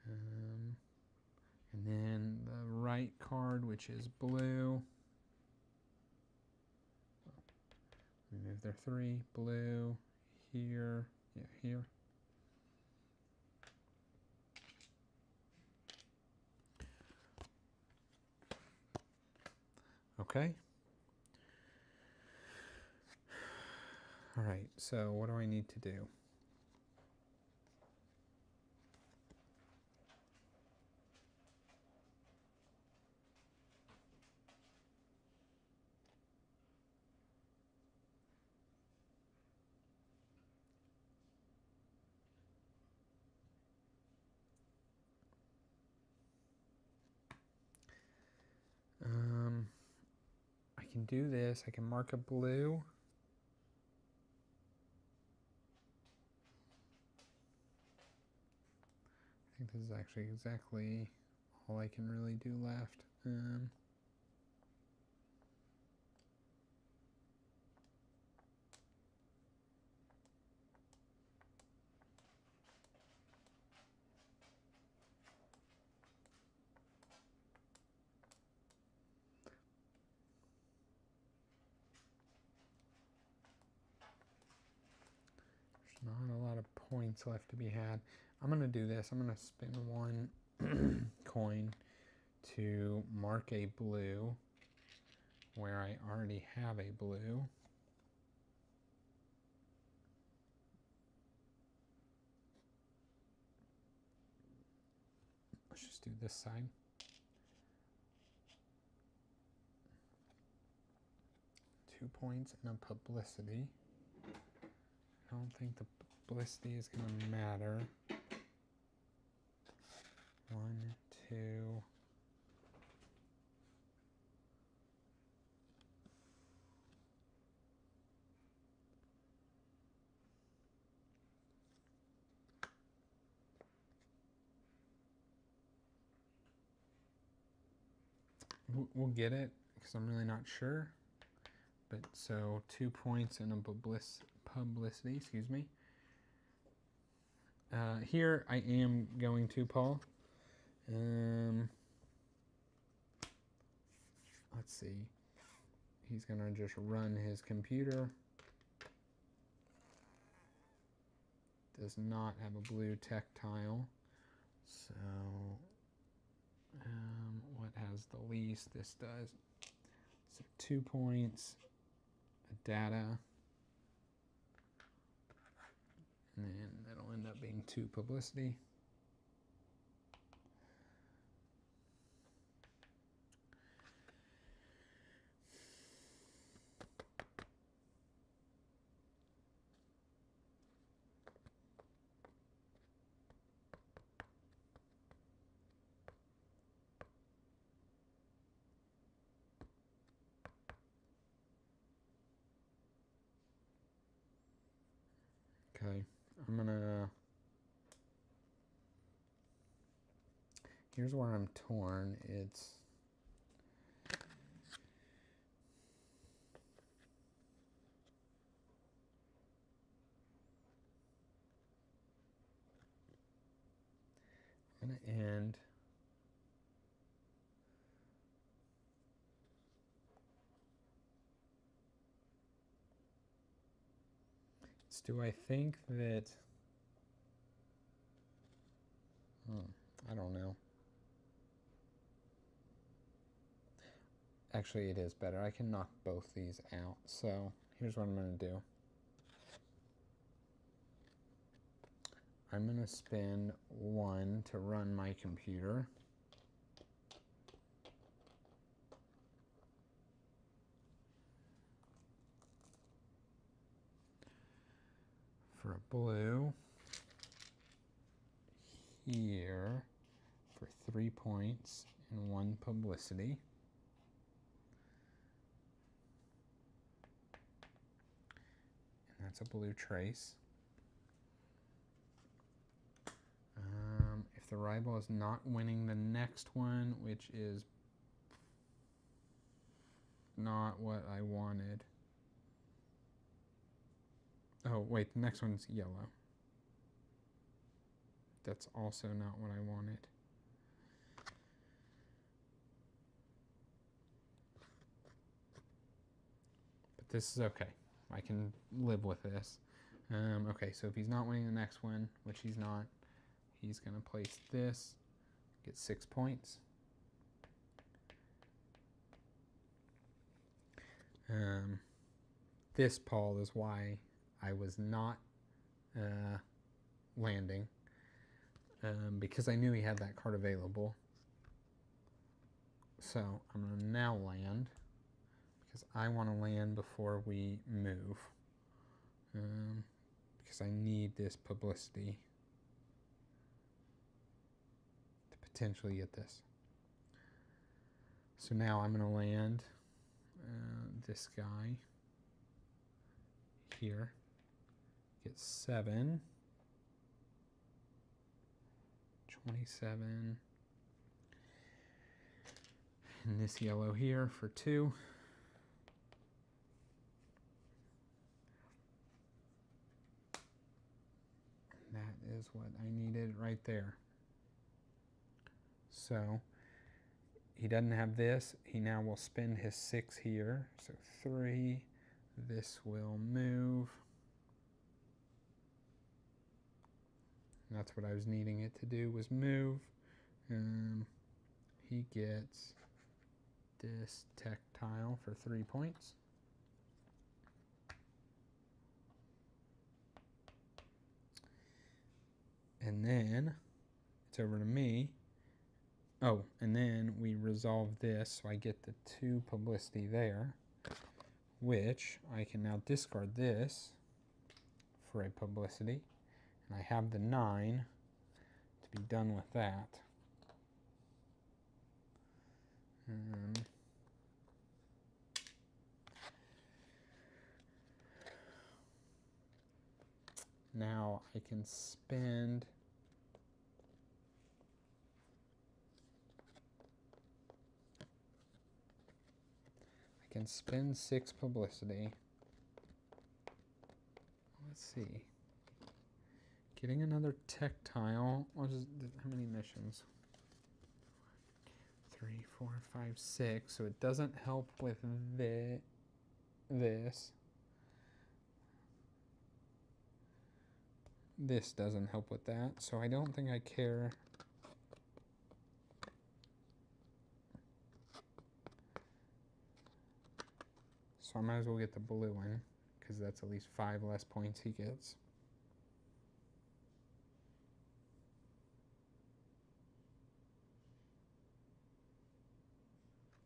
[SPEAKER 1] And then the right card, which is blue. Remove their 3. Blue. Here. Yeah, here. Okay. All right, so what do I need to do? I can do this. I can mark a blue. I think this is actually exactly all I can really do left. There's not a lot of points left to be had. I'm going to do this. I'm going to spend 1 coin to mark a blue where I already have a blue. Let's just do this side. Two points and a publicity. I don't think the publicity is going to matter. 1, 2. We'll get it because I'm really not sure. But so 2 points and a publicity, excuse me. Here I am going to Paul. Let's see. He's going to just run his computer. Does not have a blue tactile. So what has the least. This does. So 2 points, a data, and then that'll end up being 2 publicity. Okay, I'm gonna, here's where I'm torn. It's, I'm gonna end do I think that, I don't know. Actually, it is better. I can knock both these out. So here's what I'm going to do. I'm going to spend 1 to run my computer. For a blue here for 3 points and 1 publicity. And that's a blue trace. If the rival is not winning the next one, which is not what I wanted. Oh, wait, the next one's yellow. That's also not what I wanted. But this is okay. I can live with this. Okay, so if he's not winning the next one, which he's not, he's going to place this, get 6 points. This, Paul, is why I was not landing, because I knew he had that card available. So I'm going to now land, because I want to land before we move, because I need this publicity to potentially get this. So now I'm going to land this guy here, get 7, 27, and this yellow here for 2. That is what I needed right there. So he doesn't have this. He now will spend his 6 here. So 3. This will move. And that's what I was needing it to do, was move. He gets this tactile for 3 points. And then it's over to me. Oh, and then we resolve this, so I get the 2 publicity there, which I can now discard this for a publicity. And I have the 9 to be done with that. Now I can spend spend 6 publicity. Let's see. Getting another tactile. What is, how many missions? 3, 4, 5, 6. So it doesn't help with this. This doesn't help with that. So I don't think I care so I might as well get the blue one, because that's at least 5 less points he gets.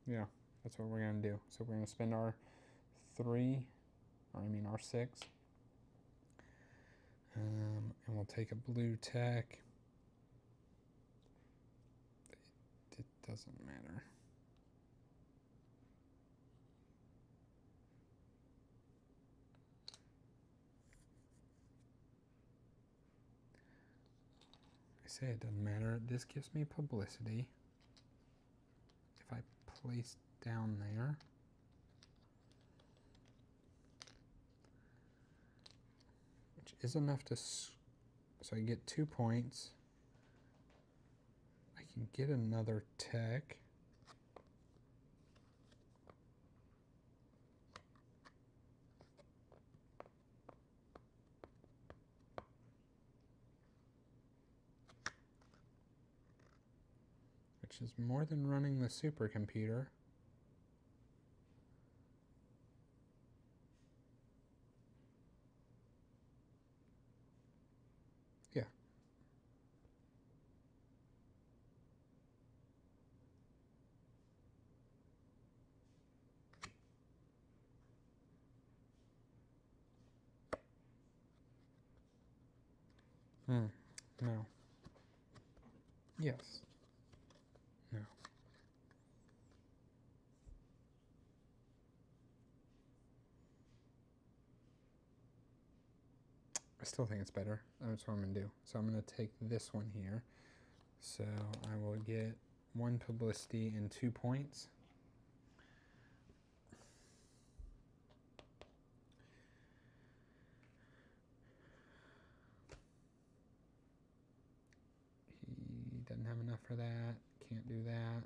[SPEAKER 1] Yeah, that's what we're going to do. So we're going to spend our 6. And we'll take a blue tech. It doesn't matter. I say it doesn't matter. This gives me publicity. If I place down there. Which is enough to... So I get 2 points. I can get another tech. Which is more than running the supercomputer. Yeah. No. Yes. No. I still think it's better. That's what I'm going to do. So I'm going to take this one here. So I will get 1 publicity and 2 points. He doesn't have enough for that. Can't do that.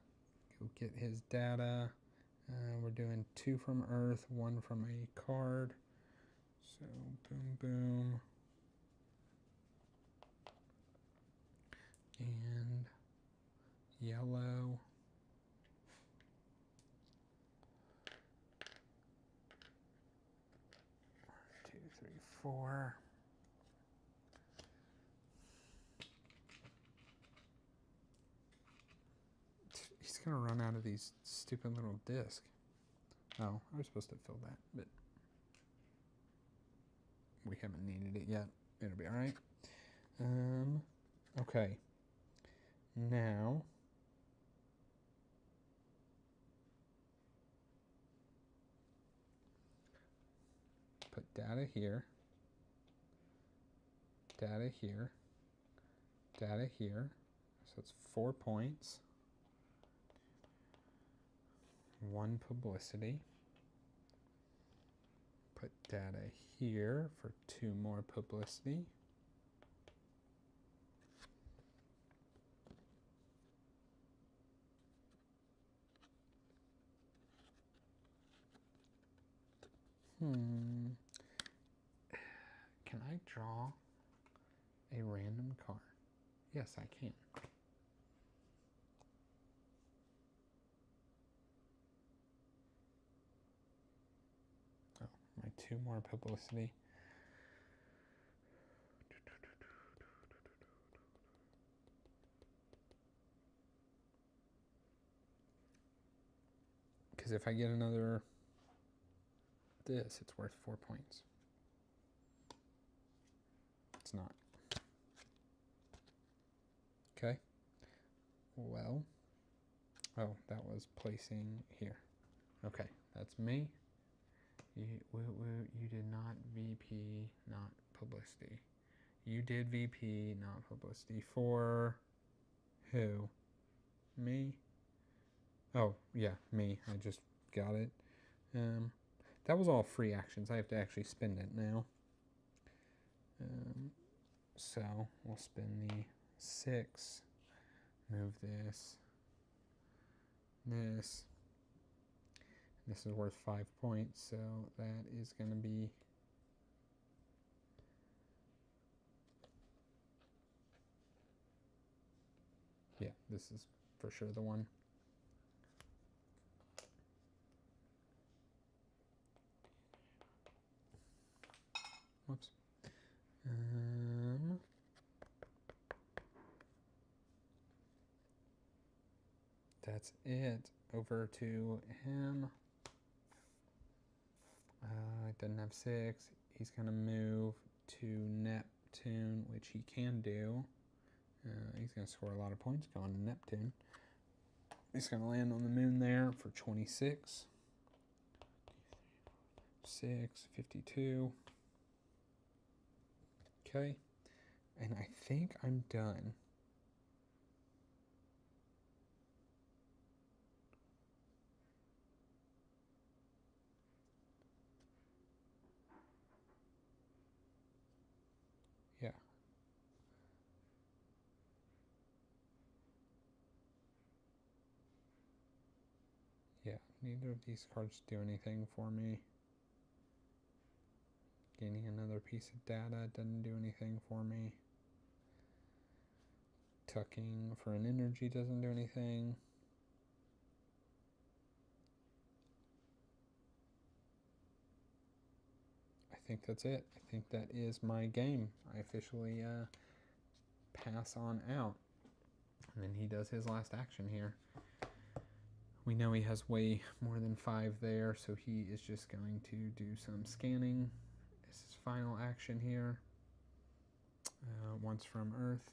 [SPEAKER 1] Go get his data. We're doing 2 from Earth, 1 from a card. So boom, boom. And yellow. 2, 3, 4. He's gonna run out of these stupid little discs. Oh, I was supposed to fill that, but we haven't needed it yet. It'll be all right. Okay. Now, put data here, data here, data here. So it's 4 points. 1 publicity. Put data here for 2 more publicity. Can I draw a random card? Yes, I can. Oh, my 2 more publicity. Because if I get another this, it's worth 4 points. It's not. Okay. Well. Oh, that was placing here. Okay, that's me. You did not VP, not publicity. You did VP, not publicity. For who? Me? Oh, yeah, me. I just got it. That was all free actions. I have to actually spend it now. So we'll spend the 6. Move this. This. This is worth 5 points, so that is going to be yeah, this is for sure the one. that's it. Over to him. It doesn't have 6. He's going to move to Neptune, which he can do. He's going to score a lot of points going to Neptune. He's going to land on the moon there for 26. 6, 52. Okay. And I think I'm done. Yeah. Yeah, neither of these cards do anything for me. Gaining another piece of data doesn't do anything for me. Tucking for an energy doesn't do anything. I think that's it. I think that is my game. I officially pass on out. And then he does his last action here. We know he has way more than 5 there, so he is just going to do some scanning. This is final action here. Once from Earth.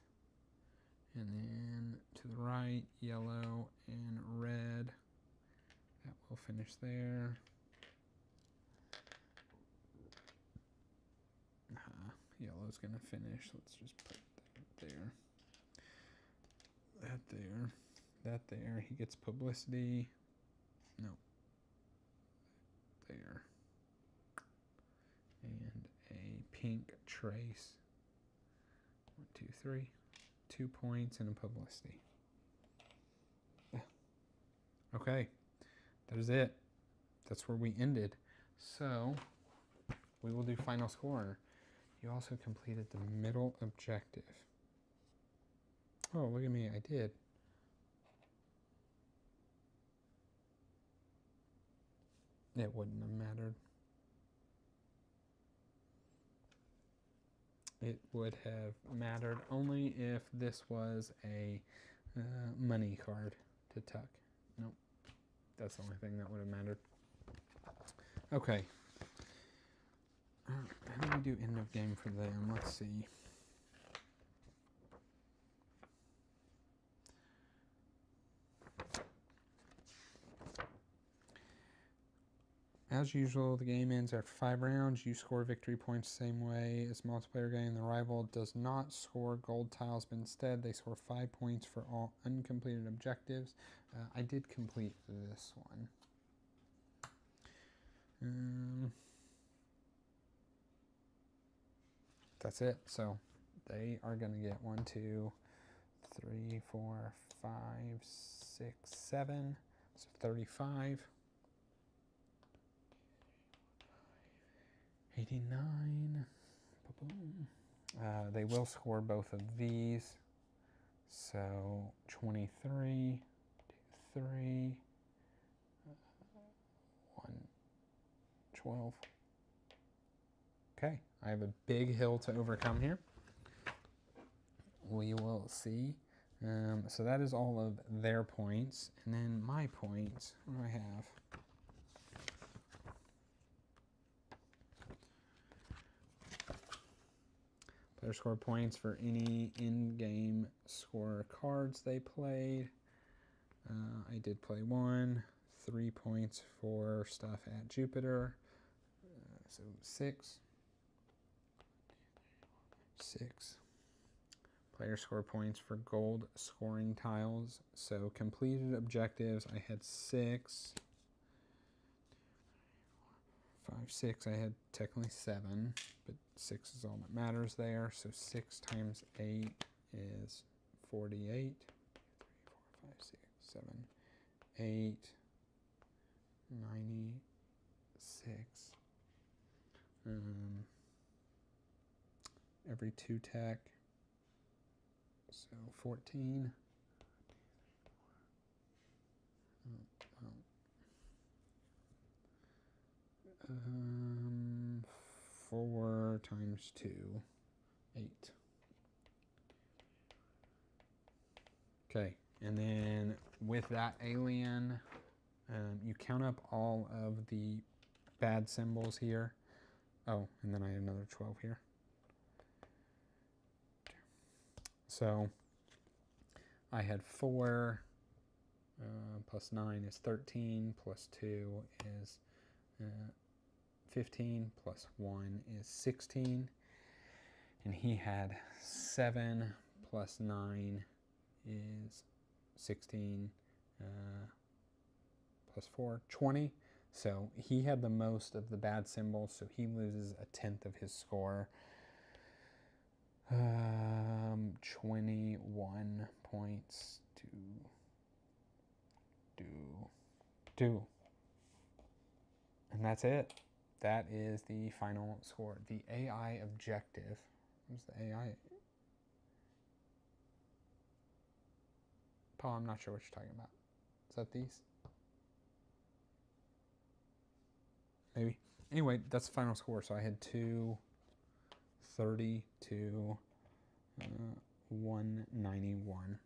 [SPEAKER 1] And then to the right, yellow and red. That will finish there. Yellow's going to finish. Let's just put that there. That there. That there. He gets publicity. No. There. And a pink trace. 1, 2, 3. 2 points and a publicity. Okay. That is it. That's where we ended. So, we will do final score. You also completed the middle objective. Oh, look at me. I did. It wouldn't have mattered. It would have mattered only if this was a money card to tuck. Nope. That's the only thing that would have mattered. Okay. How do we do end of game for them? Let's see. As usual, the game ends after 5 rounds. You score victory points the same way as multiplayer game. The rival does not score gold tiles, but instead they score 5 points for all uncompleted objectives. I did complete this one. That's it. So they are going to get 1, 2, 3, 4, 5, 6, 7. So 35. 89. Boom. They will score both of these. So 23, 2, 3, 1, 12. Okay, I have a big hill to overcome here. We will see. So that is all of their points. And then my points, what do I have? Player score points for any in-game score cards they played. I did play 1. 3 points for stuff at Jupiter. So 6. 6. Player score points for gold scoring tiles. So completed objectives, I had 6. 5, 6, I had technically 7, but 6 is all that matters there. So 6 times 8 is 48. 3, 4, 5, 6, 7, 8, 96. Every 2 tech. So 14. 4 times 2, 8. Okay, and then with that alien, you count up all of the bad symbols here. Oh, and then I had another 12 here. So I had 4 plus 9 is 13, plus 2 is 15, plus 1 is 16. And he had 7 plus 9 is 16, plus 4, 20. So he had the most of the bad symbols, so he loses a 10th of his score. 21 points to do. And that's it. That is the final score. The AI objective. What's the AI? Paul, I'm not sure what you're talking about. Is that these? Maybe. Anyway, that's the final score. So I had 230 to 191.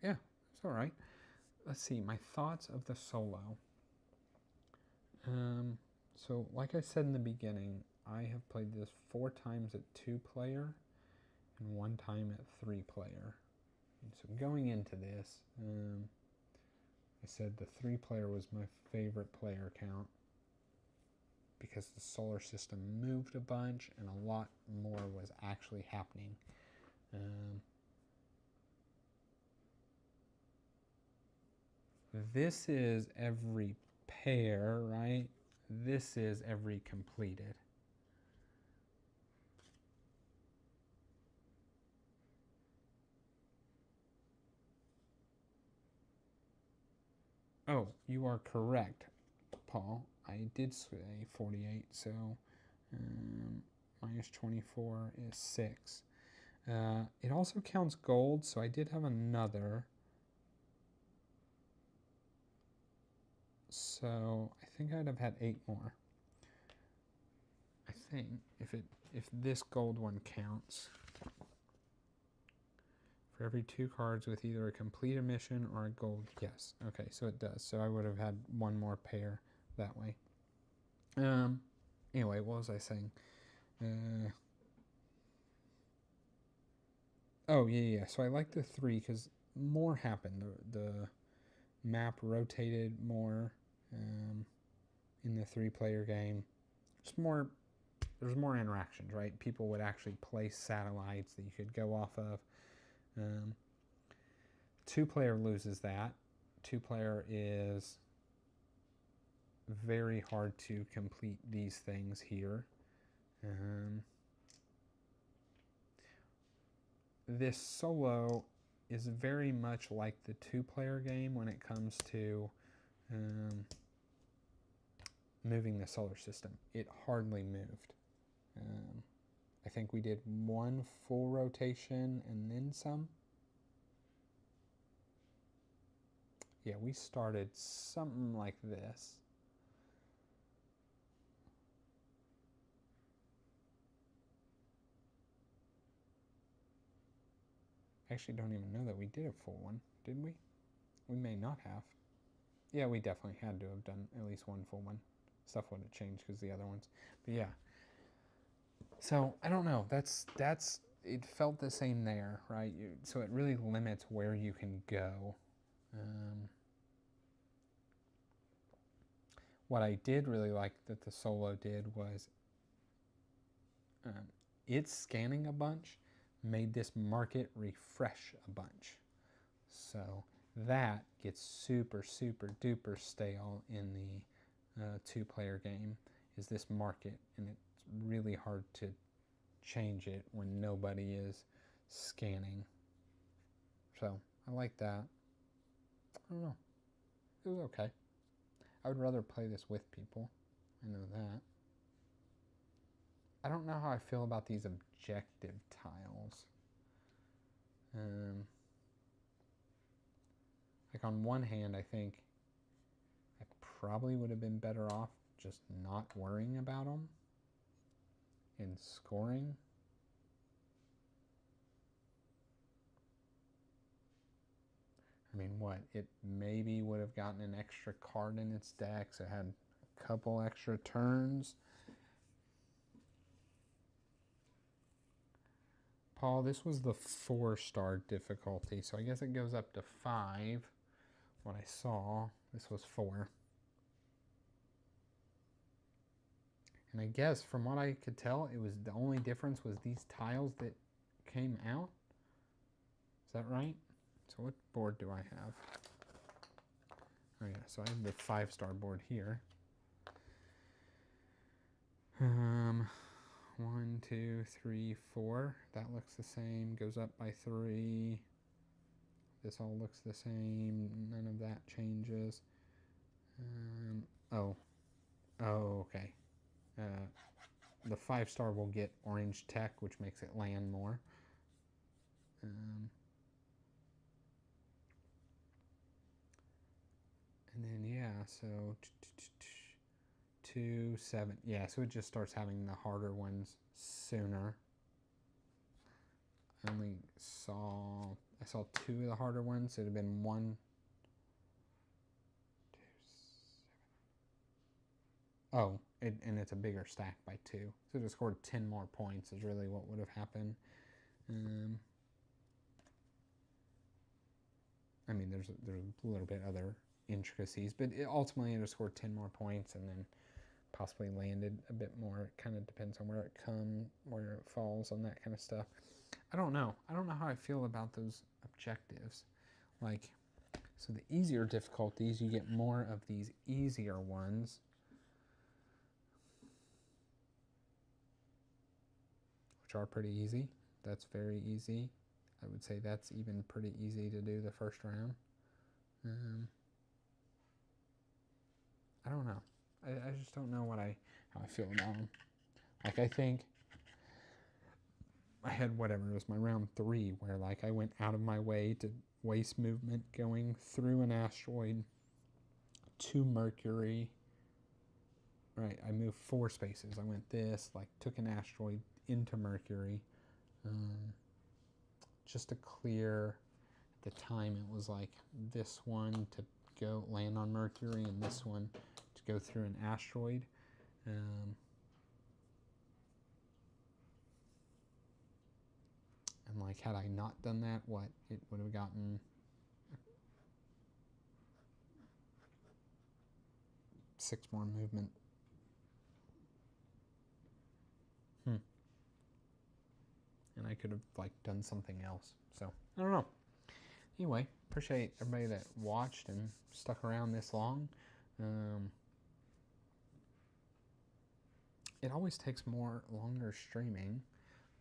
[SPEAKER 1] Yeah, it's all right. Let's see, my thoughts of the solo. So like I said in the beginning, I have played this 4 times at 2-player and 1 time at 3-player. And so going into this, I said the 3-player was my favorite player count because the solar system moved a bunch and a lot more was actually happening. This is every pair, right? This is every completed. Oh, you are correct, Paul. I did say 48, so minus 24 is 6. It also counts gold, so I did have another. So I think I'd have had 8 more. I think if this gold one counts. For every 2 cards with either a complete mission or a gold, yes. Okay, so it does. So I would have had 1 more pair that way. Anyway, what was I saying? Oh, yeah. So I like the 3 because more happened. The map rotated more in the 3-player game. There's more interactions, right? People would actually place satellites that you could go off of. 2-player loses that. 2-player is very hard to complete these things here. This solo is very much like the 2-player game when it comes to moving the solar system. It hardly moved. I think we did 1 full rotation and then some. Yeah, we started something like this. I actually don't even know that we did a full one, did we? We may not have. Yeah, we definitely had to have done at least 1 full one. Stuff would have changed because the other ones. But yeah. So I don't know. That's it felt the same there, right? So it really limits where you can go. What I did really like that the solo did was it's scanning a bunch, made this market refresh a bunch. So that gets super, super duper stale in the 2-player game, is this market, and it's really hard to change it when nobody is scanning. So I like that. I don't know. It was okay. I would rather play this with people. I know that. I don't know how I feel about these objective tiles. Like on one hand, I think I probably would have been better off just not worrying about them and scoring. what, it maybe would have gotten an extra card in its deck, so it had a couple extra turns. Paul, this was the 4-star difficulty, so I guess it goes up to 5. What I saw, this was 4. And I guess from what I could tell, it was the only difference was these tiles that came out. Is that right? So what board do I have? Oh yeah, so I have the 5-star board here. 1, 2, 3, 4. That looks the same. Goes up by 3. This all looks the same. None of that changes. Oh, okay. The 5-star will get orange tech, which makes it land more. And then, yeah, so 2, 7. Yeah, so it just starts having the harder ones sooner. I saw 2 of the harder ones. So it would have been 1, 2, 7. Oh, and it's a bigger stack by 2. So it just scored 10 more points is really what would have happened. I mean, there's a little bit other intricacies, but ultimately it just scored 10 more points and then possibly landed a bit more. It kind of depends on where it falls on that kind of stuff. I don't know how I feel about those objectives. Like, so the easier difficulties, you get more of these easier ones. Which are pretty easy. That's very easy. I would say that's even pretty easy to do the first round. I don't know. I just don't know how I feel about them. Like, I think I had whatever, it was my round 3 where like I went out of my way to waste movement going through an asteroid to Mercury. Right, I moved 4 spaces. I went this, like took an asteroid into Mercury. Just to clear, at the time it was like this one to go land on Mercury and this one to go through an asteroid. And like, had I not done that, what, it would have gotten 6 more movement. And I could have like done something else. So I don't know. Anyway, appreciate everybody that watched and stuck around this long. It always takes longer streaming,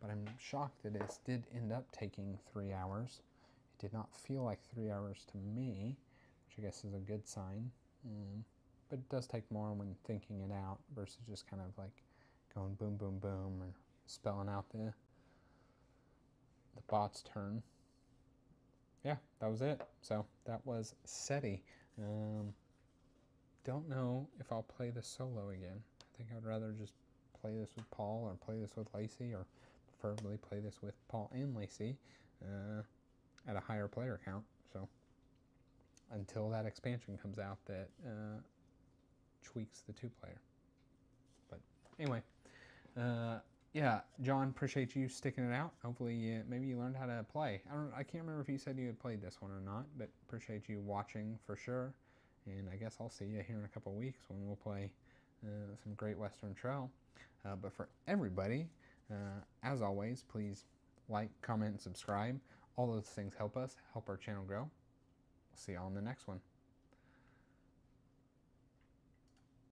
[SPEAKER 1] but I'm shocked that it did end up taking 3 hours. It did not feel like 3 hours to me, which I guess is a good sign. But it does take more when thinking it out versus just kind of like going boom, boom, boom, or spelling out the bot's turn. Yeah, that was it. So that was SETI. Don't know if I'll play this solo again. I think I'd rather just play this with Paul or play this with Lacey, or preferably play this with Paul and Lacey at a higher player count. So until that expansion comes out that tweaks the 2-player. But anyway, yeah, John, appreciate you sticking it out. Hopefully, maybe you learned how to play. I can't remember if you said you had played this one or not, but appreciate you watching for sure. And I guess I'll see you here in a couple of weeks when we'll play some Great Western Trail. But for everybody, as always, please like, comment, and subscribe. All those things help us, help our channel grow. See y'all in the next one.